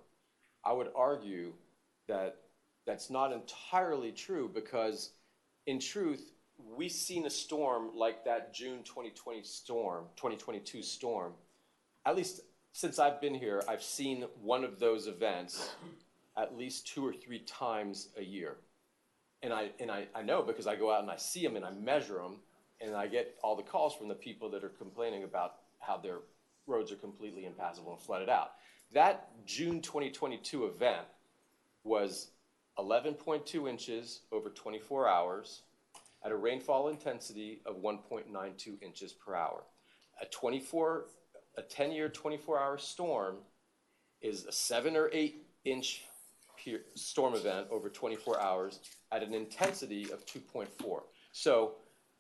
I would argue that that's not entirely true, because in truth, we've seen a storm like that June 2022 storm, at least since I've been here, I've seen one of those events at least 2 or 3 times a year. And I know, because I go out and I see them and I measure them, and I get all the calls from the people that are complaining about how their roads are completely impassable and flooded out. That June 2022 event was 11.2 inches over 24 hours at a rainfall intensity of 1.92 inches per hour. A 10-year, 24-hour storm is a 7 or 8 inch storm event over 24 hours at an intensity of 2.4. So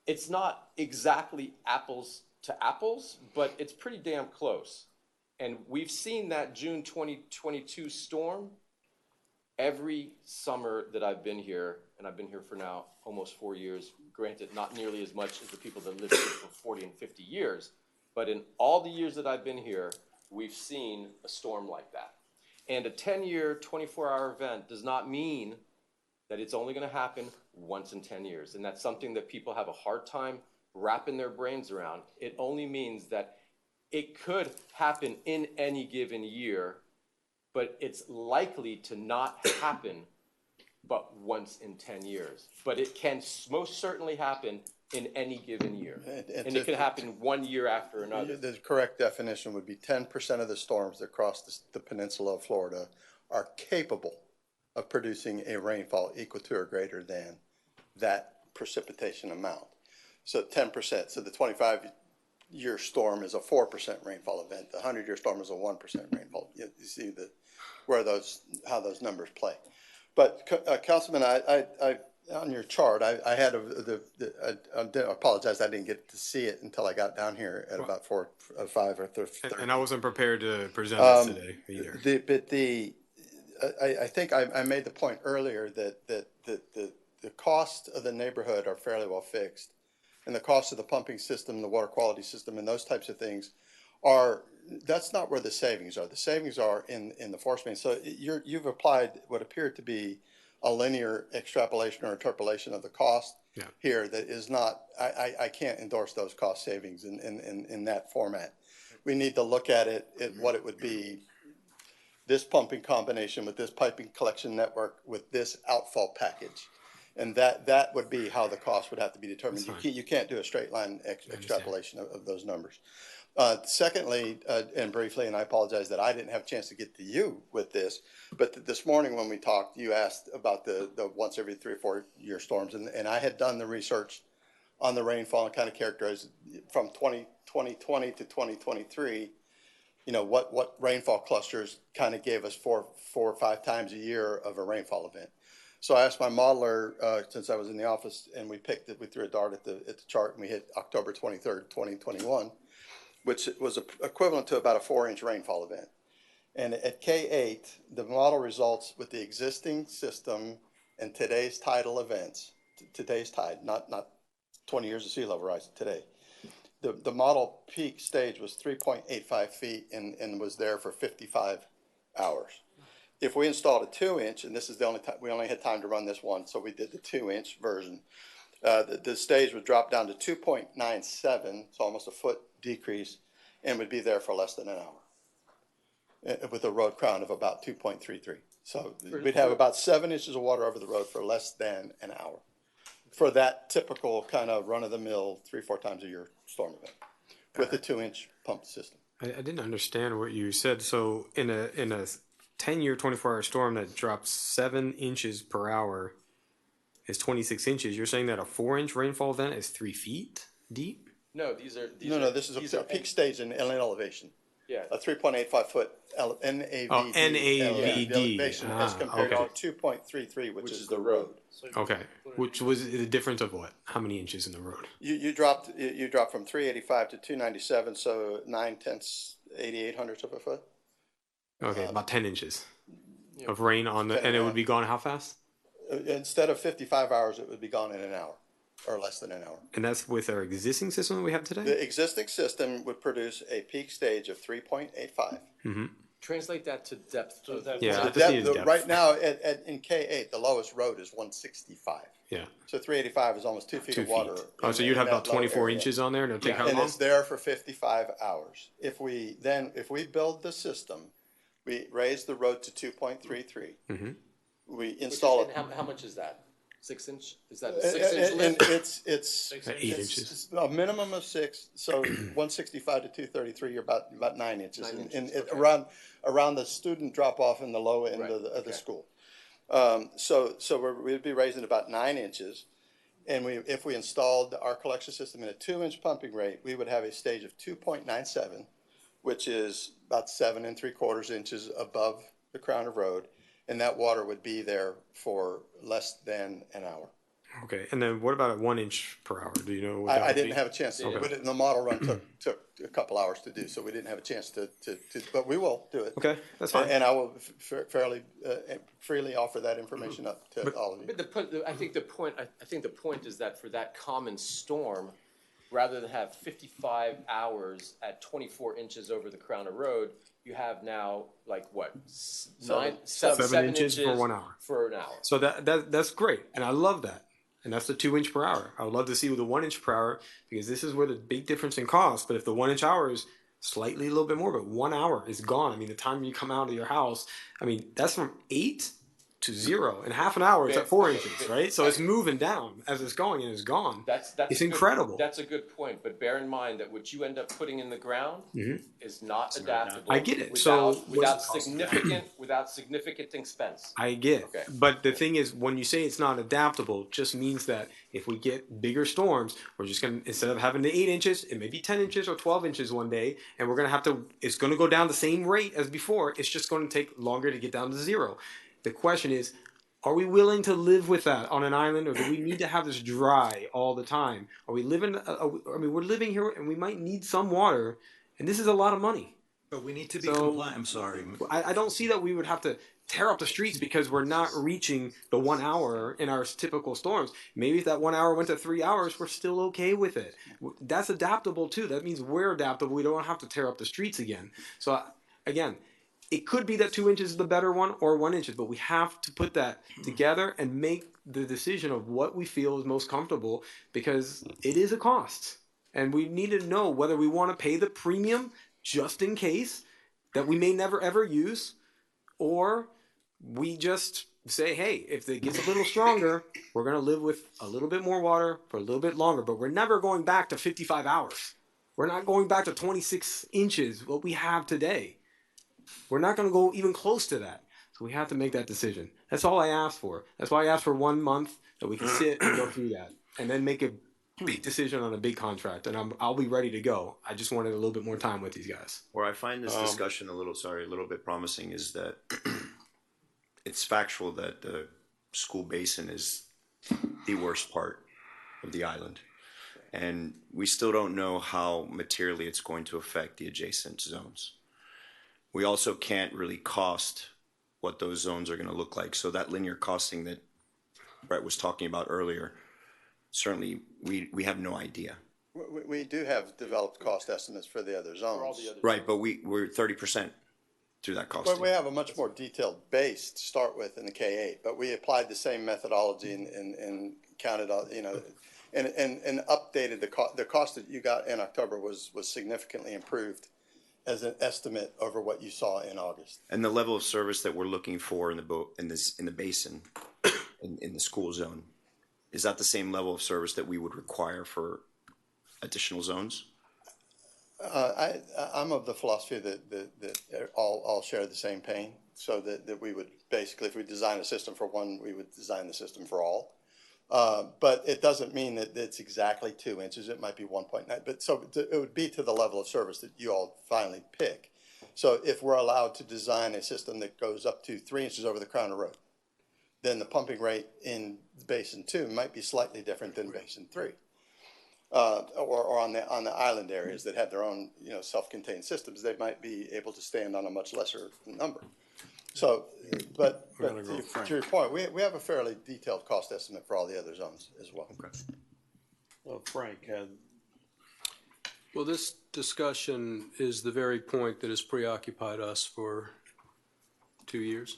it's not exactly apples to apples, but it's pretty damn close. And we've seen that June 2022 storm every summer that I've been here, and I've been here for now almost 4 years, granted not nearly as much as the people that lived here for 40 and 50 years, but in all the years that I've been here, we've seen a storm like that. And a 10-year, 24-hour event does not mean that it's only going to happen once in 10 years. And that's something that people have a hard time wrapping their brains around. It only means that it could happen in any given year, but it's likely to not happen but once in 10 years. But it can most certainly happen in any given year. And it can happen 1 year after another. The correct definition would be 10% of the storms that cross the peninsula of Florida are capable of producing a rainfall equal to or greater than that precipitation amount. So 10%. So the 25-year storm is a 4% rainfall event. The 100-year storm is a 1% rainfall. You see how those numbers play. But Councilman, on your chart, I had I apologize, I didn't get to see it until I got down here at about 5 or 30. And I wasn't prepared to present this today either. I think I made the point earlier that the cost of the neighborhood are fairly well fixed, and the cost of the pumping system, the water quality system, and those types of things that's not where the savings are. The savings are in the force main. So you've applied what appeared to be a linear extrapolation or interpolation of the cost here that is not, I can't endorse those cost savings in that format. We need to look at it at what it would be, this pumping combination with this piping collection network with this outfall package. And that would be how the cost would have to be determined. You can't do a straight line extrapolation of those numbers. Secondly, and briefly, and I apologize that I didn't have a chance to get to you with this, but this morning when we talked, you asked about the once every 3 or 4 year storms, and I had done the research on the rainfall and kind of characterized from 2020 to 2023, what rainfall clusters kind of gave us 4 or 5 times a year of a rainfall event. So I asked my modeler, since I was in the office, and we threw a dart at the chart, and we hit October 23rd, 2021. Which was equivalent to about a 4-inch rainfall event. And at K8, the model results with the existing system and today's tidal events, today's tide, not 20 years of sea level rise, today. The model peak stage was 3.85 feet and was there for 55 hours. If we installed a 2-inch, and this is the only time, we only had time to run this one, so we did the 2-inch version, the stage would drop down to 2.97, so almost a foot decrease, and would be there for less than an hour with a road crown of about 2.33. So we'd have about 7 inches of water over the road for less than an hour for that typical kind of run-of-the-mill 3-4 times a year storm event with a 2-inch pump system. I didn't understand what you said. So in a 10-year, 24-hour storm that drops 7 inches per hour is 26 inches. You're saying that a 4-inch rainfall event is 3 feet deep? No, this is a peak stage in elevation. Yeah. A 3.85 foot NAVD. Oh, NAVD. Elevation as compared to 2.33, which is the road. Okay. Which was the difference of what? How many inches in the road? You dropped from 385 to 297, so 9/10, 88 of a foot. Okay, about 10 inches of rain on the, and it would be gone how fast? Instead of 55 hours, it would be gone in an hour. Or less than an hour. And that's with our existing system that we have today? The existing system would produce a peak stage of 3.85. Mm-hmm. Translate that to depth. Right now, in K8, the lowest road is 165. Yeah. So 385 is almost 2 feet of water. Oh, so you'd have about 24 inches on there, and it'll take how long? And it's there for 55 hours. If we build the system, we raise the road to 2.33. Mm-hmm. We install it. How much is that? 6 inch? Is that a 6 inch lift? It's 8 inches. A minimum of 6. So 165 to 233, you're about 9 inches. 9 inches, Around the student drop off in the low end of the school. We'd be raising about 9 inches. And if we installed our collection system in a 2-inch pumping rate, we would have a stage of 2.97, which is about 7 3/4 inches above the crown of road. And that water would be there for less than an hour. Okay, and then what about at 1 inch per hour? Do you know? What that I would didn't be? have a chance to, Okay. the model run took a couple hours to do, so we didn't have a chance to but we will do it. Okay, that's fine. And I will fairly, freely offer that information up to all of you. But I think the point is that for that common storm, rather than have 55 hours at 24 inches over the crown of road, you have now like what? Seven inches for 1 hour. For an hour. So that's great, and I love that. And that's the 2 inch per hour. I would love to see the 1 inch per hour because this is where the big difference in cost. But if the 1 inch hour is slightly a little bit more, but 1 hour is gone. I mean, the time you come out of your house, I mean, that's from 8 to 0. In half an hour, it's at 4 inches, right? So it's moving down as it's going and it's gone. It's incredible. That's a good point. But bear in mind that what you end up putting in the ground is not adaptable. I get it. Without significant expense. I get it. Okay. But the thing is, when you say it's not adaptable, it just means that if we get bigger storms, we're just going to, instead of having the 8 inches, it may be 10 inches or 12 inches one day, and we're going to have to, it's going to go down the same rate as before. It's just going to take longer to get down to 0. The question is, are we willing to live with that on an island, or do we need to have this dry all the time? Are we living, we're living here and we might need some water, and this is a lot of money. But we need to be compliant. I'm sorry. I don't see that we would have to tear up the streets because we're not reaching the 1 hour in our typical storms. Maybe if that 1 hour went to 3 hours, we're still okay with it. That's adaptable too. That means we're adaptable. We don't have to tear up the streets again. So again, it could be that 2 inches is the better one or 1 inch, but we have to put that together and make the decision of what we feel is most comfortable because it is a cost. And we need to know whether we want to pay the premium just in case that we may never ever use, or we just say, hey, if it gets a little stronger, we're going to live with a little bit more water for a little bit longer, but we're never going back to 55 hours. We're not going back to 26 inches, what we have today. We're not going to go even close to that. So we have to make that decision. That's all I asked for. That's why I asked for 1 month that we can sit and go through that and then make a big decision on a big contract. And I'll be ready to go. I just wanted a little bit more time with these guys. Where I find this discussion a little bit promising is that it's factual that the school basin is the worst part of the island. And we still don't know how materially it's going to affect the adjacent zones. We also can't really cost what those zones are going to look like. So that linear costing that Brett was talking about earlier, certainly we have no idea. We do have developed cost estimates for the other zones. Right, but we're 30% through that costing. But we have a much more detailed base to start with in the K-8, but we applied the same methodology and counted all, and updated the cost that you got in October was significantly improved as an estimate over what you saw in August. And the level of service that we're looking for in the basin, in the school zone, is that the same level of service that we would require for additional zones? I'm of the philosophy that all share the same pain, so that we would basically, if we design a system for one, we would design the system for all. But it doesn't mean that it's exactly 2 inches. It might be 1.9. But so it would be to the level of service that you all finally pick. So if we're allowed to design a system that goes up to 3 inches over the crown of road, then the pumping rate in Basin 2 might be slightly different than Basin 3. Or on the island areas that have their own self-contained systems, they might be able to stand on a much lesser number. So, but to your point, we have a fairly detailed cost estimate for all the other zones as well. Okay. Well, Frank, Well, this discussion is the very point that has preoccupied us for 2 years.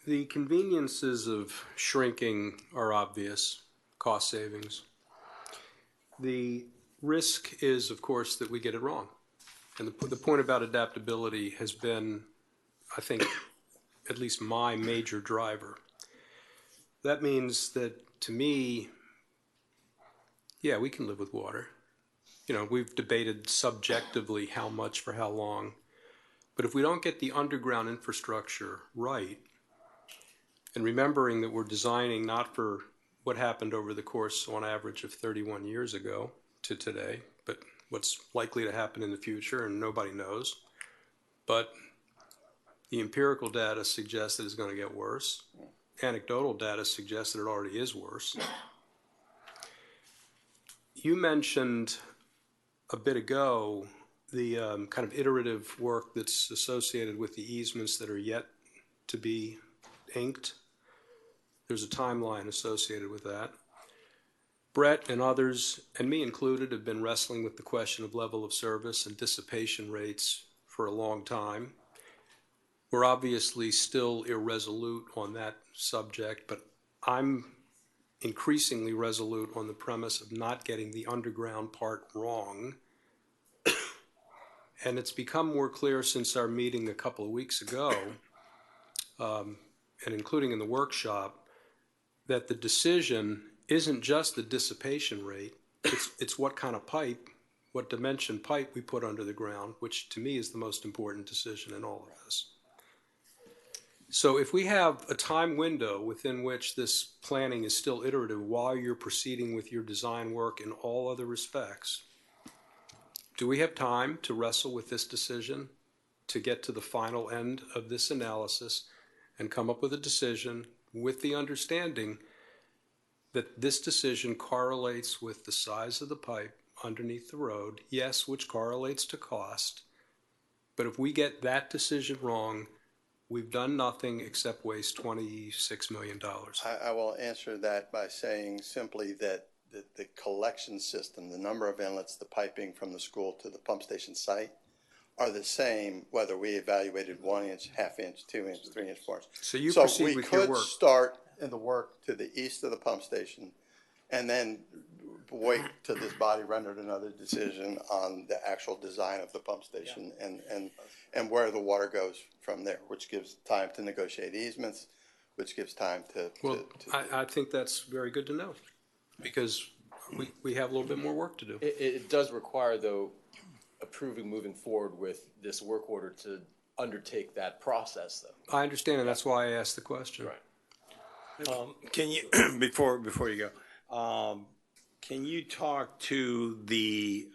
The conveniences of shrinking are obvious, cost savings. The risk is, of course, that we get it wrong. And the point about adaptability has been, I think, at least my major driver. That means that, to me, yeah, we can live with water. We've debated subjectively how much for how long. But if we don't get the underground infrastructure right, And remembering that we're designing not for what happened over the course on average of 31 years ago to today, but what's likely to happen in the future, and nobody knows. But the empirical data suggests that it's going to get worse. Anecdotal data suggests that it already is worse. You mentioned a bit ago the kind of iterative work that's associated with the easements that are yet to be inked. There's a timeline associated with that. Brett and others, and me included, have been wrestling with the question of level of service and dissipation rates for a long time. We're obviously still irresolute on that subject, but I'm increasingly resolute on the premise of not getting the underground part wrong. And it's become more clear since our meeting a couple of weeks ago, and including in the workshop, that the decision isn't just the dissipation rate, it's what kind of pipe, what dimension pipe we put under the ground, which to me is the most important decision in all of this. So if we have a time window within which this planning is still iterative while you're proceeding with your design work in all other respects, do we have time to wrestle with this decision, to get to the final end of this analysis and come up with a decision with the understanding that this decision correlates with the size of the pipe underneath the road, yes, which correlates to cost, but if we get that decision wrong, we've done nothing except waste $26 million. I will answer that by saying simply that the collection system, the number of inlets, the piping from the school to the pump station site are the same whether we evaluated 1 inch, half inch, 2 inch, 3 inch, 4 inch. So you proceed with your work. We could start in the work to the east of the pump station and then wait till this body rendered another decision on the actual design of the pump station and where the water goes from there, which gives time to negotiate easements, which gives time to. I think that's very good to know, because we have a little bit more work to do. It does require, though, approving moving forward with this work order to undertake that process, though. I understand, and that's why I asked the question. Right. Can you, before you go, can you talk to the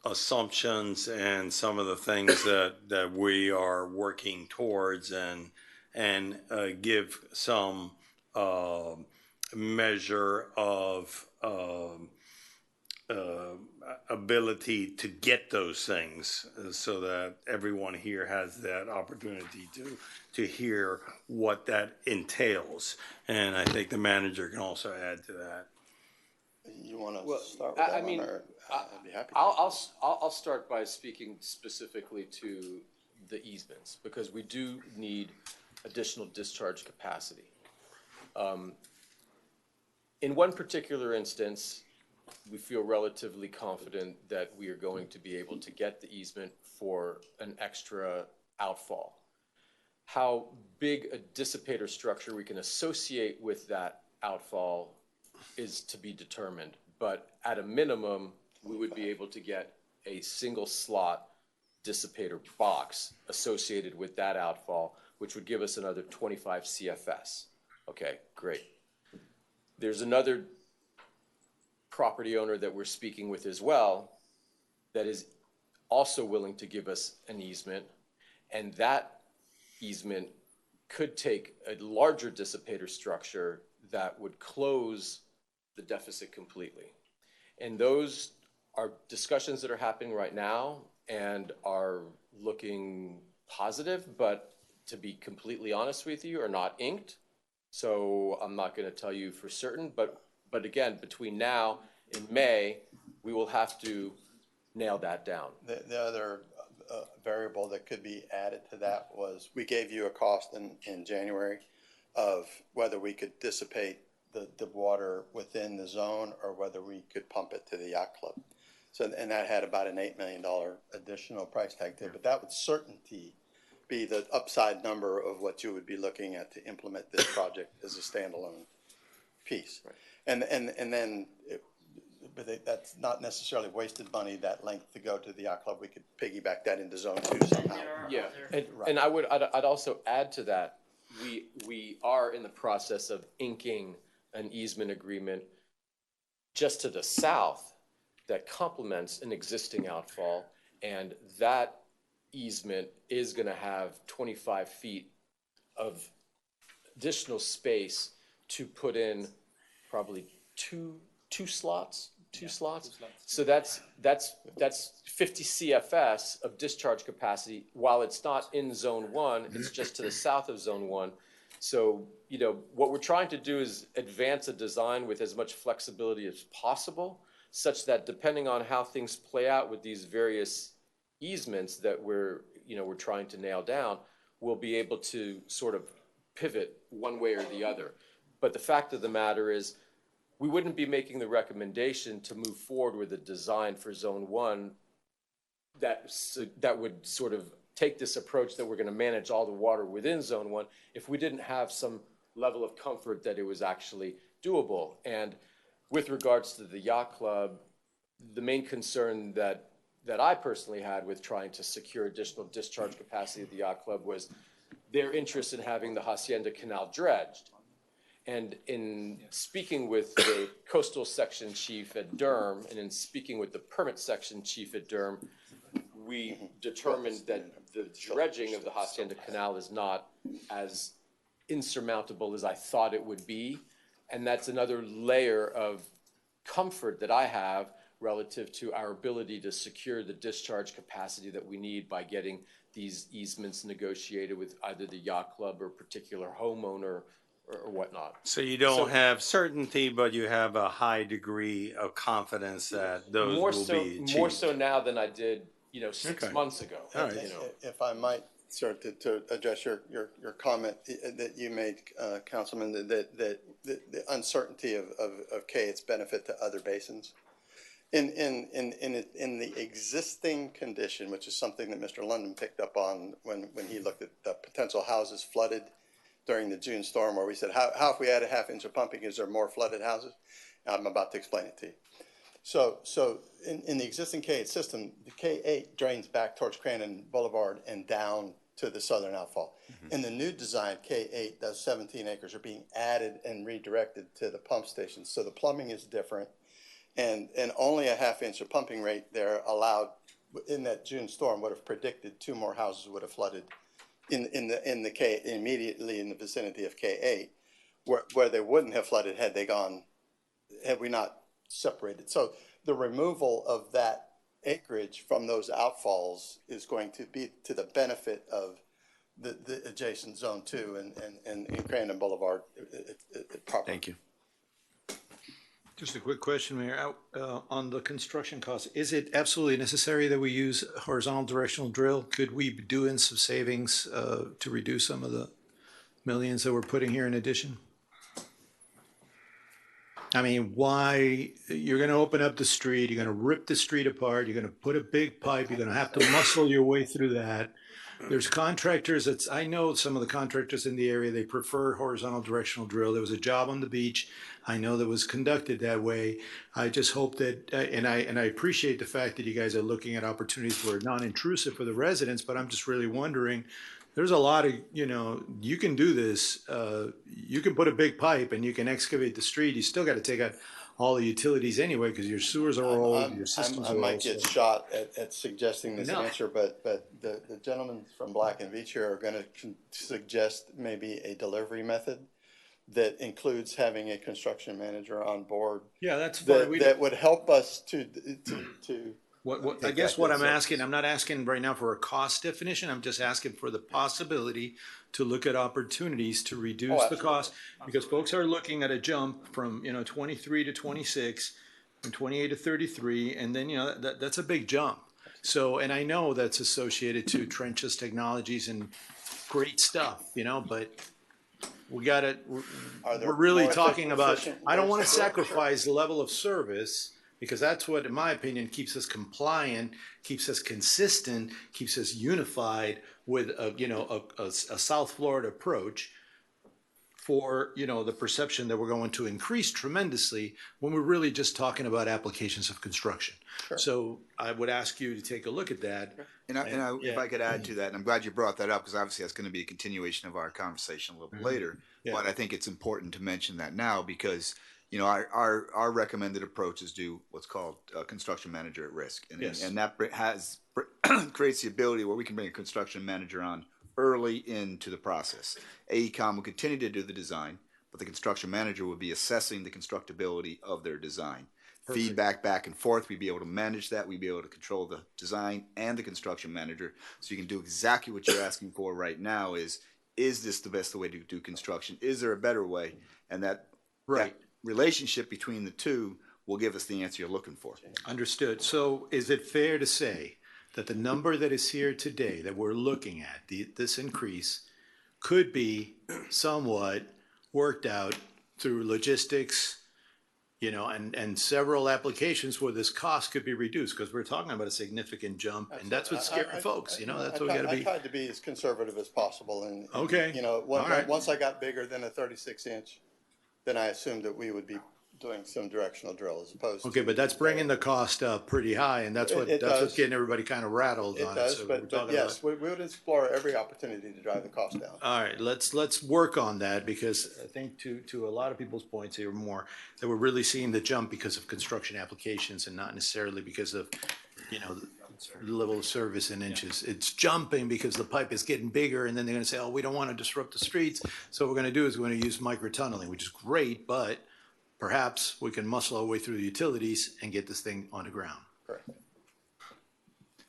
assumptions and some of the things that we are working towards and give some measure of ability to get those things so that everyone here has that opportunity to hear what that entails. And I think the manager can also add to that. You want to start with that one, or I'd be happy to. I'll start by speaking specifically to the easements, because we do need additional discharge capacity. In one particular instance, we feel relatively confident that we are going to be able to get the easement for an extra outfall. How big a dissipator structure we can associate with that outfall is to be determined, but at a minimum, we would be able to get a single slot dissipator box associated with that outfall, which would give us another 25 CFS. Okay, great. There's another property owner that we're speaking with as well that is also willing to give us an easement, and that easement could take a larger dissipator structure that would close the deficit completely. And those are discussions that are happening right now and are looking positive, but to be completely honest with you, are not inked. So I'm not going to tell you for certain, but again, between now and May, we will have to nail that down. The other variable that could be added to that was we gave you a cost in January of whether we could dissipate the water within the zone or whether we could pump it to the yacht club. So, and that had about an $8 million additional price tag to it, but that would certainty be the upside number of what you would be looking at to implement this project as a standalone piece. Right. And then, but that's not necessarily wasted money, that length to go to the yacht club. We could piggyback that into zone 2 somehow. Yeah, and I'd also add to that we are in the process of inking an easement agreement just to the south that complements an existing outfall, and that easement is going to have 25 feet of additional space to put in probably two slots. So that's 50 CFS of discharge capacity. While it's not in zone 1, it's just to the south of zone 1. So, you know, what we're trying to do is advance a design with as much flexibility as possible, such that depending on how things play out with these various easements that we're trying to nail down, we'll be able to sort of pivot one way or the other. But the fact of the matter is, we wouldn't be making the recommendation to move forward with a design for zone 1 that would sort of take this approach that we're going to manage all the water within zone 1 if we didn't have some level of comfort that it was actually doable. And with regards to the yacht club, the main concern that I personally had with trying to secure additional discharge capacity at the yacht club was their interest in having the Hacienda Canal dredged. And in speaking with the coastal section chief at Durham and in speaking with the permit section chief at Durham, we determined that the dredging of the Hacienda Canal is not as insurmountable as I thought it would be. And that's another layer of comfort that I have relative to our ability to secure the discharge capacity that we need by getting these easements negotiated with either the yacht club or particular homeowner or whatnot. So you don't have certainty, but you have a high degree of confidence that those will be achieved. More so now than I did, 6 months ago. All right. If I might, sir, to address your comment that you made, Councilman, that the uncertainty of K, its benefit to other basins. In the existing condition, which is something that Mr. London picked up on when he looked at the potential houses flooded during the June storm, where we said, how if we add a ½ inch of pumping, is there more flooded houses? I'm about to explain it to you. So in the existing K8 system, the K8 drains back towards Crandon Boulevard and down to the southern outfall. Mm-hmm. In the new design, K8, those 17 acres are being added and redirected to the pump stations. So the plumbing is different, and only a ½ inch of pumping rate there allowed in that June storm would have predicted 2 more houses would have flooded in the K immediately in the vicinity of K8, where they wouldn't have flooded had we not separated. So the removal of that acreage from those outfalls is going to be to the benefit of the adjacent zone 2 and Crandon Boulevard property. Thank you. Just a quick question, Mayor. On the construction costs, is it absolutely necessary that we use horizontal directional drill? Could we be doing some savings to reduce some of the millions that we're putting here in addition? I mean, why? You're going to open up the street, you're going to rip the street apart, you're going to put a big pipe, you're going to have to muscle your way through that. There's contractors I know some of the contractors in the area, they prefer horizontal directional drill. There was a job on the beach, I know that was conducted that way. I just hope that, and I appreciate the fact that you guys are looking at opportunities where non-intrusive for the residents, but I'm just really wondering, there's a lot of, you can do this, you can put a big pipe and you can excavate the street, you still got to take out all the utilities anyway, because your sewers are old, your systems are old. I might get shot at suggesting this answer, but the gentlemen from Black and Veatch here are going to suggest maybe a delivery method that includes having a construction manager on board. Yeah, that's fine. That would help us to I guess what I'm asking, I'm not asking right now for a cost definition, I'm just asking for the possibility to look at opportunities to reduce the cost, because folks are looking at a jump from 23 to 26 and 28 to 33, and then that's a big jump. So, and I know that's associated to Trench's technologies and great stuff, but we got it. We're really talking about, I don't want to sacrifice level of service, because that's what, in my opinion, keeps us compliant, keeps us consistent, keeps us unified with a South Florida approach for, you know, the perception that we're going to increase tremendously when we're really just talking about applications of construction. So I would ask you to take a look at that. If I could add to that, and I'm glad you brought that up, because obviously that's going to be a continuation of our conversation a little bit later. Yeah. But I think it's important to mention that now because, you know, our recommended approach is do what's called construction manager at risk. And, Yes. and that creates the ability where we can bring a construction manager on early into the process. AECOM will continue to do the design, but the construction manager will be assessing the constructability of their design. Perfect. Feedback back and forth, we'd be able to manage that, we'd be able to control the design and the construction manager, so you can do exactly what you're asking for right now is this the best way to do construction? Is there a better way? And that relationship between the two will give us the answer you're looking for. Understood. So is it fair to say that the number that is here today that we're looking at, this increase, could be somewhat worked out through logistics, you know, and several applications where this cost could be reduced? Because we're talking about a significant jump, and that's what's scaring folks, you know, that's what we gotta be. I tried to be as conservative as possible, and Okay. you know, All right. once I got bigger than a 36-inch, then I assumed that we would be doing some directional drill as opposed to. Okay, but that's bringing the cost up pretty high, and that's It what's does. getting everybody kind of rattled It on it. does, So we're but talking yes, about- we would explore every opportunity to drive the cost down. All right, let's work on that, because I think to a lot of people's points here more, that we're really seeing the jump because of construction applications and not necessarily because of, you know, the level of service in inches. It's jumping because the pipe is getting bigger, and then they're gonna say, oh, we don't wanna disrupt the streets, so what we're gonna do is we're gonna use micro tunneling, which is great, but perhaps we can muscle our way through the utilities and get this thing on the ground. Correct.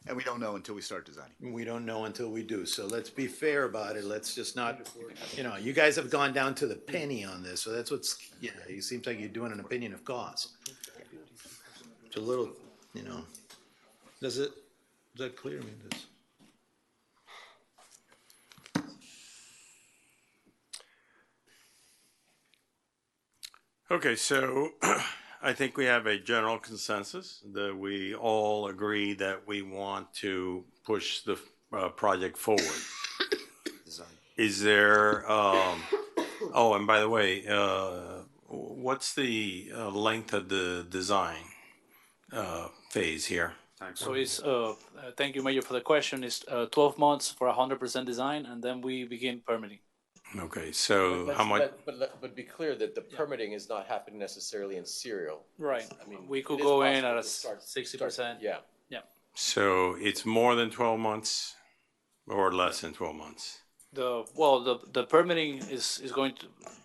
And we don't know until we start designing. We don't know until we do, so let's be fair about it, let's just not, you know, you guys have gone down to the penny on this, so that's what's, you know, it seems like you're doing an opinion of cost. It's a little, you know, is that clear? I mean, this. Okay, so I think we have a general consensus that we all agree that we want to push the project forward. Is there, oh, and by the way, what's the length of the design phase here? So it's, thank you, Mayor, for the question. It's 12 months for 100% design, and then we begin permitting. Okay, so how much? But be clear that the permitting is not happening necessarily in serial. Right. I mean, We could it is go in possible at a to start- 60%. Yeah. Yeah. So it's more than 12 months or less than 12 months? The permitting is going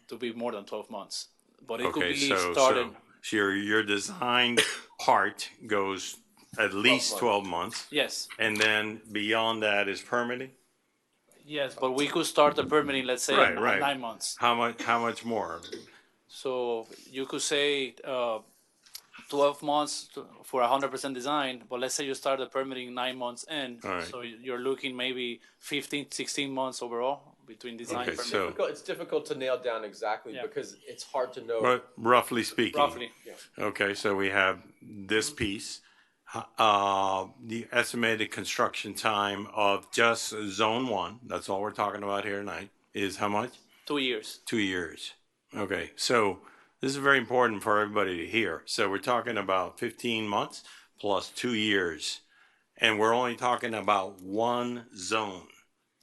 to be more than 12 months, but it could Okay, be so started. your design part goes at least 12 months. Yes. And then beyond that is permitting? Yes, but we could start the permitting, let's say, in 9 months. How much more? So you could say 12 months for 100% design, but let's say you start the permitting 9 months in. All right. So you're looking maybe 15, 16 months overall between design and permitting. so It's difficult to nail down exactly because it's hard to know. But roughly speaking. Roughly. Yeah. Okay, so we have this piece. The estimated construction time of just zone 1, that's all we're talking about here tonight, is how much? 2 years. 2 years. Okay, so this is very important for everybody to hear. So we're talking about 15 months plus 2 years, and we're only talking about one zone.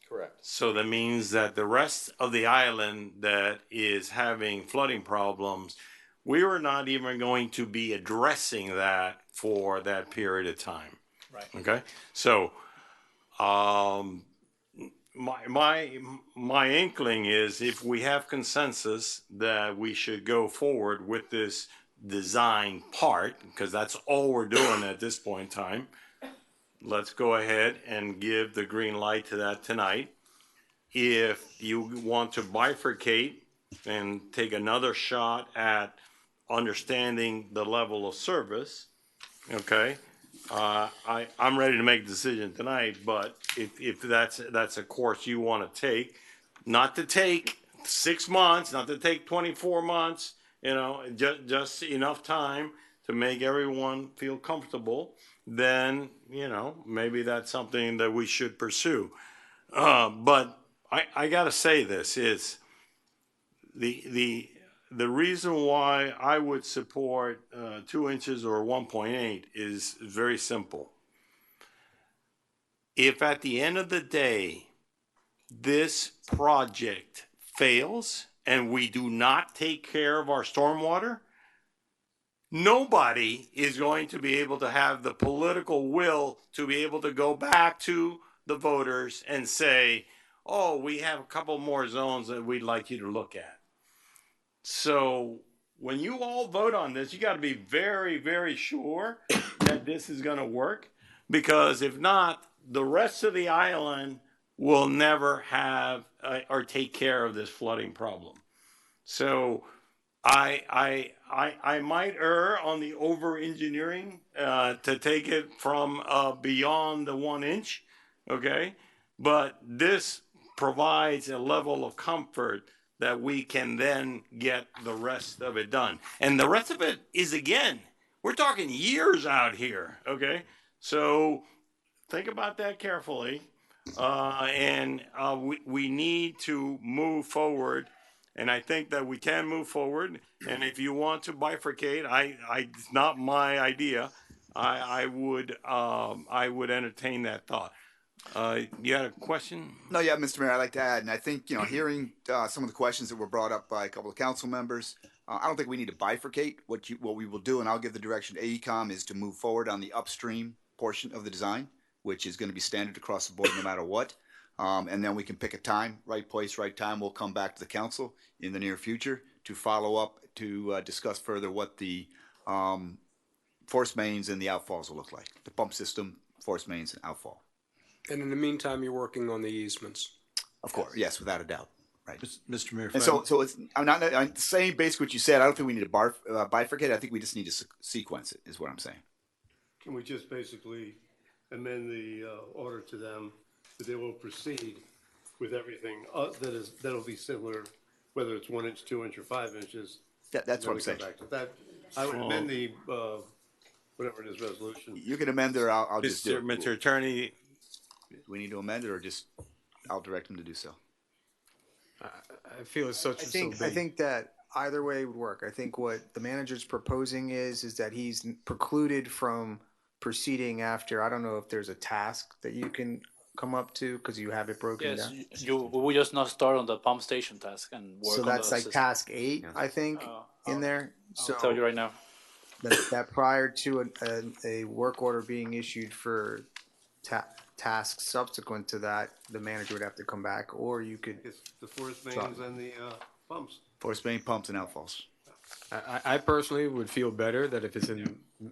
Correct. So that means that the rest of the island that is having flooding problems, we were not even going to be addressing that for that period of time. Right. Okay, so my inkling is if we have consensus that we should go forward with this design part, because that's all we're doing at this point in time, let's go ahead and give the green light to that tonight. If you want to bifurcate and take another shot at understanding the level of service, okay, I'm ready to make a decision tonight, but if that's a course you want to take, not to take 6 months, not to take 24 months, you know, just enough time to make everyone feel comfortable, then, you know, maybe that's something that we should pursue. But I got to say this is the reason why I would support 2 inches or 1.8 is very simple. If at the end of the day, this project fails and we do not take care of our stormwater, nobody is going to be able to have the political will to be able to go back to the voters and say, oh, we have a couple more zones that we'd like you to look at. So when you all vote on this, you got to be very, very sure that this is going to work, because if not, the rest of the island will never have or take care of this flooding problem. So I might err on the over engineering to take it from beyond the 1 inch, okay? But this provides a level of comfort that we can then get the rest of it done. And the rest of it is, again, we're talking years out here, okay? So think about that carefully. We need to move forward. And I think that we can move forward. And if you want to bifurcate, it's not my idea. I would entertain that thought. You had a question? No, yeah, Mr. Mayor, I'd like to add, and I think, hearing some of the questions that were brought up by a couple of council members, I don't think we need to bifurcate. What we will do, and I'll give the direction to AECOM, is to move forward on the upstream portion of the design, which is going to be standard across the board no matter what. And then we can pick a time, right place, right time. We'll come back to the council in the near future to follow up, to discuss further what the force mains and the outfalls will look like. The pump system, force mains, and outfall. And in the meantime, you're working on the easements. Of course, yes, without a doubt. Right, Mr. Mayor. And so it's, I'm saying basically what you said. I don't think we need to bifurcate. I think we just need to sequence it, is what I'm saying. Can we just basically amend the order to them that they will proceed with everything that'll be similar, whether it's 1 inch, 2 inch, or 5 inches? That's what I'm saying. Back to that. I would amend the whatever it is resolution. You can amend it, or I'll just do it. Mr. Attorney, we need to amend it, or just I'll direct him to do so. I feel it's such. I think that either way would work. I think what the manager's proposing is that he's precluded from proceeding after. I don't know if there's a task that you can come up to because you have it broken down. Yes, we will just not start on the pump station task and work. So on that's the like system. task 8, I think, in there. So I'll tell you right now. That prior to a work order being issued for tasks subsequent to that, the manager would have to come back, or you could. It's the force mains and the pumps. Force main, pumps, and outfalls. I personally would feel better that if it's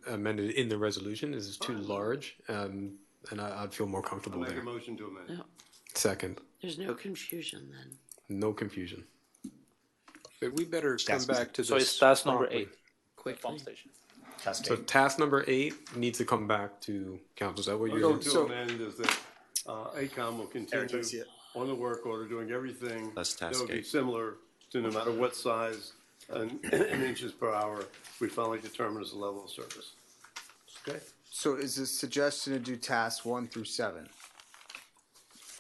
amended in the resolution, this is too large, and I'd feel more comfortable I'll make there. a motion to amend. No, Second. there's no confusion then. No confusion. But we better come back to this. So it's task number promptly. 8. Quick pump station. So task number 8 needs to come back to council. Is that what What you're I'm to amend is that AECOM will continue on the work order, doing everything That's that task would be 8. similar to no matter what size and in inches per hour we finally determine as the level of service. Okay? So is the suggestion to do tasks 1 through 7,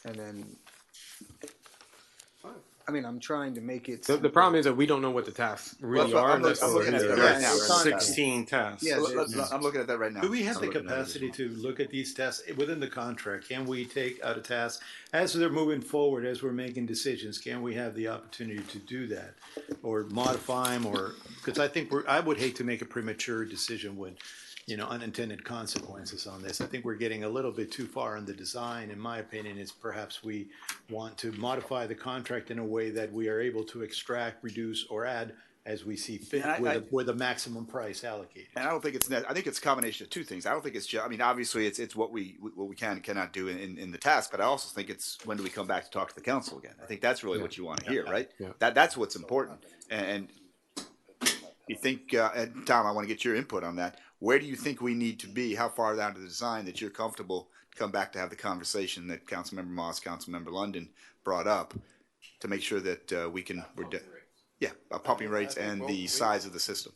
and then? I mean, I'm trying to make it. The problem is that we don't know what the tasks really are. I'm looking at that right now. 16 tasks. Yeah, I'm looking at that right now. Do we have I'm the looking at it. capacity to look at these tasks within the contract? Can we take out a task as they're moving forward, as we're making decisions? Can we have the opportunity to do that, or modify them, or because I think I would hate to make a premature decision with, unintended consequences on this. I think we're getting a little bit too far in the design. In my opinion, is perhaps we want to modify the contract in a way that we are able to extract, reduce, or add as we see fit with a maximum price allocated. And I don't think it's net. I think it's a combination of two things. I don't think it's just. I mean, obviously, it's what we can and cannot do in the task. But I also think it's when do we come back to talk to the council again? I think that's really what you want to hear, right? Yeah. That's what's important. And you think, and Tom, I want to get your input on that. Where do you think we need to be? How far down to the design that you're comfortable to come back to have the conversation that Councilmember Moss, Councilmember London brought up to make sure that we can. Pumping rates and the size of the system.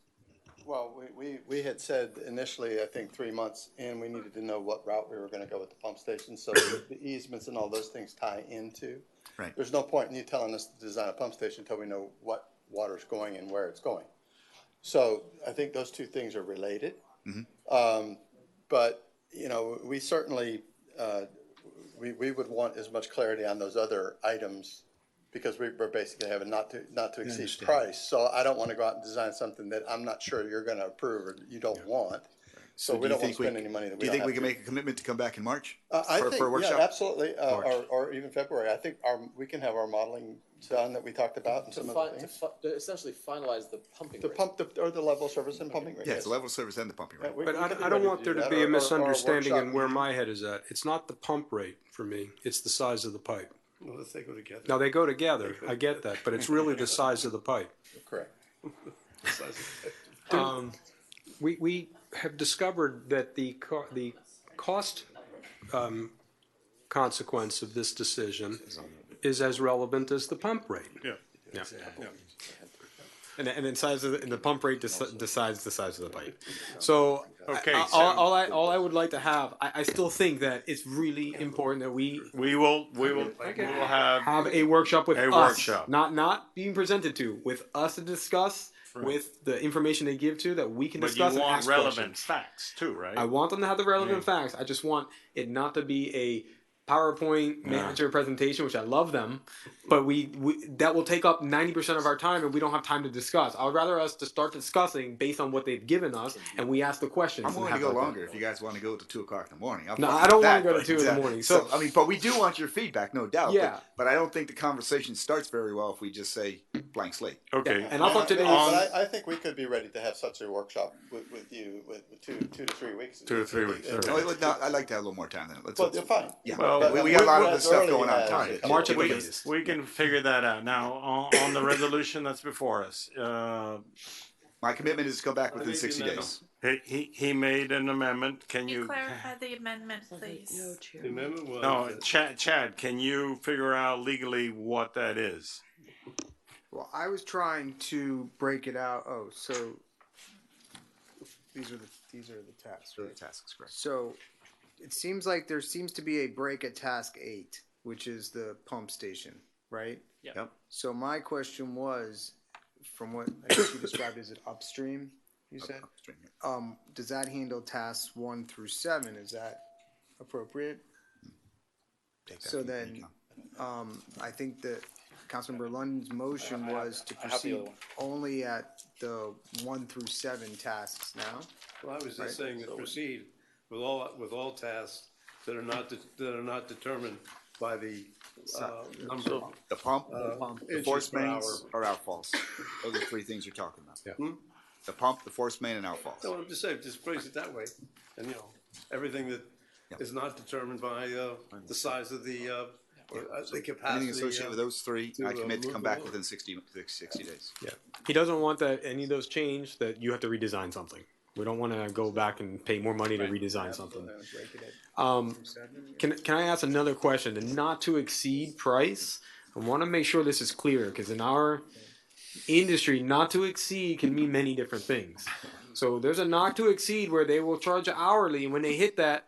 Well, we had said initially, I think 3 months in, we needed to know what route we were going to go with the pump station. So the easements and all those things tie into. Right. There's no point in you telling us to design a pump station until we know what water's going and where it's going. So I think those two things are related. But, you know, we certainly, we would want as much clarity on those other items because we're basically having not to exceed price. So I don't want to go out and design something that I'm not sure you're going to approve or you don't want. So we don't want to spend any money that we Do you don't think have we can to. make a commitment to come back in March I think, for a workshop? yeah, absolutely, or even February. I think we can have our modeling done that we talked about and some of the things. To essentially finalize the pumping The rate. pump, or the level of service and pumping rate. Yes, the level of service and the pumping rate. But I don't want there to be a misunderstanding in where my head is at. It's not the pump rate for me, it's the size of the pipe. Well, if they go together. Now, they go together, I get that, but it's really the size of the pipe. Correct. We have discovered that the cost consequence of this decision is as relevant as the pump rate. Yeah. And then the pump rate decides the size of the pipe. So Okay, all I would like to have, I still think that it's really important that we will have a workshop with a us, workshop. not being presented to, with us to discuss, with the information they give to that we can But discuss you and want ask relevant questions. facts too, right? I want them to have the relevant facts. I just want it not to be a PowerPoint manager presentation, which I love them, but we that will take up 90% of our time, and we don't have time to discuss. I would rather us to start discussing based on what they've given us, and we ask the questions. I'm willing to go longer if you guys want to go to 2 o'clock in the morning. No, I don't want to go to 2 in the morning. So I mean, but we do want your feedback, no doubt. Yeah. But I don't think the conversation starts very well if we just say blank slate. Okay. And I'll talk today. But I think we could be ready to have such a workshop with you with 2 to 3 weeks. 2 to 3 weeks. No, I'd like to have a little more time than it. Well, you're fine. Yeah. Well, we got a lot of as this stuff early going on. as- Time. March at the latest. We can figure that out. Now, on the resolution that's before us, My commitment is to come back within 60 days. he made an amendment. Can Can you? you clarify the amendment, please? The amendment was. No, that- Chad, can you figure out legally what that is? Well, I was trying to break it out. Oh, so these are the tasks. The tasks, correct. So it seems like there seems to be a break at task 8, which is the pump station, right? Yep. So my question was, from what I guess you described as it upstream, you said? Upstream, yeah. Does that handle tasks 1 through 7? Is that appropriate? Take that So from then, Econ. I think that Councilmember London's motion was to I have the proceed other one. only at the 1 through 7 tasks now. Well, I was Right. just saying to proceed with all tasks that are not determined by the, number of. The pump, the inches force per mains, hour. or outfalls. Those are the 3 things you're talking about. Yeah. The pump, the force main, and outfalls. No, I'm just saying, just phrase it that way, and everything that is not determined by, the size of the capacity. Anything associated with those 3, to, I commit to move come the back load. within 60 days. Yeah, he doesn't want that any of those change that you have to redesign something. We don't want to go back and pay more money to redesign something. Can I ask another question? The not to exceed price. I want to make sure this is clear because in our industry, not to exceed can mean many different things. So there's a not to exceed where they will charge hourly, and when they hit that,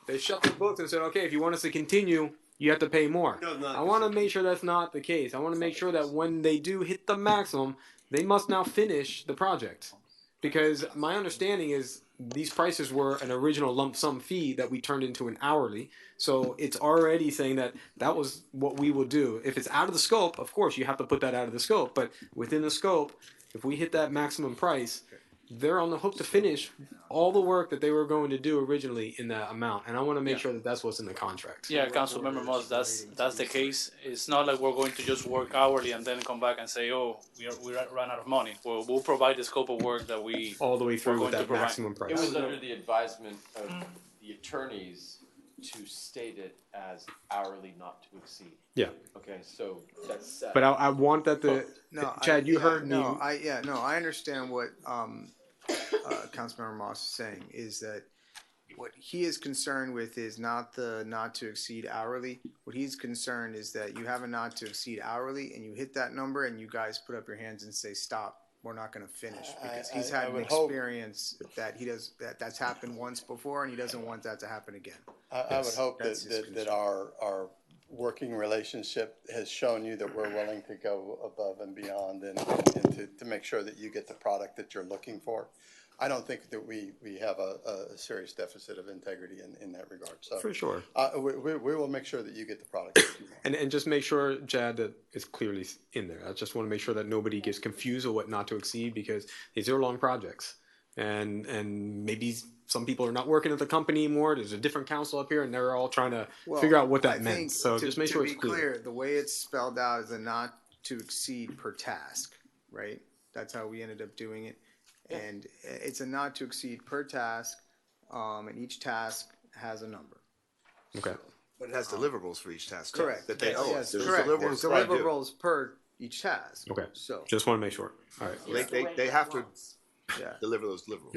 they shut the books and said, okay, if you want us to continue, you have to pay more. No, not I want to make sure that's not the case. I want to make sure that when they do hit the maximum, they must now finish the project. Because my understanding is these prices were an original lump sum fee that we turned into an hourly. So it's already saying that that was what we will do. If it's out of the scope, of course, you have to put that out of the scope. But within the scope, if we hit that maximum price, they're on the hook to finish all the work that they were going to do originally in that amount. And I want to make sure that that's what's in the contract. Yeah, Councilmember Moss, that's the case. It's not like we're going to just work hourly and then come back and say, oh, we ran out of money. We'll provide the scope of work that we All the way through we're with going that to provide. maximum It price. was under the advisement of the attorneys to state it as hourly not to exceed. Yeah. Okay, so that's set. But I want that the No, Chad, you heard me. I understand what Councilmember Moss is saying is that what he is concerned with is not the not to exceed hourly. What he's concerned is that you have a not to exceed hourly and you hit that number and you guys put up your hands and say, stop, we're not going to finish, because he's I had an would hope- experience that that's happened once before and he doesn't want that to happen again. I would hope That's his that our working relationship has shown you that we're willing to go above and beyond and to make sure that you get the product that you're looking for. I don't think that we have a serious deficit of integrity in that regard. So For sure. we will make sure that you get the product that you want. And just make sure, Chad, that it's clearly in there. I just want to make sure that nobody gets confused with what not to exceed, because these are long projects. And maybe some people are not working at the company anymore. There's a different council up here, and they're all trying to figure out what that I meant. think So to- just make sure it's To be clear. clear, the way it's spelled out is a not to exceed per task, right? That's how we ended up doing it. And it's a not to exceed per task, and each task has a number. Okay. But it has deliverables for each task. too, Correct. That they owe us. There's Correct. deliverables. There's that they do. deliverables per each task. Okay. So. Just want to make sure. All right. They have to Yeah. deliver those deliverables.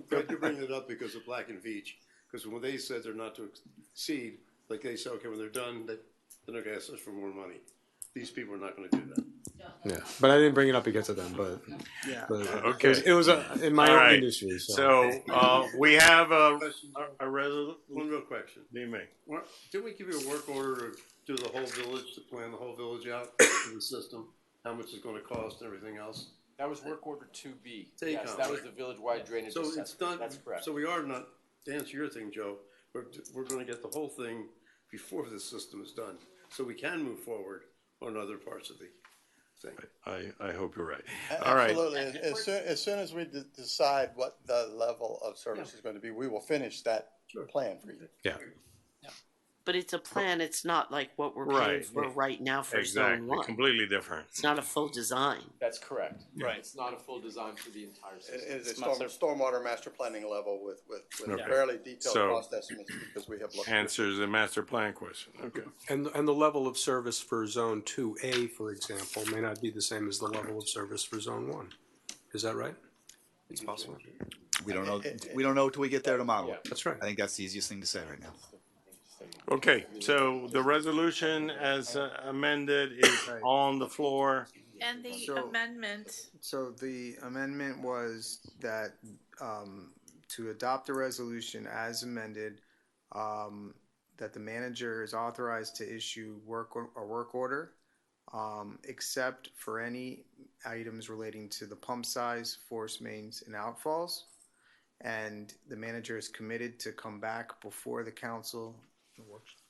Glad you bring it up because of Black and Veatch, because when they said they're not to exceed, like they said, okay, when they're done, they're not gonna ask us for more money. These people are not gonna do that. Yeah, but I didn't bring it up because of them. But yeah, okay, it was in my All own right. industry. So we have a resolution. One real question. You may. Didn't we give you a work order to do the whole village, to plan the whole village out to the system? How much it's gonna cost and everything else? That was work order 2B. Take Yes, on, that was right. the village-wide drainage So assessment. it's done. That's correct. So we are not, to answer your thing, Joe, we're gonna get the whole thing before the system is done, so we can move forward on other parts of the thing. I hope you're right. All right. Absolutely. As soon as we decide what the level of service is going to be, we will finish that plan for you. Yeah. But it's a plan, it's not like what we're paying Right. for right now for Exactly. zone one. Completely different. It's not a full design. That's correct. Yeah. Right. It's not a full design for the entire system. It is a It's not stormwater master planning level with Okay. fairly detailed So, cost estimates because we have looked. Answers the master plan question. Okay. And the level of service for Zone 2A, for example, may not be the same as the level of service for Zone 1. Is that right? It's possible. We don't know. We don't know till we get there tomorrow. That's right. I think that's the easiest thing to say right now. Okay, so the resolution as amended is on the floor. And the So- amendment, So the amendment was that, to adopt the resolution as amended, that the manager is authorized to issue a work order, except for any items relating to the pump size, force mains, and outfalls. And the manager is committed to come back before the council.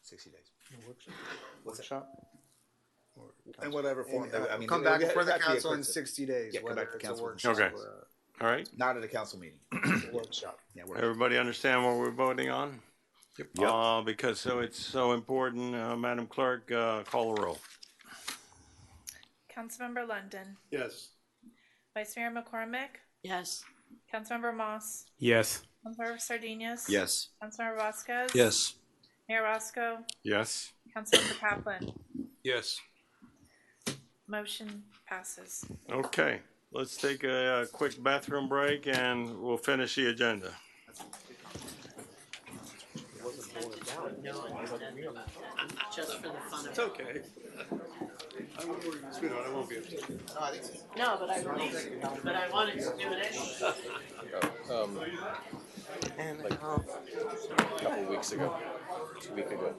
60 days. Workshop? In whatever form. I mean, Come it- back it- before it the has to be a council in quick- 60 days, Yeah, come whether back to it's a council. workshop Okay. or All right. Not at a council meeting. a workshop. Yeah, Everybody understand what we're voting on? Yep. Because it's so important, Madam Clerk, call the roll. Councilmember London, Yes. Vice Mayor McCormick, Yes. Councilmember Moss, Yes. Councilmember Sardinius. Yes. Councilmember Vasquez. Yes. Mayor Roscoe, Yes. Councilmember Kaplan. Yes. Motion passes. Okay, let's take a quick bathroom break and we'll finish the agenda. Just for the fun of it. It's okay. Sweetheart, I won't be upset. No, but I wanted to do it anyway. Like a couple weeks ago, 2 weeks ago.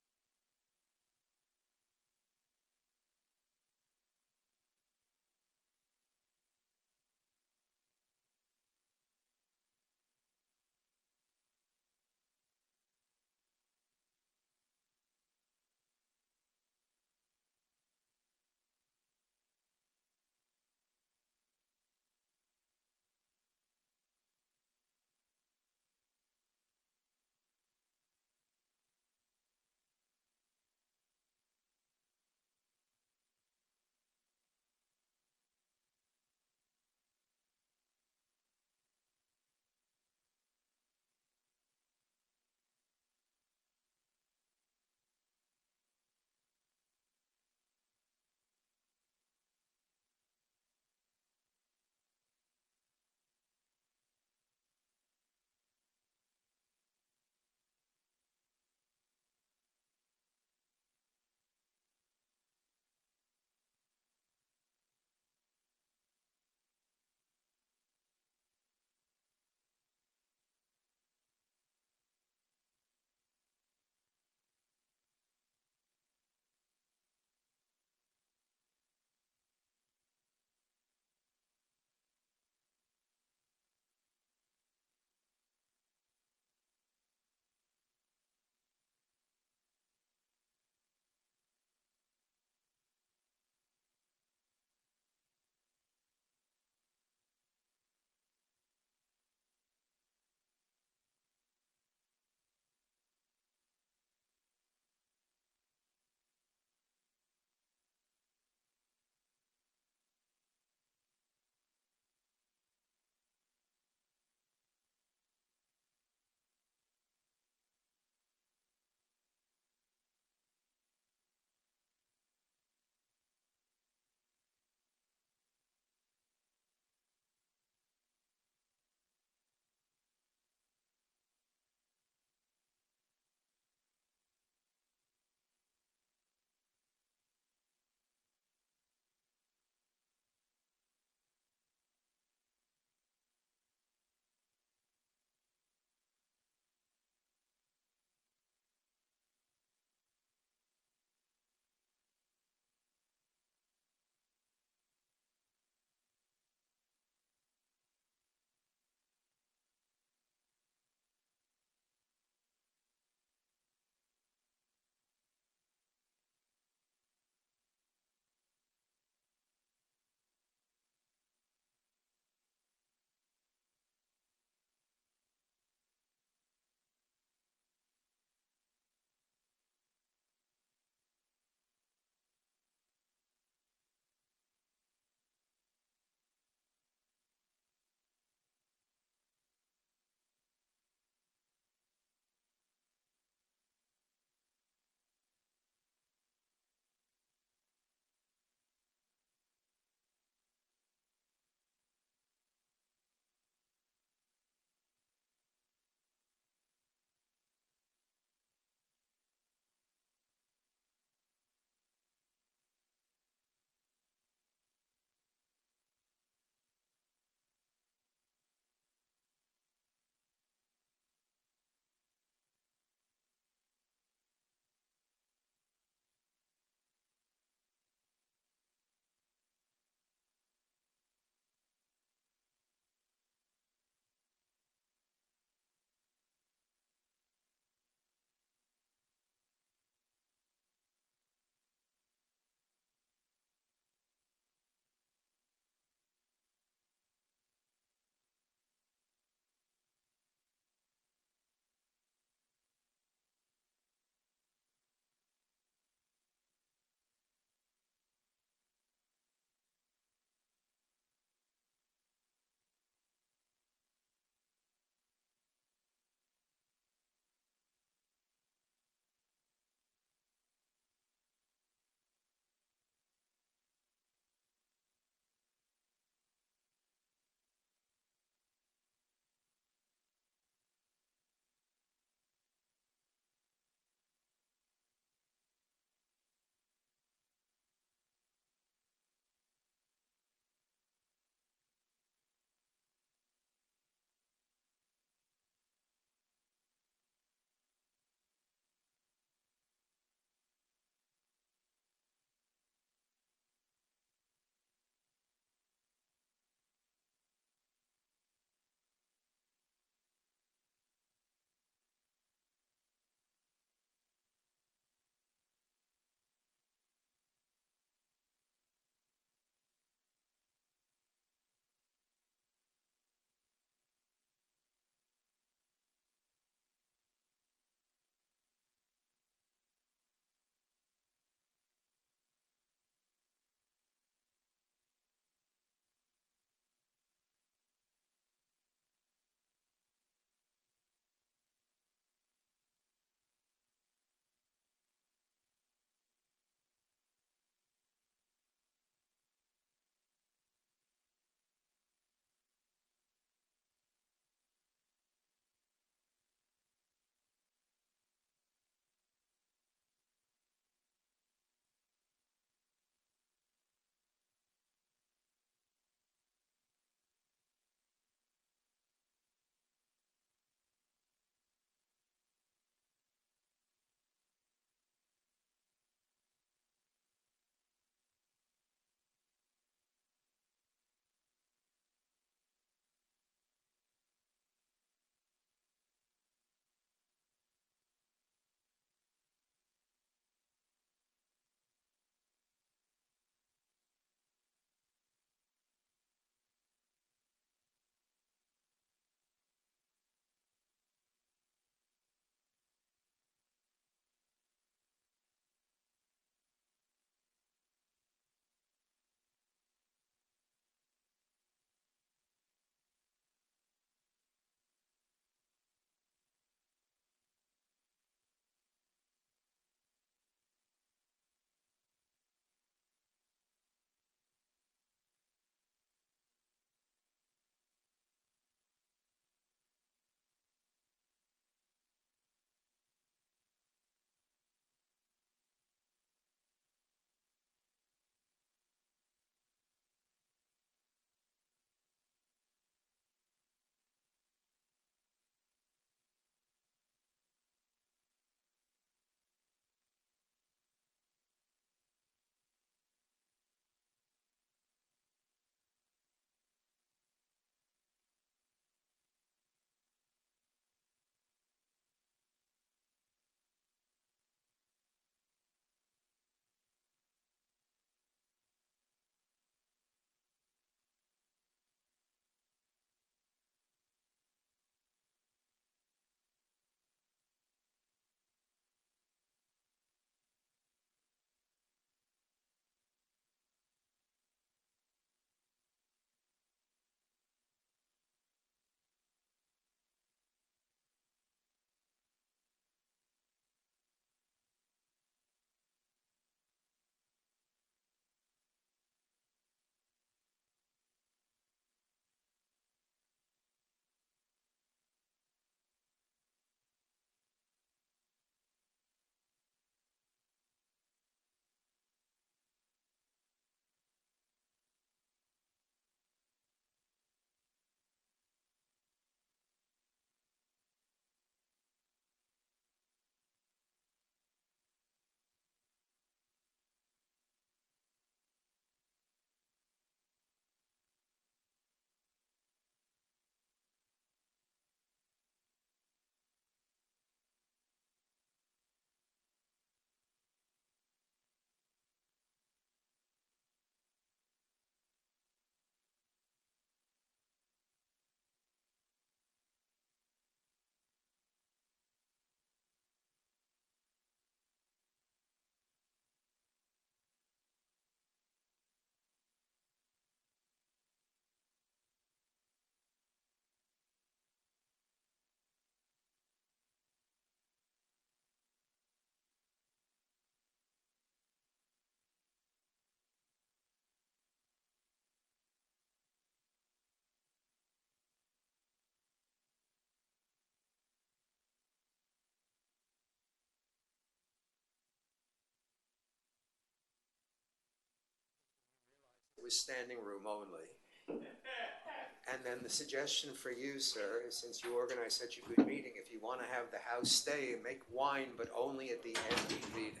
was standing room only. And then the suggestion for you, sir, is since you organized such a good meeting, if you want to have the house stay, make wine, but only at the end of the meeting.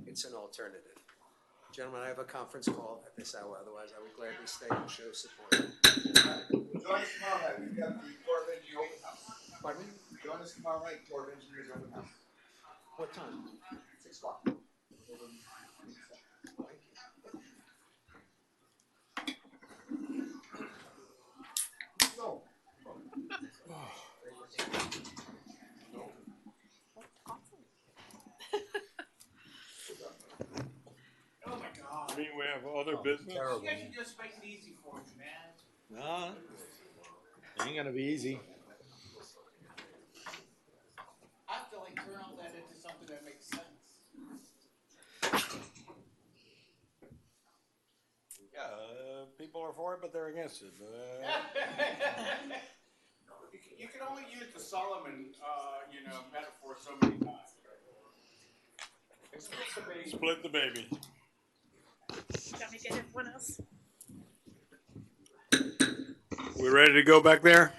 It's an alternative. Gentlemen, I have a conference call at this hour, otherwise I would gladly stay and show support. Join us tomorrow night. We've got the Corps of Engineers open house. Pardon me? Join us tomorrow night, Corps of Engineers open house. What time? 6 o'clock. I mean, we have other business. You guys should just make it easy for me, man. No, it ain't gonna be easy. I have to like turn all that into something that makes sense. Yeah, people are for it, but they're against it. You can only use the Solomon, metaphor so many times. Split the baby. Got me to hit one else. We ready to go back there?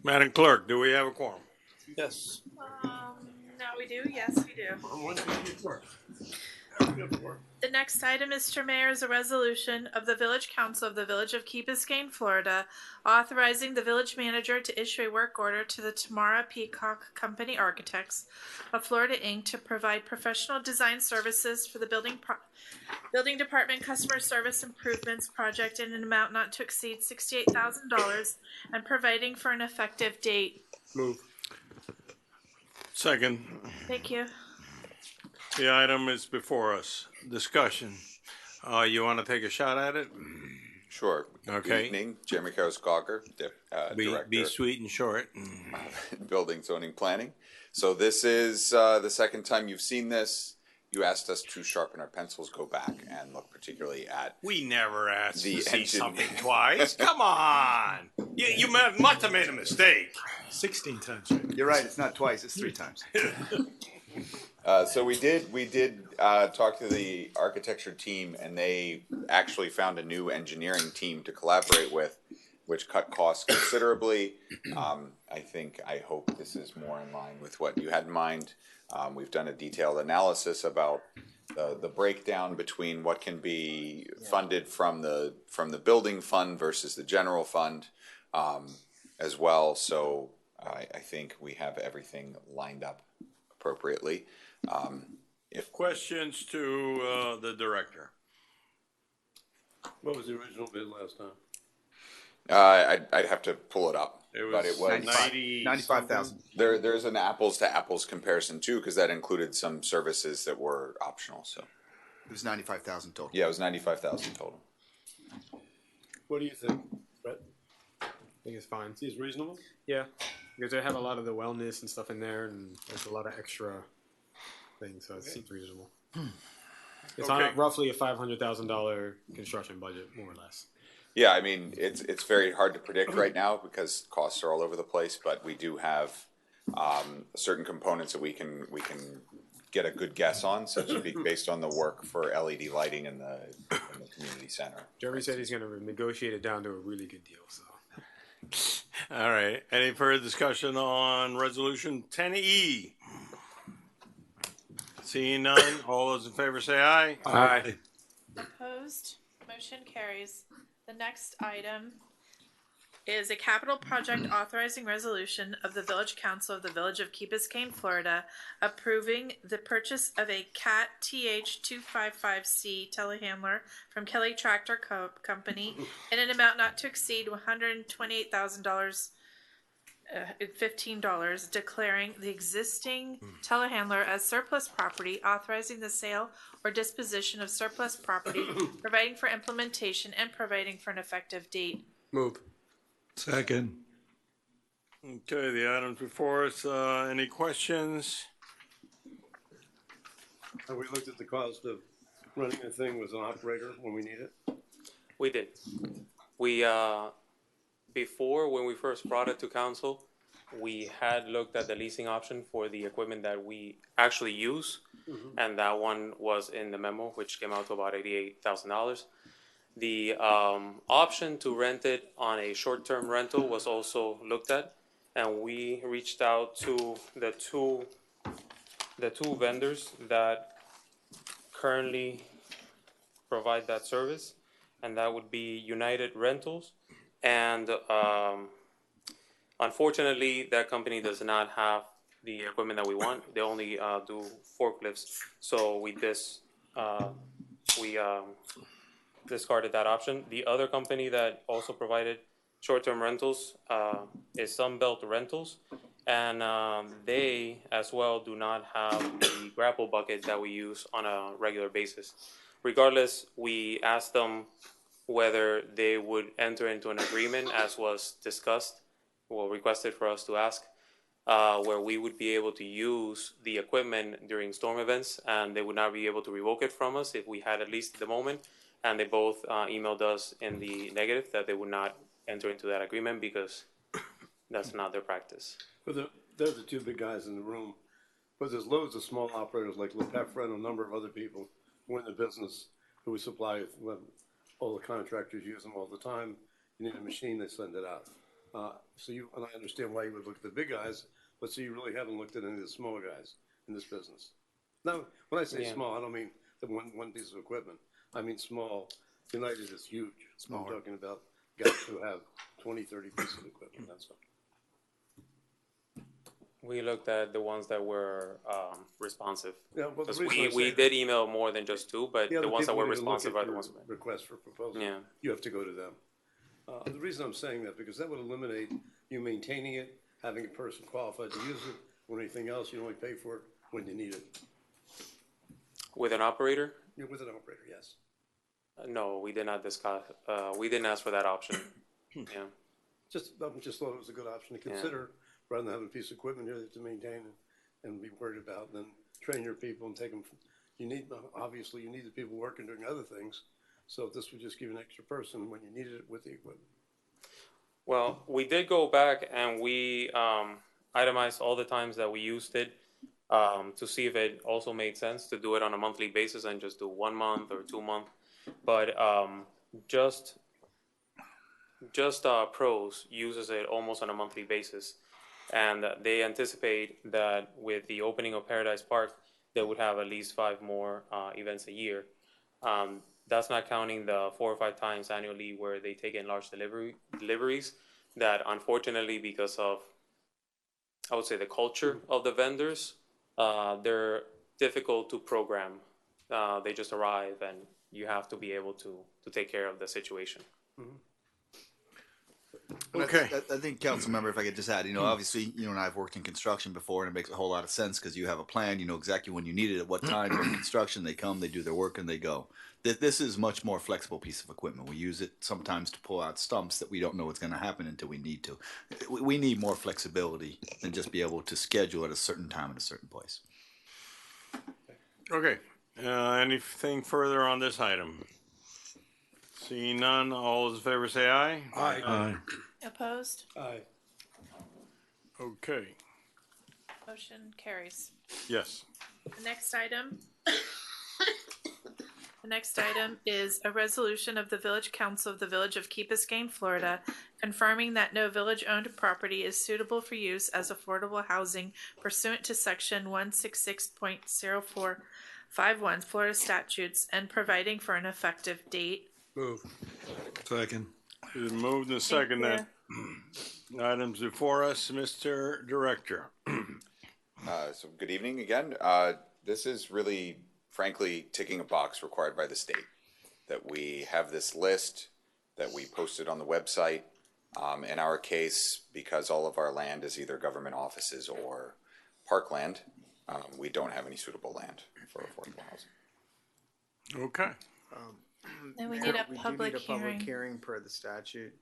Madam Clerk, do we have a quorum? Yes. Now we do. Yes, we do. The next item, Mr. Mayor, is a resolution of the Village Council of the Village of Key Biscayne, Florida, authorizing the village manager to issue a work order to the Tamara Peacock Company Architects of Florida, Inc. to provide professional design services for the building department customer service improvements project in an amount not to exceed $68,000 and providing for an effective date. Move. Second. Thank you. The item is before us. Discussion. You want to take a shot at it? Sure. Okay. Good evening, Jeremy Karras-Gauger, Director. Be sweet and short. Building Zoning Planning. So this is the second time you've seen this. You asked us to sharpen our pencils, go back and look particularly at. We never asked the to see engine. something twice. Come on. You must have made a mistake. 16 times. You're right. It's not twice. It's 3 times. So we did talk to the architecture team, and they actually found a new engineering team to collaborate with, which cut costs considerably. I hope this is more in line with what you had in mind. We've done a detailed analysis about the breakdown between what can be funded from the building fund versus the general fund as well. So I think we have everything lined up appropriately. If questions to the director. What was the original bid last time? I'd have to pull it up, but it was 95,000. There's an apples to apples comparison too, because that included some services that were optional. So it was 95,000 total. Yeah, it was 95,000 total. What do you think, Brett? I think it's fine. Seems reasonable. Yeah, because they have a lot of the wellness and stuff in there, and there's a lot of extra things, so it seems reasonable. It's on roughly a $500,000 construction budget, more or less. Yeah, I mean it's very hard to predict right now because costs are all over the place, but we do have certain components that we can get a good guess on, such as based on the work for LED lighting in the community center. Jeremy said he's going to negotiate it down to a really good deal. So. All right. Any further discussion on resolution 10E? Seeing none, all those in favor say aye. Aye. Opposed? Motion carries. The next item is a capital project authorizing resolution of the Village Council of the Village of Key Biscayne, Florida, approving the purchase of a CAT TH255C telehandler from Kelly Tractor Company in an amount not to exceed $128,000. $15, declaring the existing telehandler as surplus property, authorizing the sale or disposition of surplus property, providing for implementation, and providing for an effective date. Move. Second. Okay, the items before us. Any questions? Have we looked at the cost of running a thing with an operator when we need it? We did. before, when we first brought it to council, we had looked at the leasing option for the equipment that we actually use. And that one was in the memo, which came out to about $88,000. The option to rent it on a short-term rental was also looked at, and we reached out to the two vendors that currently provide that service, and that would be United Rentals. And unfortunately, that company does not have the equipment that we want. They only do forklifts. So we discarded that option. The other company that also provided short-term rentals is Sunbelt Rentals, and they as well do not have the grapple bucket that we use on a regular basis. Regardless, we asked them whether they would enter into an agreement, as was discussed, well, requested for us to ask, where we would be able to use the equipment during storm events, and they would not be able to revoke it from us if we had at least at the moment. And they both emailed us in the negative that they would not enter into that agreement because that's not their practice. But they're the two big guys in the room. But there's loads of small operators like LePeffra and a number of other people who are in the business who we supply with. All the contractors use them all the time. You need a machine, they send it out. And I understand why you would look at the big guys, but so you really haven't looked at any of the smaller guys in this business. Now, when I say small, I don't mean the one piece of equipment. I mean small. United is huge. I'm talking about guys who have 20, 30 pieces of equipment, that's all. We looked at the ones that were responsive. Yeah, well, the Because reason we did email more than just two, but Yeah, the ones that people were need to look responsive at are the your ones. request for proposal. Yeah. You have to go to them. The reason I'm saying that, because that would eliminate you maintaining it, having a person qualified to use it, or anything else, you only pay for it when you need it. With an operator? Yeah, with an operator, yes. No, we did not discuss, we didn't ask for that option. Yeah. I just thought it was a good option to Yeah. consider, rather than having a piece of equipment here to maintain and be worried about, and then train your people and take them. Obviously, you need the people working doing other things. So if this would just give an extra person when you needed it with the equipment. Well, we did go back and we itemized all the times that we used it to see if it also made sense to do it on a monthly basis and just do 1 month or 2 month. But just Pros uses it almost on a monthly basis, and they anticipate that with the opening of Paradise Park, they would have at least 5 more events a year. That's not counting the 4 or 5 times annually where they take in large deliveries that unfortunately, because of, I would say, the culture of the vendors, they're difficult to program. They just arrive and you have to be able to take care of the situation. Okay. I think, council member, if I could just add, obviously, you and I have worked in construction before, and it makes a whole lot of sense because you have a plan. You know exactly when you need it, at what time. You're in construction, they come, they do their work, and they go. This is much more flexible piece of equipment. We use it sometimes to pull out stumps that we don't know what's going to happen until we need to. We need more flexibility than just be able to schedule at a certain time at a certain place. Okay. Anything further on this item? Seeing none, all those in favor say aye. Aye. Aye. Opposed? Aye. Okay. Motion carries. Yes. The next item is a resolution of the Village Council of the Village of Key Biscayne, Florida, confirming that no village-owned property is suitable for use as affordable housing pursuant to Section 166.0451 Florida statutes and providing for an effective date. Move. Second. It's moved and seconded. Items before us, Mr. Director. So good evening again. This is really, frankly, ticking a box required by the state. That we have this list that we posted on the website. In our case, because all of our land is either government offices or parkland, we don't have any suitable land for affordable housing. Okay. And we need a We do public need a public hearing. hearing per the statute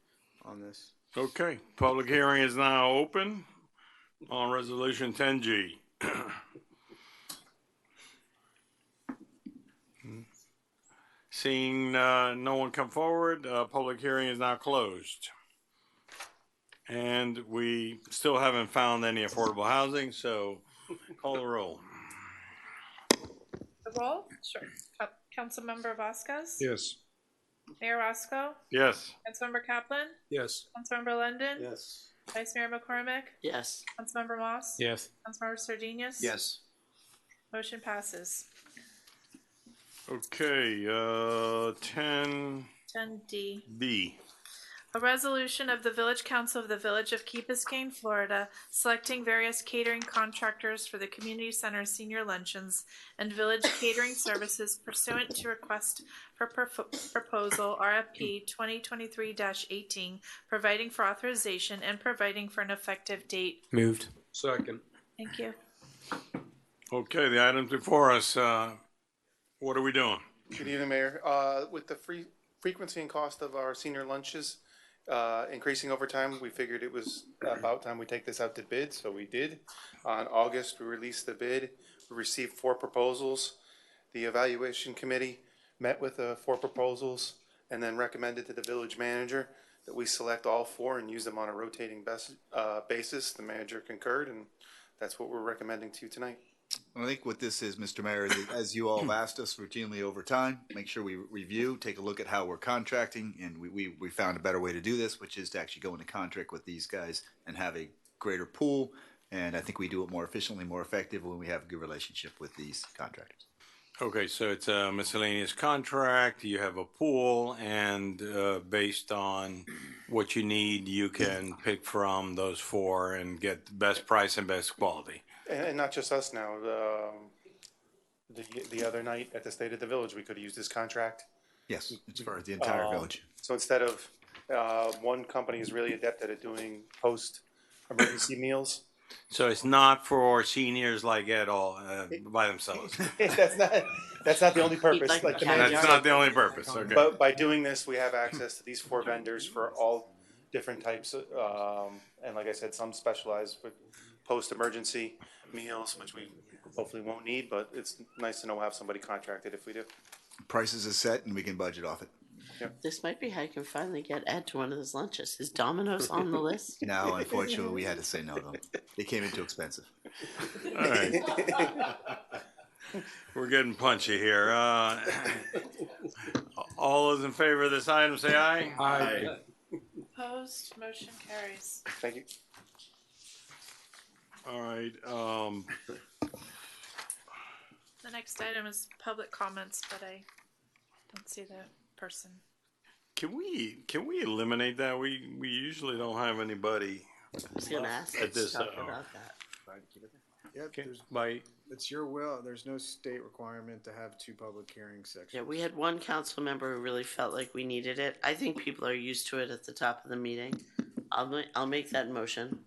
on this. Okay. Public hearing is now open on Resolution 10G. Seeing no one come forward, public hearing is now closed. And we still haven't found any affordable housing, so call the roll. The roll? Sure. Councilmember Vasquez? Yes. Mayor Roscoe? Yes. Councilmember Kaplan? Yes. Councilmember London? Yes. Vice Mayor McCormick? Yes. Councilmember Moss? Yes. Councilmember Sardinius? Yes. Motion passes. Okay, 10B. 10D. A resolution of the Village Council of the Village of Key Biscayne, Florida, selecting various catering contractors for the community center senior luncheons and village catering services pursuant to request for proposal RFP 2023-18, providing for authorization and providing for an effective date. Moved. Second. Thank you. Okay, the items before us, what are we doing? Good evening, Mayor. With the frequency and cost of our senior lunches increasing over time, we figured it was about time we take this out to bid, so we did. On August, we released the bid. We received 4 proposals. The evaluation committee met with the 4 proposals and then recommended to the village manager that we select all 4 and use them on a rotating basis. The manager concurred, and that's what we're recommending to you tonight. I think what this is, Mr. Mayor, is as you all have asked us routinely over time, make sure we review, take a look at how we're contracting, and we found a better way to do this, which is to actually go into contract with these guys and have a greater pool. And I think we do it more efficiently, more effective when we have a good relationship with these contractors. Okay, so it's a miscellaneous contract, you have a pool, and based on what you need, you can pick from those 4 and get the best price and best quality. And not just us now. The other night at the State of the Village, we could have used this contract. Yes, it's for the entire village. So instead of one company is really adept at doing post-emergency meals. So it's not for seniors like Ed all by themselves. That's not the only purpose. Like the that's not the only purpose. Okay. But by doing this, we have access to these 4 vendors for all different types. And like I said, some specialize with post-emergency meals, which we hopefully won't need, but it's nice to know we'll have somebody contracted if we do. Prices are set and we can budget off it. This might be how you can finally get Ed to one of those lunches. Is Domino's on the list? No, unfortunately, we had to say no to them. They came in too expensive. All right. We're getting punchy here. All those in favor of this item say aye. Aye. Opposed? Motion carries. Thank you. All right. The next item is public comments, but I don't see the person. Can we eliminate that? We usually don't have anybody I was going to ask at this talk hour. about that. Yep, it's your will. There's no state requirement to have 2 public hearing sections. Yeah, we had one council member who really felt like we needed it. I think people are used to it at the top of the meeting. I'll make that motion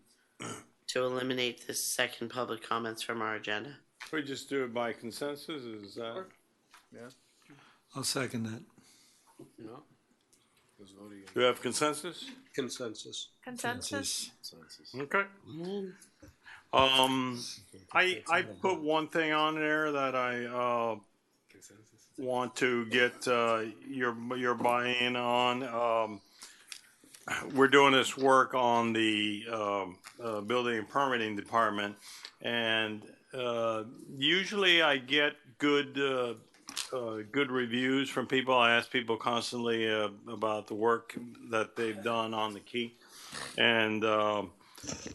to eliminate this second public comments from our agenda. We just do it by consensus. Is that? Yeah. I'll second that. No. Do we have consensus? Consensus. Consensus? Okay. I put one thing on there that I want to get your buy-in on. We're doing this work on the building and permitting department, and usually I get good reviews from people. I ask people constantly about the work that they've done on the key, and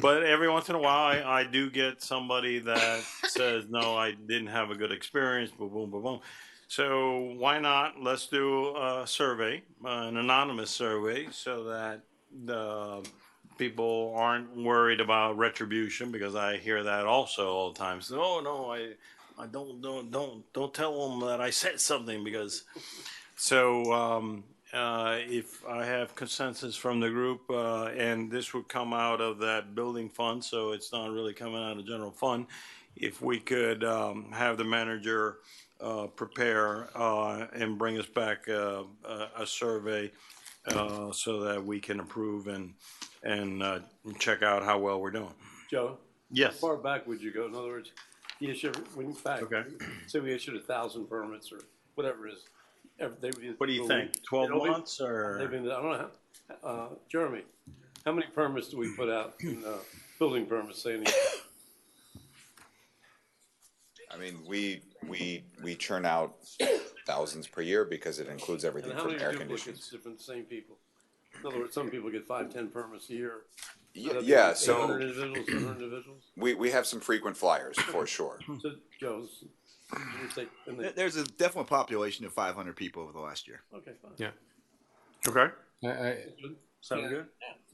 but every once in a while I do get somebody that says, no, I didn't have a good experience, boom, boom, boom, boom. So why not, let's do a survey, an anonymous survey, so that the people aren't worried about retribution, because I hear that also all the time. So, oh no, I don't tell them that I said something, because so if I have consensus from the group, and this would come out of that building fund, so it's not really coming out of general fund, if we could have the manager prepare and bring us back a survey so that we can approve and check out how well we're doing. Joe? Yes. How far back would you go? In other words, you issue, when back, Okay. say we issued 1,000 permits or whatever it is. What do you think? 12 months or? I don't know. Jeremy, How many permits do we put out in, building permits, say, in the I mean, we churn out thousands per year because it includes everything and how from many air duplicates conditioners. different, same people? In other words, some people get 5, 10 permits a year. Yeah, so 800 individuals, 700 individuals? we have some frequent flyers for sure. So, Joe, you would take, in the, There's a definite population of 500 people over the last year. okay, fine. Yeah. Okay. Sound good?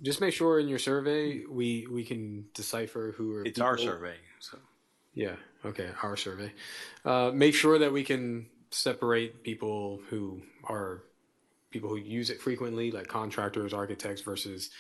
Just make sure in your survey we can decipher who are. It's our people- survey. So. Yeah. Okay. Our survey. Make sure that we can separate people who use it frequently, like contractors, architects, versus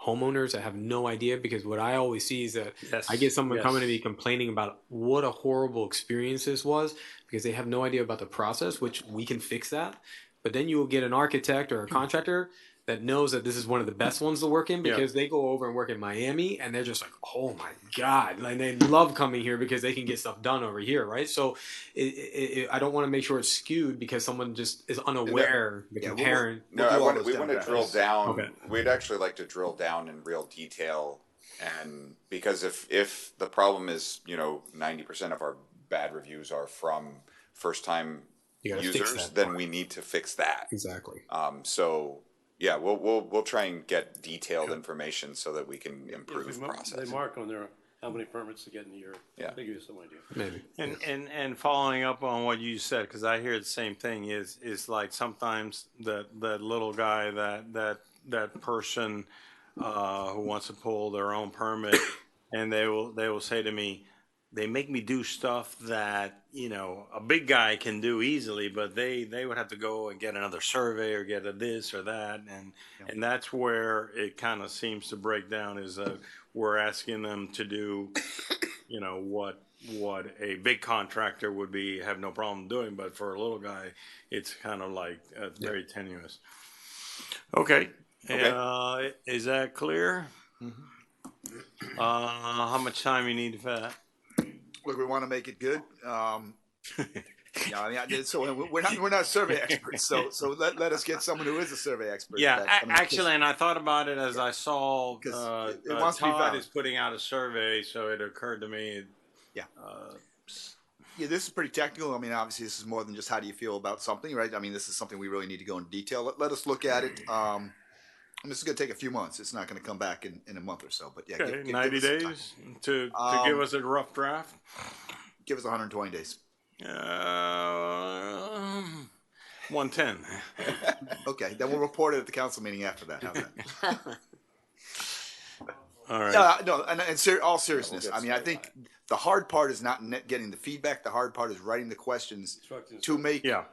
homeowners that have no idea. Because what I always see is that I get someone coming to me complaining about what a horrible experience this was because they have no idea about the process, which we can fix that. But then you will get an architect or a contractor that knows that this is one of the best ones to work in because they go over and work in Miami and they're just like, oh my God. Like they love coming here because they can get stuff done over here, right? So I don't want to make sure it's skewed because someone just is unaware, the parent. No, we want to drill down. Okay. We'd actually like to drill down in real detail. And because if the problem is, 90% of our bad reviews are from first time users, then we need to fix that. Exactly. So yeah, we'll try and get detailed information so that we can improve They process. mark on there how many permits to get in a year. Yeah. They give you some idea. Maybe. And following up on what you said, because I hear the same thing, is like sometimes that little guy, that person who wants to pull their own permit, and they will say to me, they make me do stuff that a big guy can do easily, but they would have to go and get another survey or get a this or that, and that's where it kind of seems to break down. Is we're asking them to do, what a big contractor would have no problem doing, but for a little guy, it's kind of like very tenuous. Okay. Is that clear? Mm-hmm. How much time you need for that? Look, we want to make it good. So we're not survey experts. So let us get someone who is a survey expert. Yeah, actually, and I thought about it as I saw Todd is putting out a survey, so it occurred to me. Yeah. Yeah, this is pretty technical. I mean, obviously, this is more than just how do you feel about something, right? I mean, this is something we really need to go into detail. Let us look at it. This is going to take a few months. It's not going to come back in a month or so. But yeah, give 90 days to give us a rough draft. Give us 120 days. 110. Okay, then we'll report it at the council meeting after that. How's that? All right. No, and all seriousness, I mean, I think the hard part is not getting the feedback. The hard part is writing the questions to make the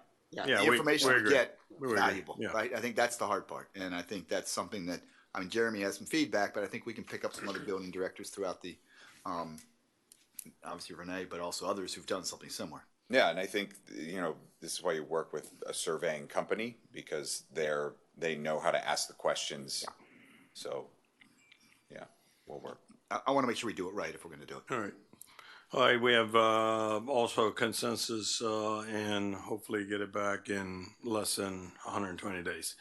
information we get valuable, right? I think that's the hard part, and I think that's something that, I mean, Jeremy has some feedback, but I think we can pick up some other building directors throughout the, obviously Renee, but also others who've done something similar. Yeah, and I think this is why you work with a surveying company, because they know how to ask the questions. Yeah. So, yeah, we'll work. I want to make sure we do it right if we're going to do it. All right. All right, we have also consensus and hopefully get it back in less than 120 days.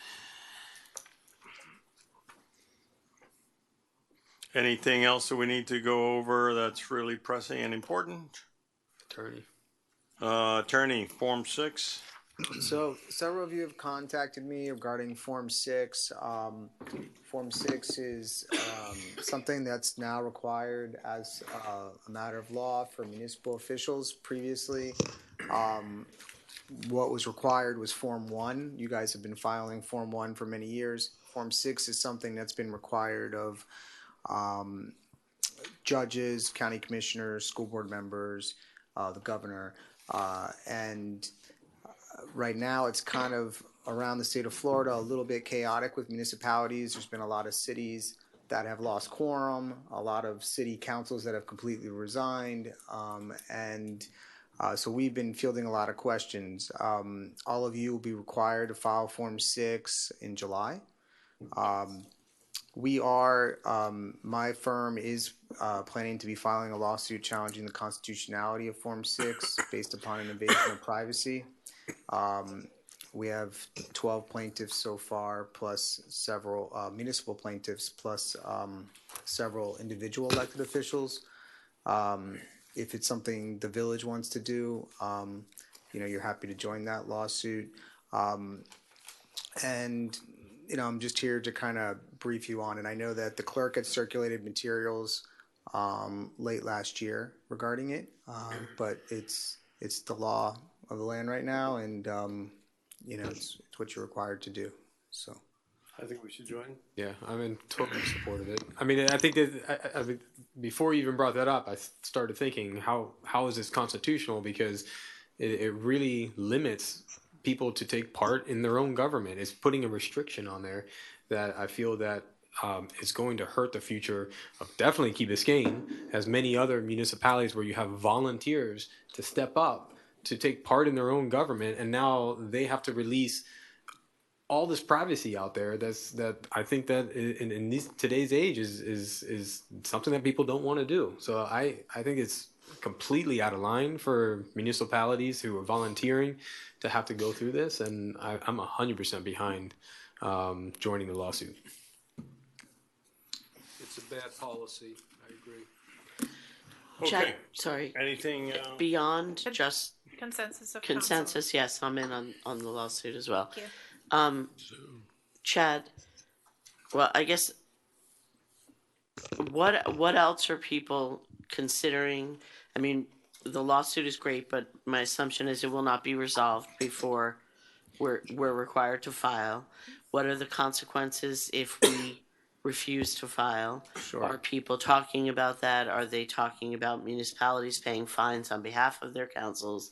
Anything else that we need to go over that's really pressing and important? Attorney, Form 6. So several of you have contacted me regarding Form 6. Form 6 is something that's now required as a matter of law for municipal officials. Previously, what was required was Form 1. You guys have been filing Form 1 for many years. Form 6 is something that's been required of judges, county commissioners, school board members, the governor, and right now it's kind of around the state of Florida a little bit chaotic with municipalities. There's been a lot of cities that have lost quorum, a lot of city councils that have completely resigned, and so we've been fielding a lot of questions. All of you will be required to file Form 6 in July. We are, my firm is planning to be filing a lawsuit challenging the constitutionality of Form 6 based upon an invasion of privacy. We have 12 plaintiffs so far, plus several municipal plaintiffs, plus several individual elected officials. If it's something the village wants to do, you're happy to join that lawsuit. And I'm just here to kind of brief you on it. I know that the clerk had circulated materials late last year regarding it, but it's the law of the land right now, and it's what you're required to do. So I think we should join. Yeah, I'm in total support of it. I mean, I think that I mean, before you even brought that up, I started thinking, how is this constitutional? Because it really limits people to take part in their own government. It's putting a restriction on there that I feel that is going to hurt the future of definitely Key Biscayne, as many other municipalities where you have volunteers to step up to take part in their own government, and now they have to release all this privacy out there. That I think that in today's age is something that people don't want to do. So I think it's completely out of line for municipalities who are volunteering to have to go through this, and I'm 100% behind joining the lawsuit. It's a bad policy. I agree. Okay. Sorry. Anything beyond just consensus of consensus? Yes, I'm in on the lawsuit as well. Thank you. Chad. Well, I guess what else are people considering? I mean, the lawsuit is great, but my assumption is it will not be resolved before we're required to file. What are the consequences if we refuse to file? Sure. Are people talking about that? Are they talking about municipalities paying fines on behalf of their councils?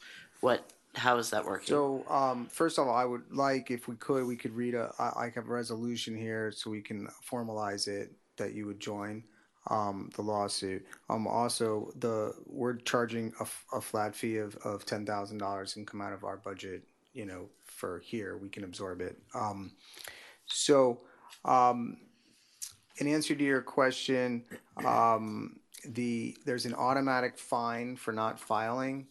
How is that working? So, first of all, I would like, if we could read I have a resolution here so we can formalize it that you would join the lawsuit. Also, we're charging a flat fee of $10,000 can come out of our budget. For here we can absorb it. In answer to your question, there's an automatic fine for not filing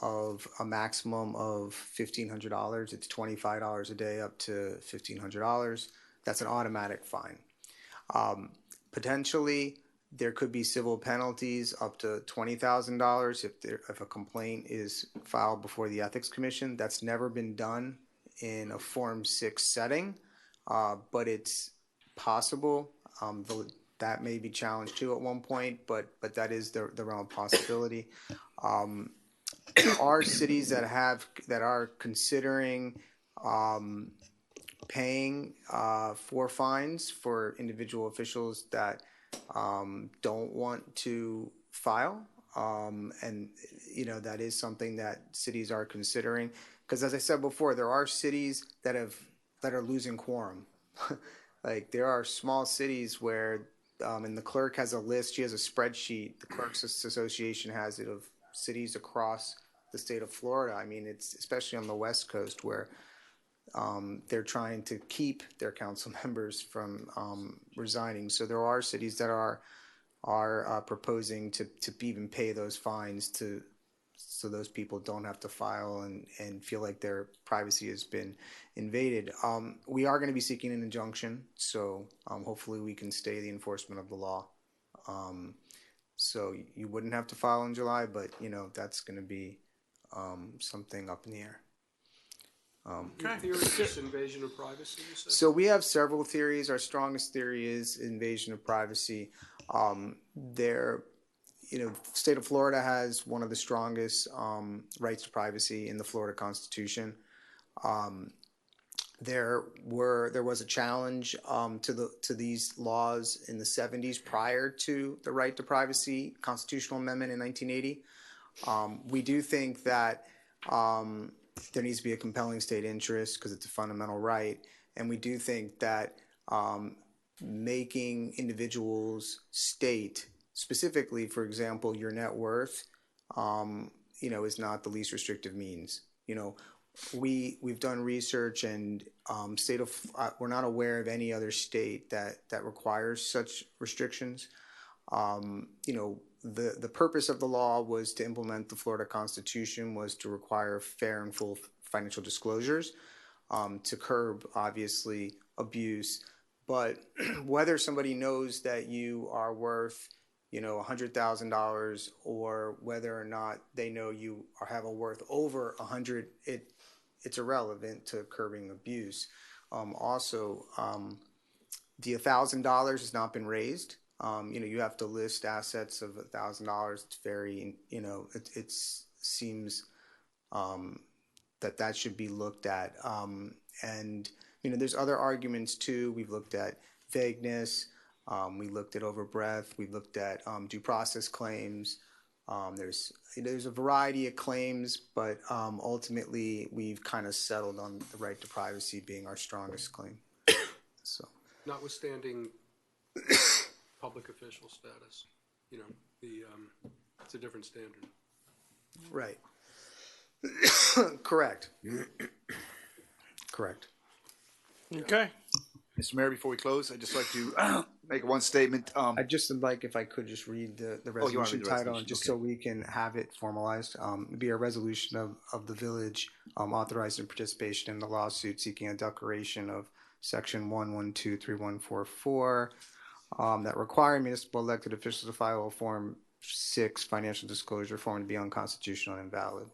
of a maximum of $1,500. It's $25 a day up to $1,500. That's an automatic fine. Potentially, there could be civil penalties up to $20,000 if a complaint is filed before the Ethics Commission. That's never been done in a Form 6 setting, but it's possible. That may be challenged too at one point, but that is the realm of possibility. There are cities that are considering paying for fines for individual officials that don't want to file, and that is something that cities are considering. Because as I said before, there are cities that are losing quorum. Like there are small cities where, and the clerk has a list. She has a spreadsheet. The Clerks Association has it of cities across the state of Florida. I mean, it's especially on the West Coast where they're trying to keep their council members from resigning. So there are cities that are proposing to even pay those fines so those people don't have to file and feel like their privacy has been invaded. We are going to be seeking an injunction, so hopefully we can stay the enforcement of the law. So you wouldn't have to file in July, but that's going to be something up in the air. Theory is invasion of privacy, you said? So we have several theories. Our strongest theory is invasion of privacy. State of Florida has one of the strongest rights to privacy in the Florida Constitution. There was a challenge to these laws in the 70s prior to the right to privacy constitutional amendment in 1980. We do think that there needs to be a compelling state interest because it's a fundamental right, and we do think that making individuals state specifically, for example, your net worth, is not the least restrictive means. We've done research, and we're not aware of any other state that requires such restrictions. The purpose of the law was to implement the Florida Constitution, was to require fair and full financial disclosures. to curb, obviously, abuse. But whether somebody knows that you are worth, $100,000, or whether or not they know you have a worth over 100, it's irrelevant to curbing abuse. Also, the $1,000 has not been raised. You have to list assets of $1,000. It's very, it seems that should be looked at. And there's other arguments too. We've looked at vagueness. We looked at overbreadth. We looked at due process claims. There's a variety of claims, but ultimately we've kind of settled on the right to privacy being our strongest claim. So, notwithstanding public official status, it's a different standard. Right. Correct. Correct. Okay. Mr. Mayor, before we close, I'd just like to make one statement. I'd just like, if I could just read the you wanna read resolution the title, resolution, and just okay. so we can have it formalized. It'd be a resolution of the village authorizing participation in the lawsuit seeking a declaration of section 1123144 that require municipal elected officials to file a Form 6 financial disclosure form to be unconstitutional and invalid.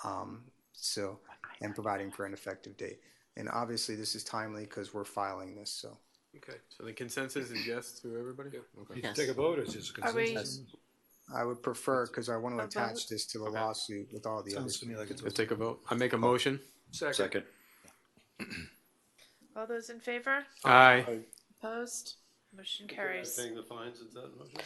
And providing for an effective date. And obviously this is timely because we're filing this, so. Okay, so the consensus is yes to everybody? Okay. You can take a vote, or is this a Are we- consensus? I would prefer, because I want to A attach vote? this to the lawsuit with all the other. Sounds to me like it's. Let's take a vote. I make a motion. Second. All those in favor? Aye. Opposed? Motion carries. Paying the fines, is that motion?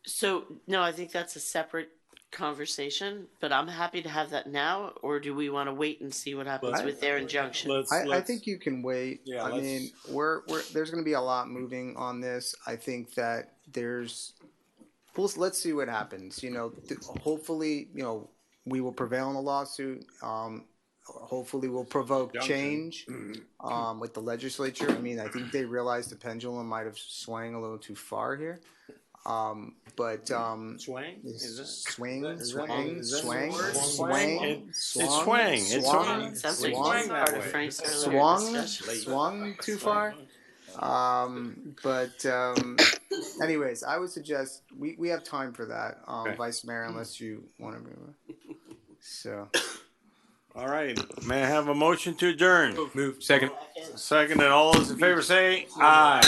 So, no, I think that's a separate conversation, but I'm happy to have that now, or do we want to wait and see what happens with their injunction? I think you can wait. Yeah, I mean, there's going to be a lot moving on this. I think that let's see what happens. Hopefully, we will prevail in the lawsuit. Hopefully we'll provoke change with the legislature. I mean, I think they realize the pendulum might have swung a little too far here. Swang? Swing? Is it? Swing? Is Swing? that- Swing? Swang? It's swang. It's Swung? Sounds like Swung? part of Frank's earlier Swung? discussion. Swung too far? Anyways, I would suggest we have time for that, Vice Mayor, unless you want to move. So. All right. May I have a motion to adjourn? Move. Second. Second, and all those in favor say aye.